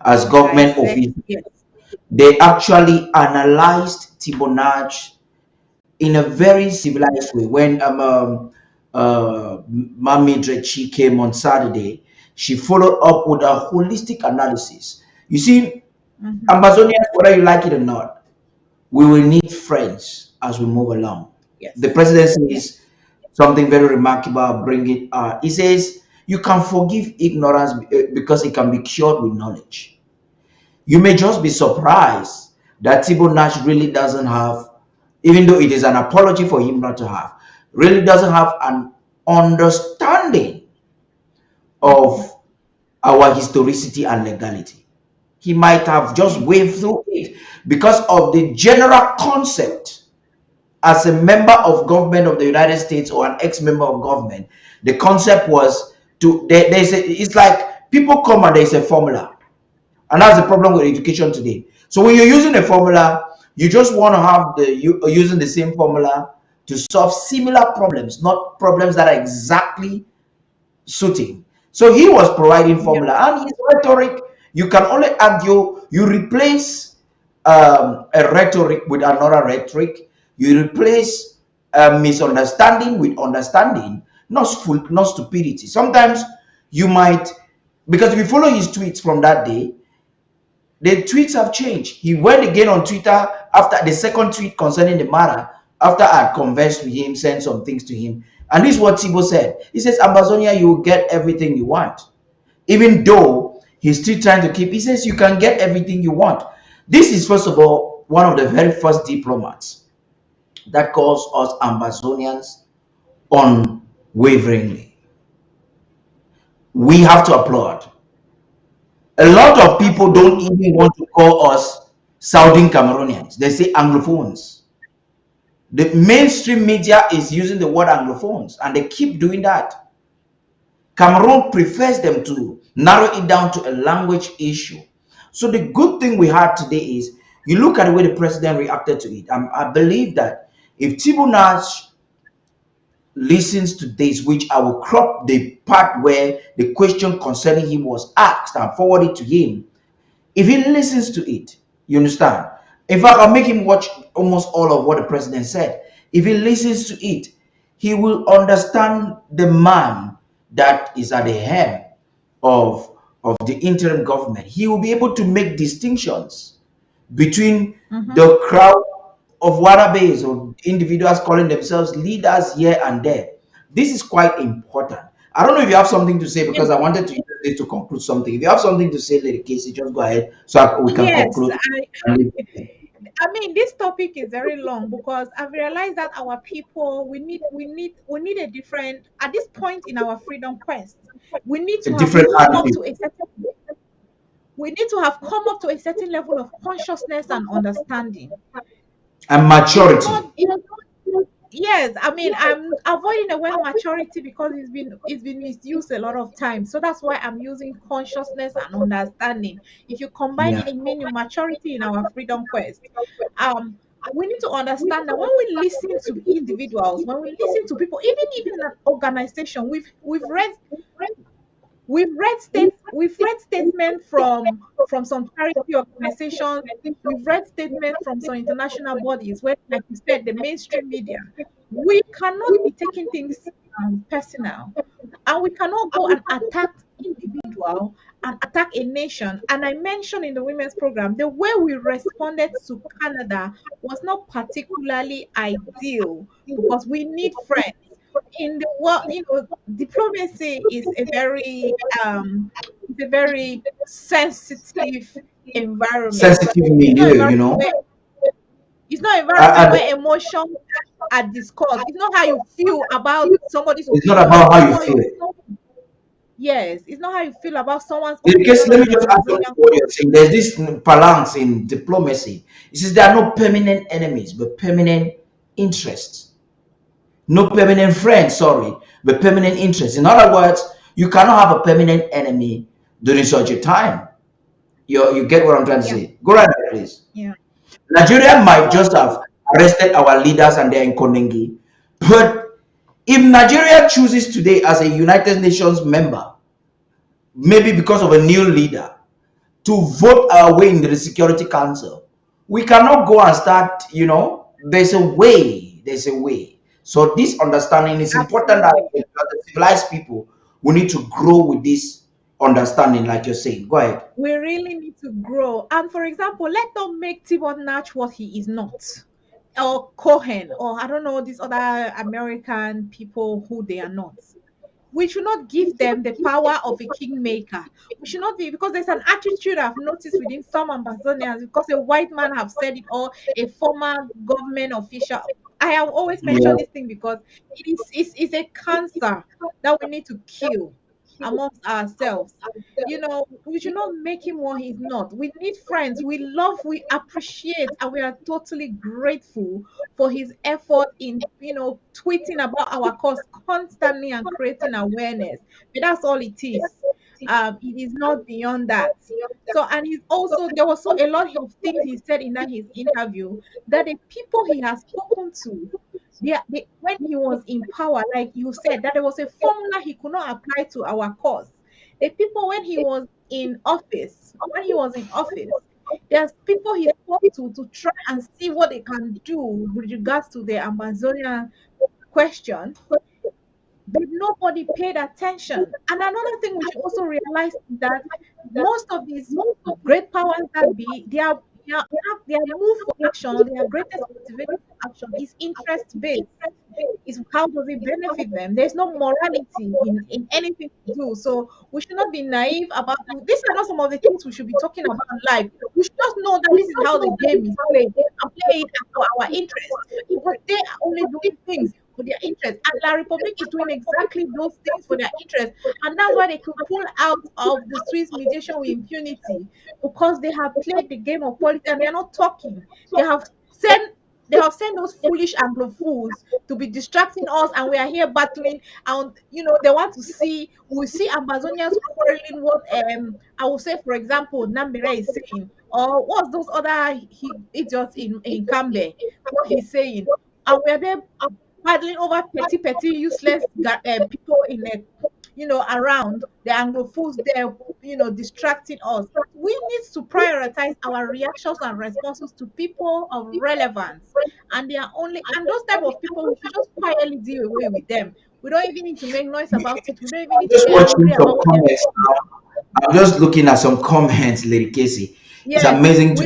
as government dissect, officials, yes. they actually analyzed Tibonage in a very civilized way. When Mami Drechi came on Saturday, she followed up with a holistic analysis. You see, Mm-hmm. Amazonians, whether you like it or not, we will need friends as we move along. The Yes. president Yes. says something very remarkable. Bring it. He says you can forgive ignorance because it can be cured with knowledge. You may just be surprised that Tibo Nash really doesn't have, even though it is an apology for him not to have, really doesn't have an understanding Mm-hmm. of our historicity and legality. He might have just Mm-hmm. waved through it because of the general concept as a member of government of the United States or an ex-member of government. The concept was there's it's like people come and there's a formula. And that's the problem with education today. So when you're using a formula, you just want to have you using the same formula to solve similar problems, not problems that are exactly suiting. So he was providing Yeah. formula, and his rhetoric, you can only argue, you replace a rhetoric with another rhetoric, you replace a misunderstanding with understanding, not stupidity. Sometimes you might, because if you follow his tweets from that day, the tweets have changed. He went again on Twitter after the second tweet concerning the matter, after I had conversed with him, sent some things to him. And this is what Tibo said. He says, Amazonia, you will get everything you want. Even though he's still trying to keep, he says, you can get everything you want. This is, first of all, one of the very first diplomats that calls us Amazonians unwaveringly. We have to applaud. A lot of people don't Absolutely. even want to call us Southern Cameroonians. They say Anglophones. The mainstream media is using the word Anglophones, and they keep doing that. Cameroon prefers them to narrow it down to a language issue. So the good thing we had today is you look at the way the president reacted to it. I believe that if Tibu Nash listens to this, which I will crop the part where the question concerning him was asked and forward it to him. If he listens to it, you understand? In fact, I'll make him watch almost all of what the president said. If he listens to it, he will understand the man that is at the helm of, of the interim government. He will be able to make distinctions between Mm-hmm. the crowd of Warabes or individuals calling themselves leaders here and there. This is quite important. I don't know if you have something to say Yes. because I wanted to use this to conclude something. If you have something to say, Lady Casey, just go ahead so we can Yes. conclude. And leave it. I mean, this topic is very long because I've realized that our people, we need a different, at this point in our freedom quest, we need A to have different come up attitude. to a certain, we need to have come up to a certain level of consciousness and understanding. And It's maturity. not, yes, I mean, I'm avoiding the word maturity because it's been misused a lot of times. So that's why I'm using consciousness and understanding. If you combine Yeah. it, it means maturity in our freedom quest. Um, we need to understand that when we listen to individuals, when we listen to people, even in an organization, we've read statements from some charity organizations. We've read statements from some international bodies where, like you said, the mainstream media. We cannot be taking things personal, and we cannot go and attack individual and attack a nation. And I mentioned in the women's program, the way we responded to Canada was not particularly ideal because we need friends in the world. Diplomacy is a very sensitive environment. Sensitive It's not milieu, environment where And emotions are discussed. It's not how you feel about somebody's it's not opinion about or how you someone. feel. Yes, it's not how you feel about someone's In case, opinion let on me the just add something to Amazonian. what you're saying. There's this balance in diplomacy. It says there are no permanent enemies, but permanent interests. No permanent friends, sorry, but permanent interests. In other words, you cannot have a permanent enemy during such a time. You get what I'm trying to Yeah, say? Go right ahead, please. yeah. Nigeria might So just have arrested our leaders and they're in Konengi. But if Nigeria chooses today as a United Nations member, maybe because of a new leader, to vote our way in the Security Council, we cannot go and start, there's a way. There's a way. So this understanding is important that absolutely. as a civilized people, we need to grow with this understanding, like you're saying. Go ahead. We really need to grow. And for example, let not make Thibaut Natch what he is not. Or Cohen, or I don't know, these other American people who they are not. We should not give them the power of a kingmaker. We should not be, because there's an attitude I've noticed within some Ambazonians, because a white man have said it, or a former government official. I have always Yeah. mentioned this thing because it's a cancer that we need to kill amongst ourselves. We should not make him what he's not. We need friends. We love, we appreciate, and we are totally grateful for his effort in, tweeting about our cause constantly and creating awareness. But that's all it is. It is not beyond that. So, and he's also, there was so a lot of things he said in that his interview, that the people he has spoken to, when he was in power, like you said, that there was a formula he could not apply to our cause. The people when he was in office, there's people he spoke to try and see what they can do with regards to the Amazonian question, but nobody paid attention. And another thing we should also realize is that most of these great powers that be, their move for action, or their greatest motivation for action is interest based. Is how does it benefit them? There's no morality in anything to do. So we should not be naive about these are not some of the things we should be talking about in life. We should just know that this is how the game is played and play it for our interest, because they are only doing things for their interest. And La Republic is doing exactly those things for their interest. And that's why they could pull out of the Swiss mediation with impunity, because they have played the game of politics and they're not talking. They have sent they have sent those foolish Anglophiles to be distracting us, and we are here battling. And they want to see we see Amazonians quarreling what I will say, for example, Nambere is saying, or what's those other idiots in Cambe, what he's saying, and we are there paddling over petty, useless people in a, around the Anglophones there, distracting us. We need to prioritize our reactions and responses to people of relevance. And they are only, and those type of people, we should just quietly deal away with them. We don't even need to make noise about it. We don't even I'm need to just get watching angry some about what they're comments saying. now. I'm just looking at some comments, Lady Casey. It's Yes, amazing to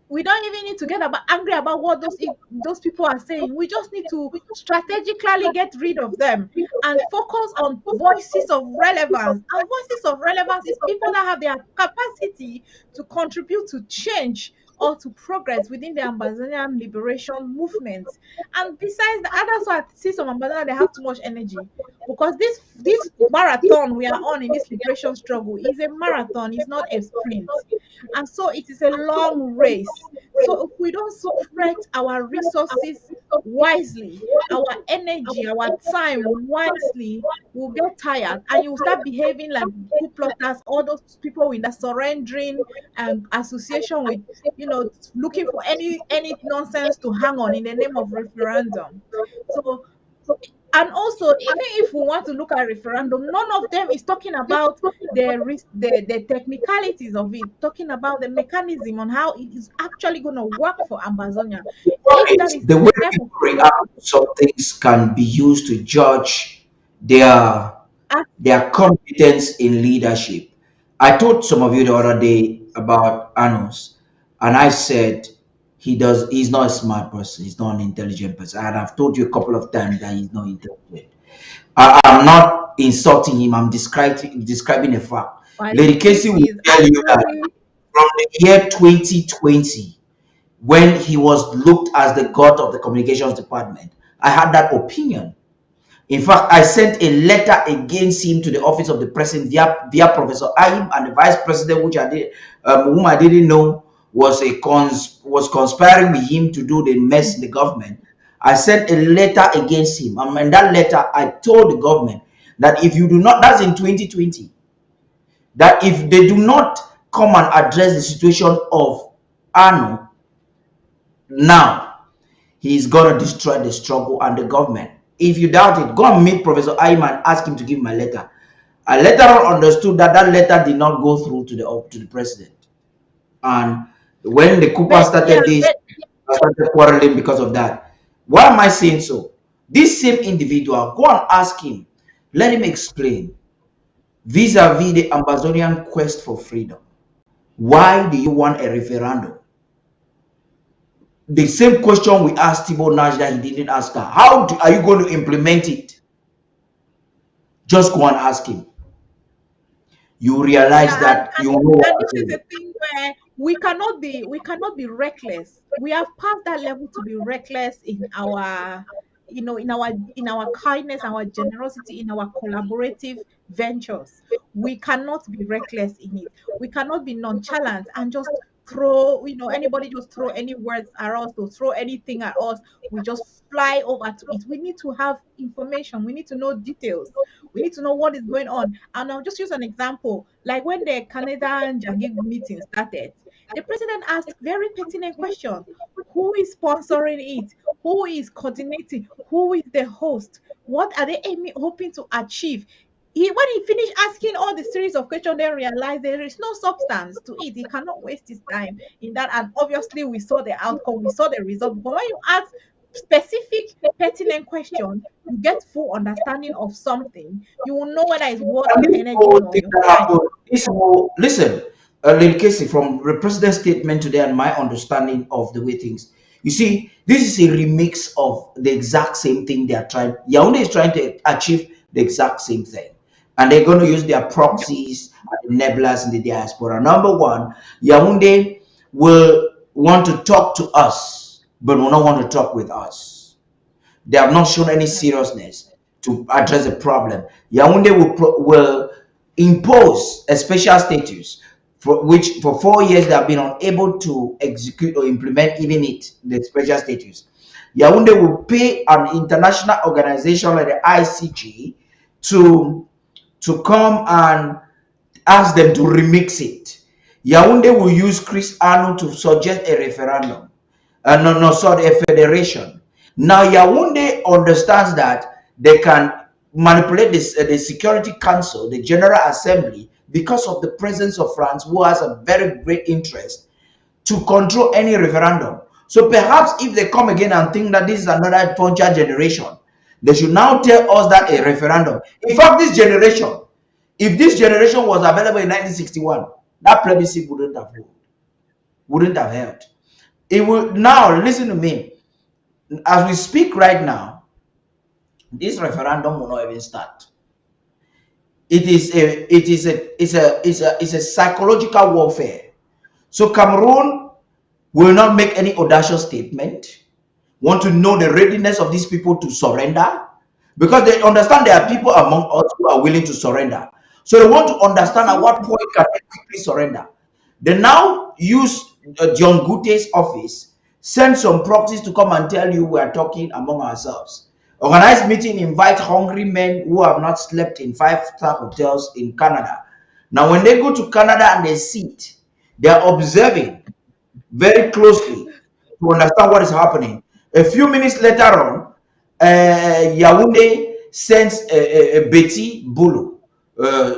we don't even need to get angry about what those people are saying. We just need to strategically get rid of them and focus on voices of relevance. And voices of relevance is people that have their capacity to contribute to change or to progress within the Amazonian liberation movement. And besides the others who are see some Amazonian, they have too much energy, because this marathon we are on in this liberation struggle is a marathon, it's not a sprint. And so it is a long race. So if we don't spread our resources wisely, our energy, our time wisely, we'll get tired and you'll start behaving like coup plotters, all those people with the surrendering and association with, looking for any nonsense to hang on in the name of referendum. So, and also, even if we want to look at referendum, none of them is talking about the technicalities of it, talking about the mechanism on how it is actually going to work for Amazonia. If that is The way the type people of react to some things can be used to judge their act- their competence in leadership. I told some of you the other day about Anos, and I said he's not a smart person, he's not an intelligent person. And I've told you a couple of times that he's not intelligent. I'm not insulting him, I'm describing a fact. but Lady Casey will is tell you that actually from the year 2020, when he was looked as the god of the communications department, I had that opinion. In fact, I sent a letter against him to the office of the president via Professor Ayim and the vice president, whom I didn't know was conspiring with him to do the mess in the government. I sent a letter against him, and in that letter, I told the government that if you do not, that's in 2020, that if they do not come and address the situation of Ano now, he's gonna destroy the struggle and the government. If you doubt it, go and meet Professor Ayman and ask him to give my letter. I later on understood that that letter did not go through to the president. And when the Cooper but yeah, started this, but I started quarreling because of that. Why am I saying so? This same individual, go and ask him. Let him explain vis-a-vis the Amazonian quest for freedom. Why do you want a referendum? The same question we asked Thibault Nash that he didn't ask her. Are you going to implement it? Just go and ask him. You realize yeah, that you know what and I'm this is saying. a thing where we cannot be reckless. We have passed that level to be reckless in our, in our kindness, our generosity, in our collaborative ventures. We cannot be reckless in it. We cannot be nonchalant and just throw, anybody just throw any words at us or throw anything at us. We just fly over to it. We need to have information. We need to know details. We need to know what is going on. And I'll just use an example. Like when the Canadian Jagig meeting started, the president asked very pertinent question. Who is sponsoring it? Who is coordinating? Who is the host? What are they hoping to achieve? When he finished asking all the series of questions, then realized there is no substance to it. He cannot waste his time in that. And obviously, we saw the outcome, we saw the result. But when you ask specific, pertinent question, you get full understanding of something. You will know whether it's worth And your this energy whole or thing your that time. happened, listen, Lil Casey, from the president's statement today and my understanding of the way things, you see, this is a remix of the exact same thing they are trying. Yaoundé is trying to achieve the exact same thing. And they're going to use their proxies and the nebulas in the diaspora. Number one, Yaoundé will want to talk to us, but will not want to talk with us. They have not shown any seriousness to address the problem. Yaoundé will impose a special status for which for 4 years they have been unable to execute or implement even the special status. Yaoundé will pay an international organization like the ICG to come and ask them to remix it. Yaoundé will use Chris Arnold to suggest a referendum. No, sorry, a federation. Now, Yaoundé understands that they can manipulate this, the Security Council, the General Assembly, because of the presence of France, who has a very great interest to control any referendum. So perhaps if they come again and think that this is another Poncha generation, they should now tell us that a referendum. In fact, if this generation was available in 1961, that plebiscite wouldn't have held. It will now listen to me. As we speak right now, this referendum will not even start. It's a psychological warfare. So Cameroon will not make any audacious statement. Want to know the readiness of these people to surrender, because they understand there are people among us who are willing to surrender. So they want to understand at what Absolutely. point can they quickly surrender. They now use John Gute's office Send some proxies to come and tell you we are talking among ourselves. Organize meeting, invite hungry men who have not slept in five-star hotels in Canada. Now, when they go to Canada and they sit, they are observing very closely to understand what is happening. A few minutes later on, Yaoundé sends Betty Bulu,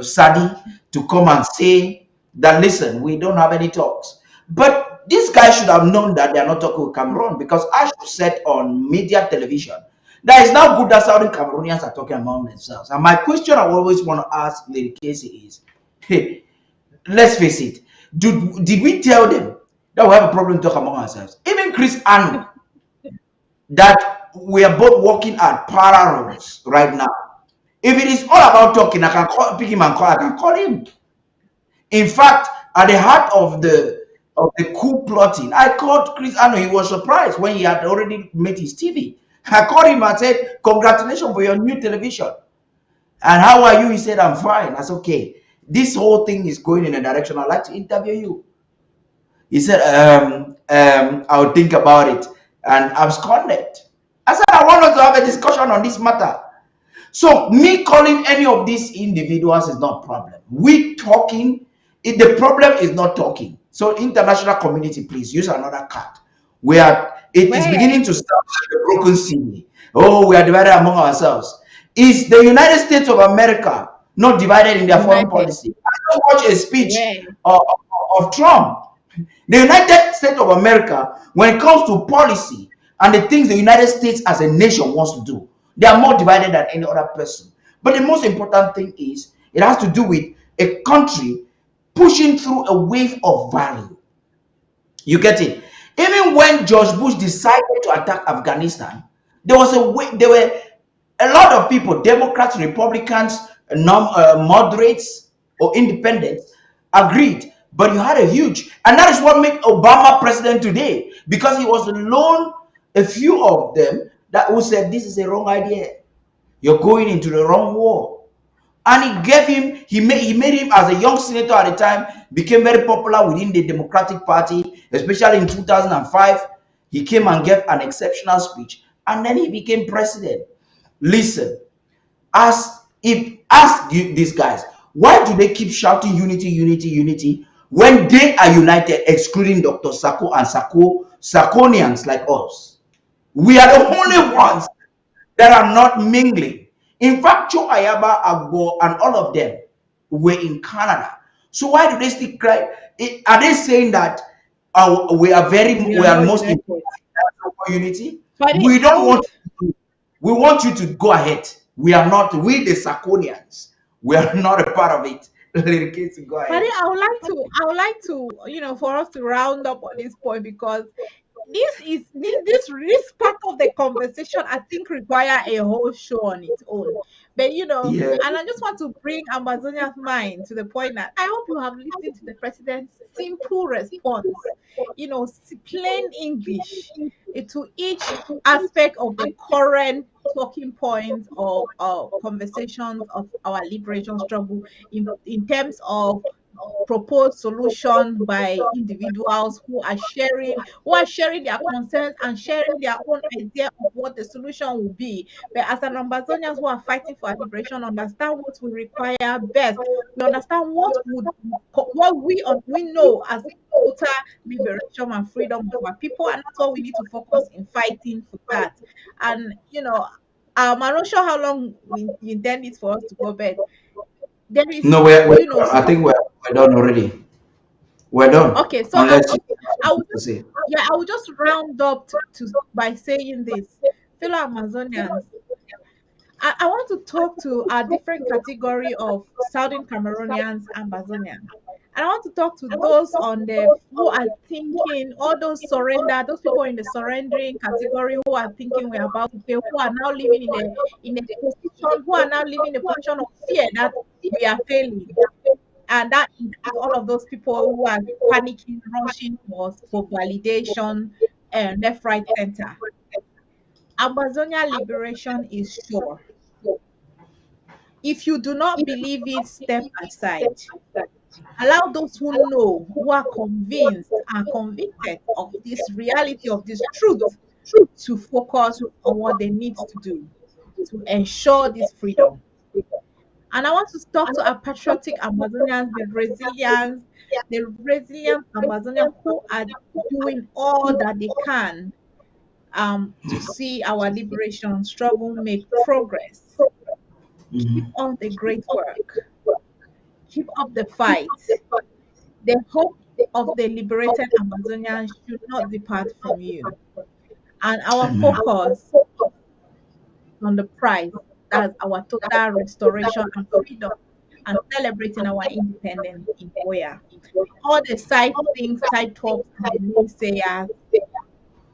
Sadi, to come and say that, listen, we don't have any talks. But this guy should have known that they are not talking with Cameroon, because Ash said on media television that it's now good that Southern Cameroonians are talking among themselves. And my question I always want to ask Lady Casey is, hey, let's face it, did we tell them that we have a problem to talk among ourselves? Even Chris Anu, that we are both working at parallels right now. If it is all about talking, I can pick him and call. I can call him. In fact, at the heart of the coup plotting, I called Chris Anu. He was surprised when he had already made his TV. I called him and said, "Congratulations for your new television. And how are you?" He said, "I'm fine." I said, "Okay, this whole thing is going in a direction. I'd like to interview you." He said, "I'll think about it." And absconded. I said, "I want us to have a discussion on this matter." So me calling any of these individuals is not a problem. We talking, the problem is not talking. So international community, please use another card. It is beginning to start like a broken city. Oh, we are divided among ourselves. Is the United States of America not divided in their foreign policy? I just watched a speech of Trump. The United States of America, when it comes to policy and the things the United States as a nation wants to do, they are more divided than any other person. But the most important thing is it has to do with a country pushing through a wave of value. You get it? Even when George Bush decided to attack Afghanistan, there were a lot of people, Democrats, Republicans, moderates, or independents, agreed. But you had a huge, and that is what made Obama president today, because he was alone, a few of them that who said this is a wrong idea. You're going into the wrong war. And he made him, as a young senator at the time, became very popular within the Democratic Party, especially in 2005. He came and gave an exceptional speech, and then he became president. Listen, ask these guys, why do they keep shouting unity, unity, unity when they are united, excluding Dr. Sako and Sakonians like us? We are the only ones that are not mingling. In fact, Cho Ayaba, Agbo, and all of them were in Canada. So why do they still cry? Are they saying that we are most important for unity? We don't want to. We want you to go ahead. We are not. We the Sakonians. We are not a part of it. Go ahead. But I would like to, for us to round up on this point, because this part of the conversation I think require a whole show on its own. But Yeah. and I just want to bring Amazonia's mind to the point that I hope you have listened to the president's simple response, plain English, to each aspect of the current talking points of conversations of our liberation struggle in terms of proposed solution by individuals who are sharing their concerns and sharing their own idea of what the solution will be. But as an Ambazonians who are fighting for our liberation, understand what we require best. We understand we know as total liberation and freedom of our people, and that's what we need to focus in fighting for that. And I'm not sure how long we intend it for us to go, but there is, No, we're done. I think we're done already. We're done. okay, so Unless you I would to just, say. yeah, I would just round up by saying this, fellow Amazonians. I want to talk to a different category of Southern Cameroonians, Amazonians. And I want to talk to those on the who are thinking, all those people in the surrendering category who are thinking we're about to fail, who are now living in a position, who are now living in a position of fear that we are failing. And that includes all of those people who are panicking, rushing for validation and left, right, center. Amazonia liberation is sure. If you do not believe it, step aside. Allow those who know, who are convinced and convicted of this reality, of this truth, to focus on what they need to do to ensure this freedom. And I want to talk to our patriotic Amazonians, the resilient Amazonians who are doing all that they can to see our liberation struggle make progress. Keep Mhm. on the great work. Keep up the fight. The hope of the liberated Amazonians should not depart from you. And our Amen. focus on the prize, that's our total restoration and freedom, and celebrating our independence in Oya. All the side things, side talks, and the naysayers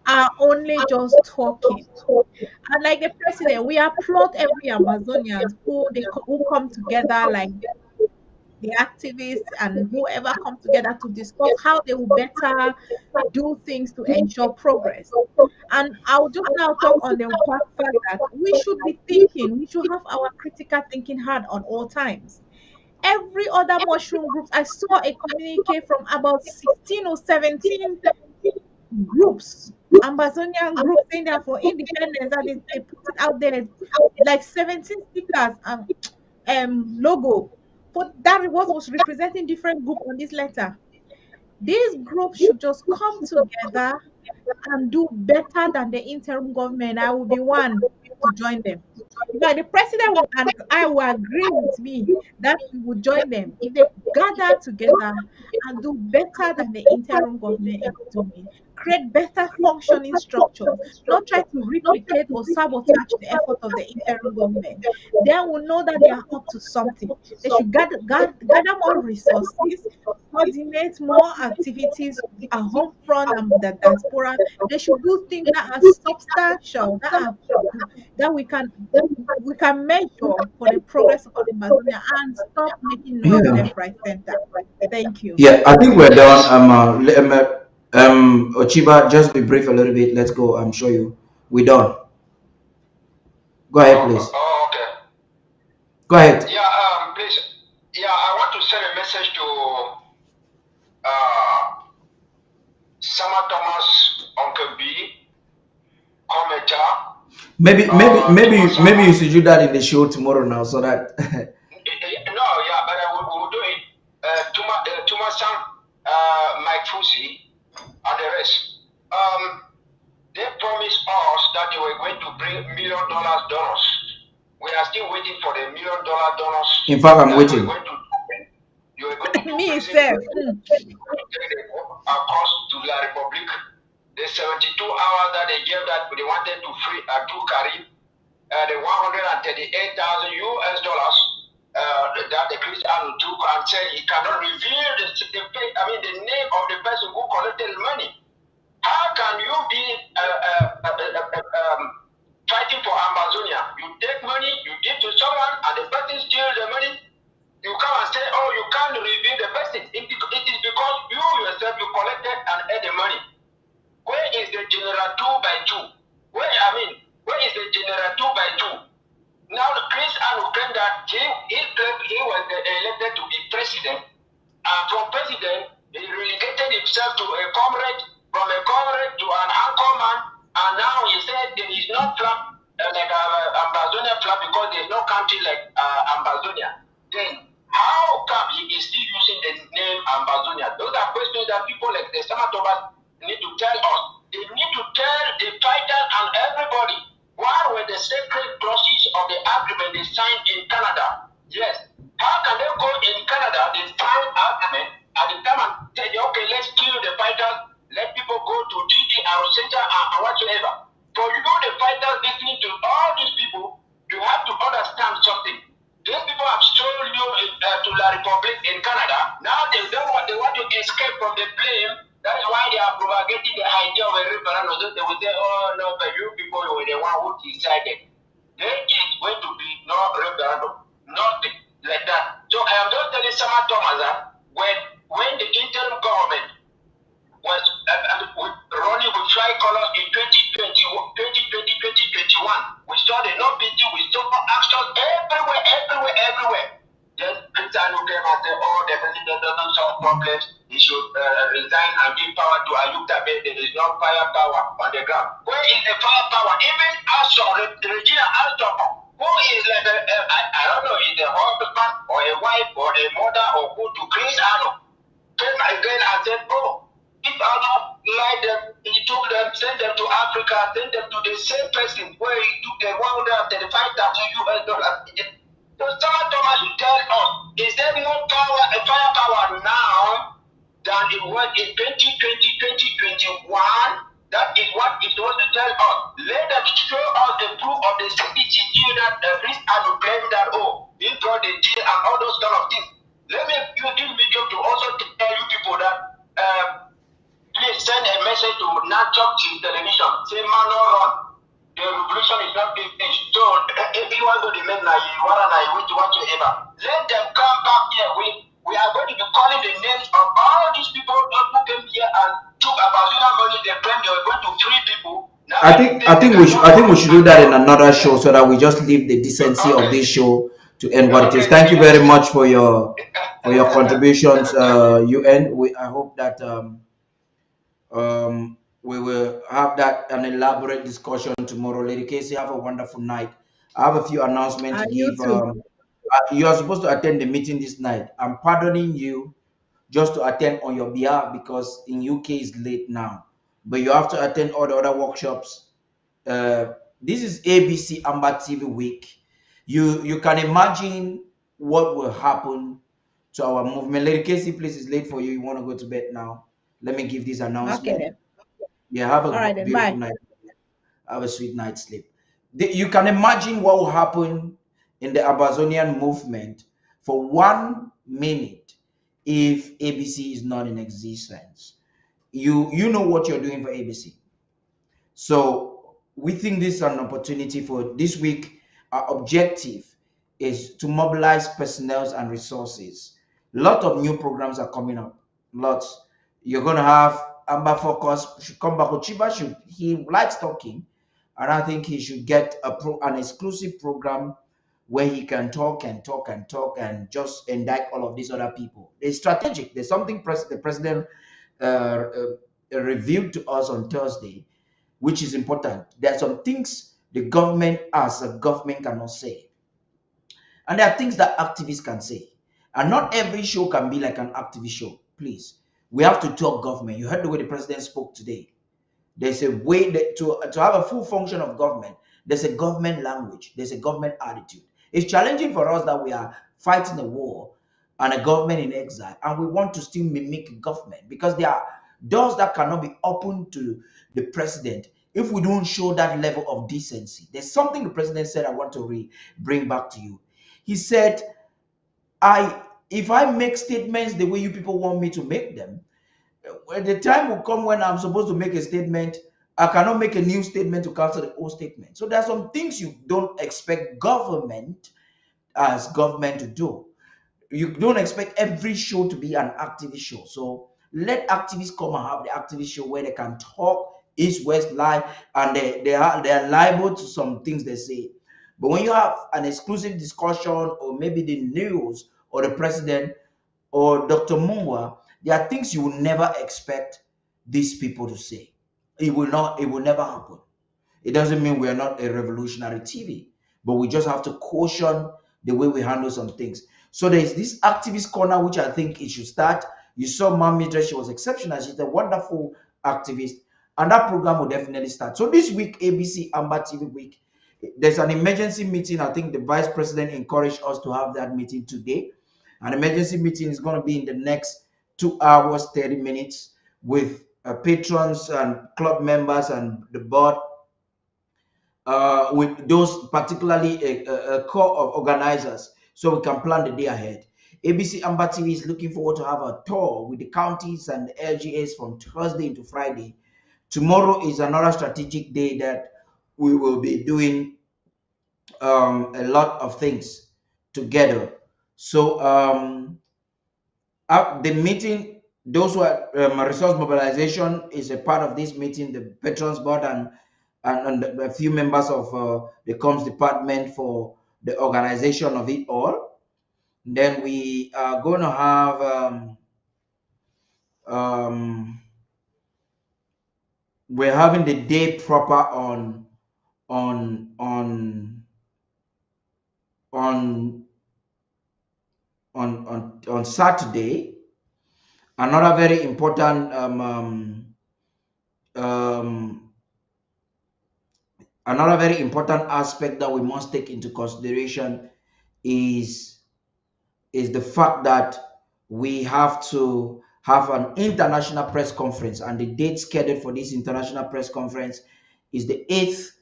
are only just talking. And like the president, we applaud every Amazonian who come together, like the activists and whoever come together to discuss how they will better do things to ensure progress. And I'll just now talk on the fact that we should be thinking, we should have our critical thinking hard on all times. Every other mushroom groups, I saw a communique from about 16 or 17 groups, Amazonian groups saying that for independence, and they put it out there like 17 stickers and logo. But that what was representing different group on this letter. These groups should just come together and do better than the interim government. I will be one to join them. But the president and I will agree with me that we will join them if they gather together and do better than the interim government is doing. Create better functioning structures, not try to replicate or sabotage the effort of the interim government. Then we'll know that they are up to something. They should gather more resources, coordinate more activities at home front and the diaspora. They should do things that are substantial, that we can measure for the progress of Amazonia and stop making noise Yeah. left, right, center. Thank you. Yeah, I think we're done. Ochiba, just be brief a little bit. Let's go. I'm sure we're done. Go ahead, please. Okay. Go ahead. Yeah, please. Yeah, I want to send a message to Sama Thomas, Uncle B, Kometa. Maybe you should do that in the show tomorrow now, so that. No, yeah, but we'll do it. Tuma Sam, Mike Fusi, and the rest. They promised us that they were going to bring $1 million donors. We are still waiting for the $1 million donors. In fact, I'm waiting. You were going to do Me, president sir. across to La Republic. The 72 hours that they gave that they wanted to free do Karim, the 138,000 US dollars that the Christian took and said he cannot reveal the name of the person who collected the money. How can you be fighting for Amazonia? You take money, you give to someone, and the person steals the money. You come and say, oh, you can't reveal the person. It is because you yourself, you collected and ate the money. Where is the general 2x2? Where is the general 2x2? Now, Chris Anu claimed that he was elected to be president. And from president, he relegated himself to a comrade, from a comrade to an anchorman. And now he said there is no flag like Ambazonia flag because there is no country like Ambazonia. Then how come he is still using the name Ambazonia? Those are questions that people like the Samatovas need to tell us. They need to tell the fighters and everybody what were the sacred clauses of the agreement they signed in Canada. Yes. How can they go in Canada, they sign agreement, and they come and say, okay, let's kill the fighters, let people go to GD and Center and whatsoever. For you, the fighters listening to all these people, you have to understand something. These people have stolen you to La Republic in Canada. Now they want to escape from the blame. That is why they are propagating the idea of a referendum. They will say, oh no, but you people were the one who decided. There is going to be no referendum. Nothing like that. So I am just telling Sama Thomas that when the interim government was running with tricolors in 2020, 2021, we saw the no pity, we saw actions everywhere. Then Christian came and said, oh, the president doesn't firepower to Ayub Tabe. There is no firepower on the ground. Where is the firepower? Even Regina Alton, who is like I don't know, is a husband or a wife or a mother or who to Chris Arnold, came again and said, oh, if Allah lied them, he took them, sent them to Africa, sent them to the same person where he took the $135,000. So someone Thomas should tell us, is there more power, a firepower now than it was in 2020, 2021? That is what it was to tell us. Let them show us the proof of the CPG deal that the risk and claim that, oh, he brought the deal and all those kind of things. Let me use this video to also tell you people that please send a message to Natural Television. Say, man, no run. The revolution is not finished. So, if you want to remain whatsoever, let them come back here. We are going to be calling the names of all these people who came here and took about money. They claim they were going to free people. Now, I think we should do that in another show so that we just leave the decency of this show to end what it is. Thank you very much for your contributions, UN. I hope that we will have that an elaborate discussion tomorrow. Lady Casey, have a wonderful night. I have a few announcements to And you give. too. You are supposed to attend the meeting this night. I'm pardoning you just to attend on your behalf because in UK it's late now, but you have to attend all the other workshops. This is ABC Amber TV week. You can imagine what will happen to our movement. Lady Casey, please, it's late for you. You want to go to bed now? Let me give this Okay announcement. then. Yeah, have All right a then. beautiful Bye. night. Have a sweet night's sleep. You can imagine what will happen in the Amazonian movement for 1 minute if ABC is not in existence. You know what you're doing for ABC. So we think this is an opportunity for this week. Our objective is to mobilize personnel and resources. A lot of new programs are coming up. Lots. You're gonna have Amber Focus should come back. Ochiba should he likes talking, and I think he should get an exclusive program where he can talk and talk and talk and just indict all of these other people. It's strategic. There's something the president uh, revealed to us on Thursday, which is important. There are some things the government as a government cannot say. And there are things that activists can say. And not every show can be like an activist show. Please. We have to talk government. You heard the way the president spoke today. There's a way that to have a full function of government, there's a government language, there's a government attitude. It's challenging for us that we are fighting a war and a government in exile, and we want to still mimic government because there are doors that cannot be opened to the president if we don't show that level of decency. There's something the president said I want to bring back to you. He said, if I make statements the way you people want me to make them, when the time will come when I'm supposed to make a statement, I cannot make a new statement to cancel the old statement. So there are some things you don't expect government as government to do. You don't expect every show to be an activist show. So let activists come and have the activist show where they can talk east, west, lie, and they are liable to some things they say. But when you have an exclusive discussion, or maybe the news or the president or Dr. Mungwa, there are things you will never expect these people to say. It will never happen. It doesn't mean we are not a revolutionary TV, but we just have to caution the way we handle some things. So there's this activist corner, which I think it should start. You saw Mamitra, she was exceptional. She's a wonderful activist, and that program will definitely start. So this week, ABC Amber TV week, there's an emergency meeting. I think the vice president encouraged us to have that meeting today. An emergency meeting is going to be in the next 2 hours, 30 minutes with patrons and club members and the board, with those particularly a core of organizers, so we can plan the day ahead. ABC Amber TV is looking forward to have a tour with the counties and the LGAs from Thursday into Friday. Tomorrow is another strategic day that we will be doing a lot of things together. So the meeting, those who are resource mobilization is a part of this meeting, the patrons board and a few members of the comms department for the organization of it all. Then we are going to have we're having the day proper on on on on on Saturday. Another very important um, another very important aspect that we must take into consideration is the fact that we have to have an international press conference, and the date scheduled for this international press conference is the 8th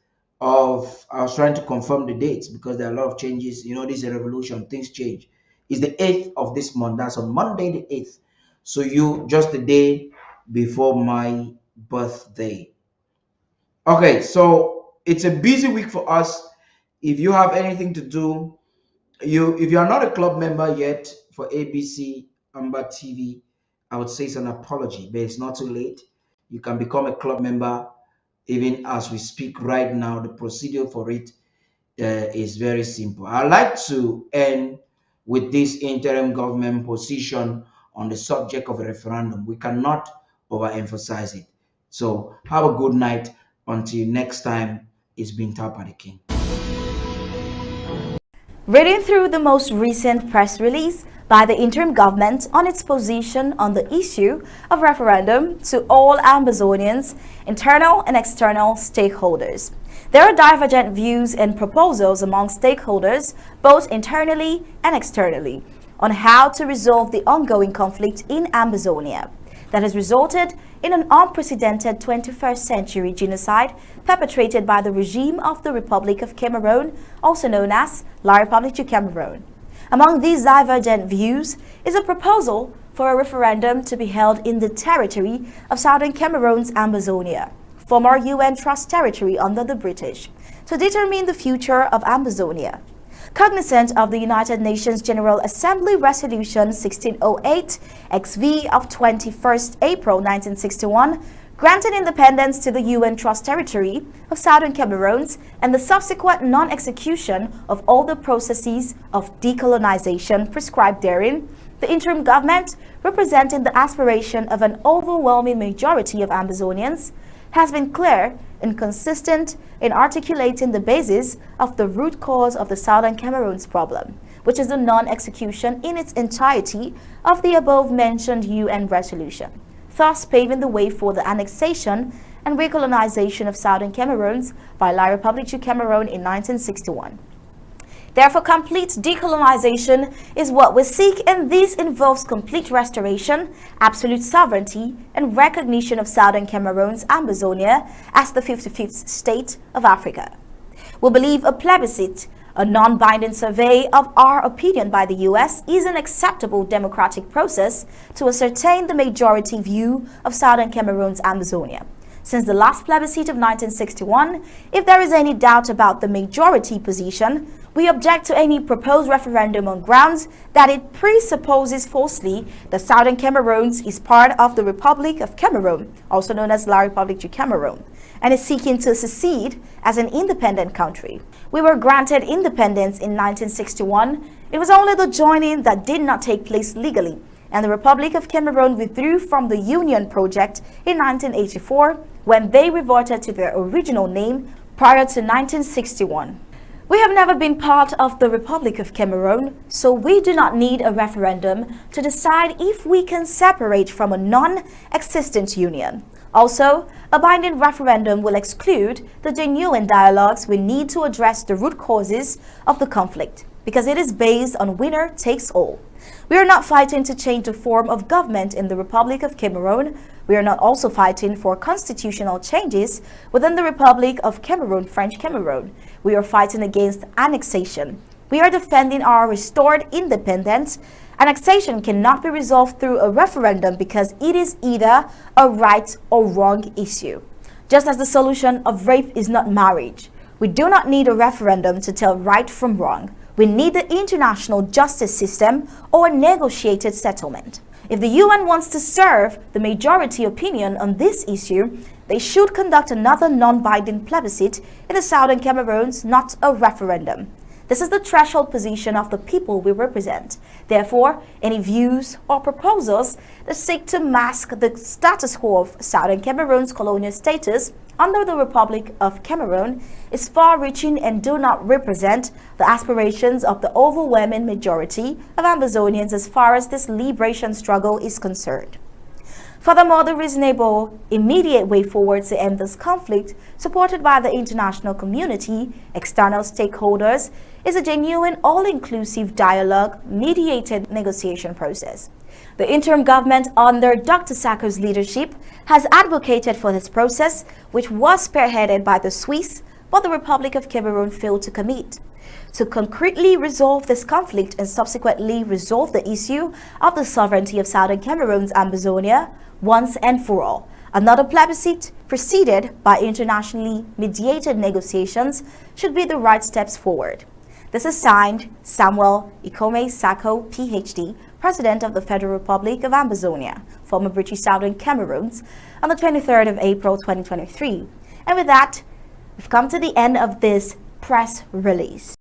of, I was trying to confirm the dates because there are a lot of changes. You know, this is a revolution, things change. It's the 8th of this month. That's on Monday the 8th. So you just the day before my birthday. Okay, so it's a busy week for us. If you have anything to do, if you are not a club member yet for ABC Amber TV, I would say it's an apology, but it's not too late. You can become a club member even as we speak right now. The procedure for it is very simple. I like to end with this interim government position on the subject of a referendum. We cannot overemphasize it. So have a good night. Until next time, it's been Tapa the King. Reading through the most recent press release by the interim government on its position on the issue of referendum to all Ambazonians, internal and external stakeholders. There are divergent views and proposals among stakeholders, both internally and externally, on how to resolve the ongoing conflict in Ambazonia that has resulted in an unprecedented 21st century genocide perpetrated by the regime of the Republic of Cameroon, also known as La République du Cameroun. Among these divergent views is a proposal for a referendum to be held in the territory of southern Cameroon's Ambazonia, former UN Trust territory under the British, to determine the future of Ambazonia. Cognizant of the United Nations General Assembly Resolution 1608 XV of 21st April 1961, granted independence to the UN Trust territory of southern Cameroons and the subsequent non-execution of all the processes of decolonization prescribed therein, the interim government, representing the aspiration of an overwhelming majority of Ambazonians, has been clear and consistent in articulating the basis of the root cause of the southern Cameroon's problem, which is the non-execution in its entirety of the above-mentioned UN resolution, thus paving the way for the annexation and recolonization of southern Cameroons by La République du Cameroun in 1961. Therefore, complete decolonization is what we seek, and this involves complete restoration, absolute sovereignty, and recognition of southern Cameroon's Ambazonia as the 55th state of Africa. We believe a plebiscite, a non-binding survey of our opinion by the US, is an acceptable democratic process to ascertain the majority view of southern Cameroon's Ambazonia. Since the last plebiscite of 1961, if there is any doubt about the majority position, we object to any proposed referendum on grounds that it presupposes falsely that southern Cameroon is part of the Republic of Cameroon, also known as La République du Cameroun, and is seeking to secede as an independent country. We were granted independence in 1961. It was only the joining that did not take place legally, and the Republic of Cameroon withdrew from the Union project in 1984 when they reverted to their original name prior to 1961. We have never been part of the Republic of Cameroon, so we do not need a referendum to decide if we can separate from a non-existent union. Also, a binding referendum will exclude the genuine dialogues we need to address the root causes of the conflict, because it is based on winner takes all. We are not fighting to change the form of government in the Republic of Cameroon. We are not also fighting for constitutional changes within the Republic of Cameroon, French Cameroon. We are fighting against annexation. We are defending our restored independence. Annexation cannot be resolved through a referendum because it is either a right or wrong issue. Just as the solution of rape is not marriage, we do not need a referendum to tell right from wrong. We need the international justice system or a negotiated settlement. If the UN wants to serve the majority opinion on this issue, they should conduct another non-binding plebiscite in the southern Cameroons, not a referendum. This is the threshold position of the people we represent. Therefore, any views or proposals that seek to mask the status quo of Southern Cameroon's colonial status under the Republic of Cameroon is far-reaching and do not represent the aspirations of the overwhelming majority of Ambazonians as far as this liberation struggle is concerned. Furthermore, the reasonable, immediate way forward to end this conflict, supported by the international community, external stakeholders, is a genuine, all-inclusive dialogue, mediated negotiation process. The interim government, under Dr. Sako's leadership, has advocated for this process, which was spearheaded by the Swiss, but the Republic of Cameroon failed to commit. To concretely resolve this conflict and subsequently resolve the issue of the sovereignty of Southern Cameroon's Ambazonia once and for all, another plebiscite preceded by internationally mediated negotiations should be the right steps forward. This is signed Samuel Ikome Sako, PhD, President of the Federal Republic of Ambazonia, former British Southern Cameroons, on the 23rd of April 2023. And with that, we've come to the end of this press release.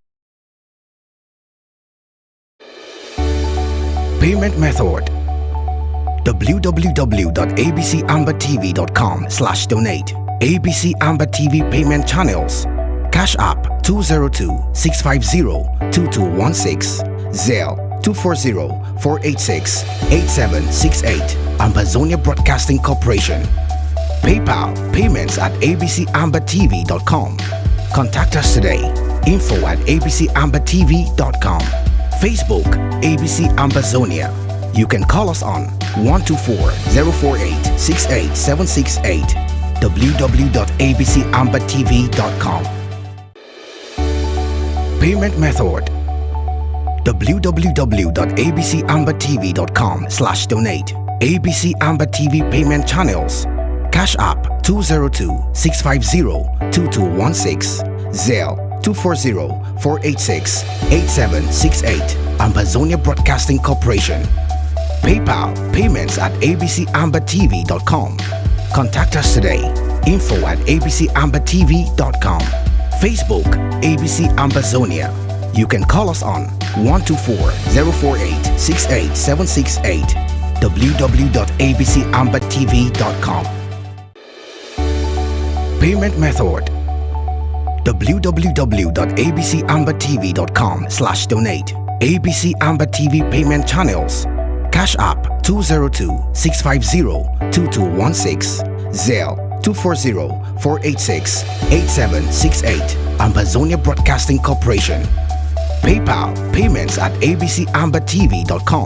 Payment method: www.abcambertv.com/donate. ABC Amber TV payment channels: Cash App 202-650-2216, Zelle 240-486-8768, Ambazonia Broadcasting Corporation. PayPal payments at abcambertv.com. Contact us today. info@abcambertv.com. Facebook ABC Ambazonia. You can call us on 124-048-68768. www.abcambertv.com. Payment method: www.abcambertv.com/donate. ABC Amber TV payment channels: Cash App 202-650-2216, Zelle 240-486-8768, Ambazonia Broadcasting Corporation. PayPal payments at abcambertv.com. Contact us today. info@abcambertv.com. Facebook ABC Ambazonia. You can call us on 124-048-68768. www.abcambertv.com. Payment method: www.abcambertv.com/donate. ABC Amber TV payment channels: Cash App 202-650-2216, Zelle 240-486-8768, Ambazonia Broadcasting Corporation. PayPal payments at abcambertv.com.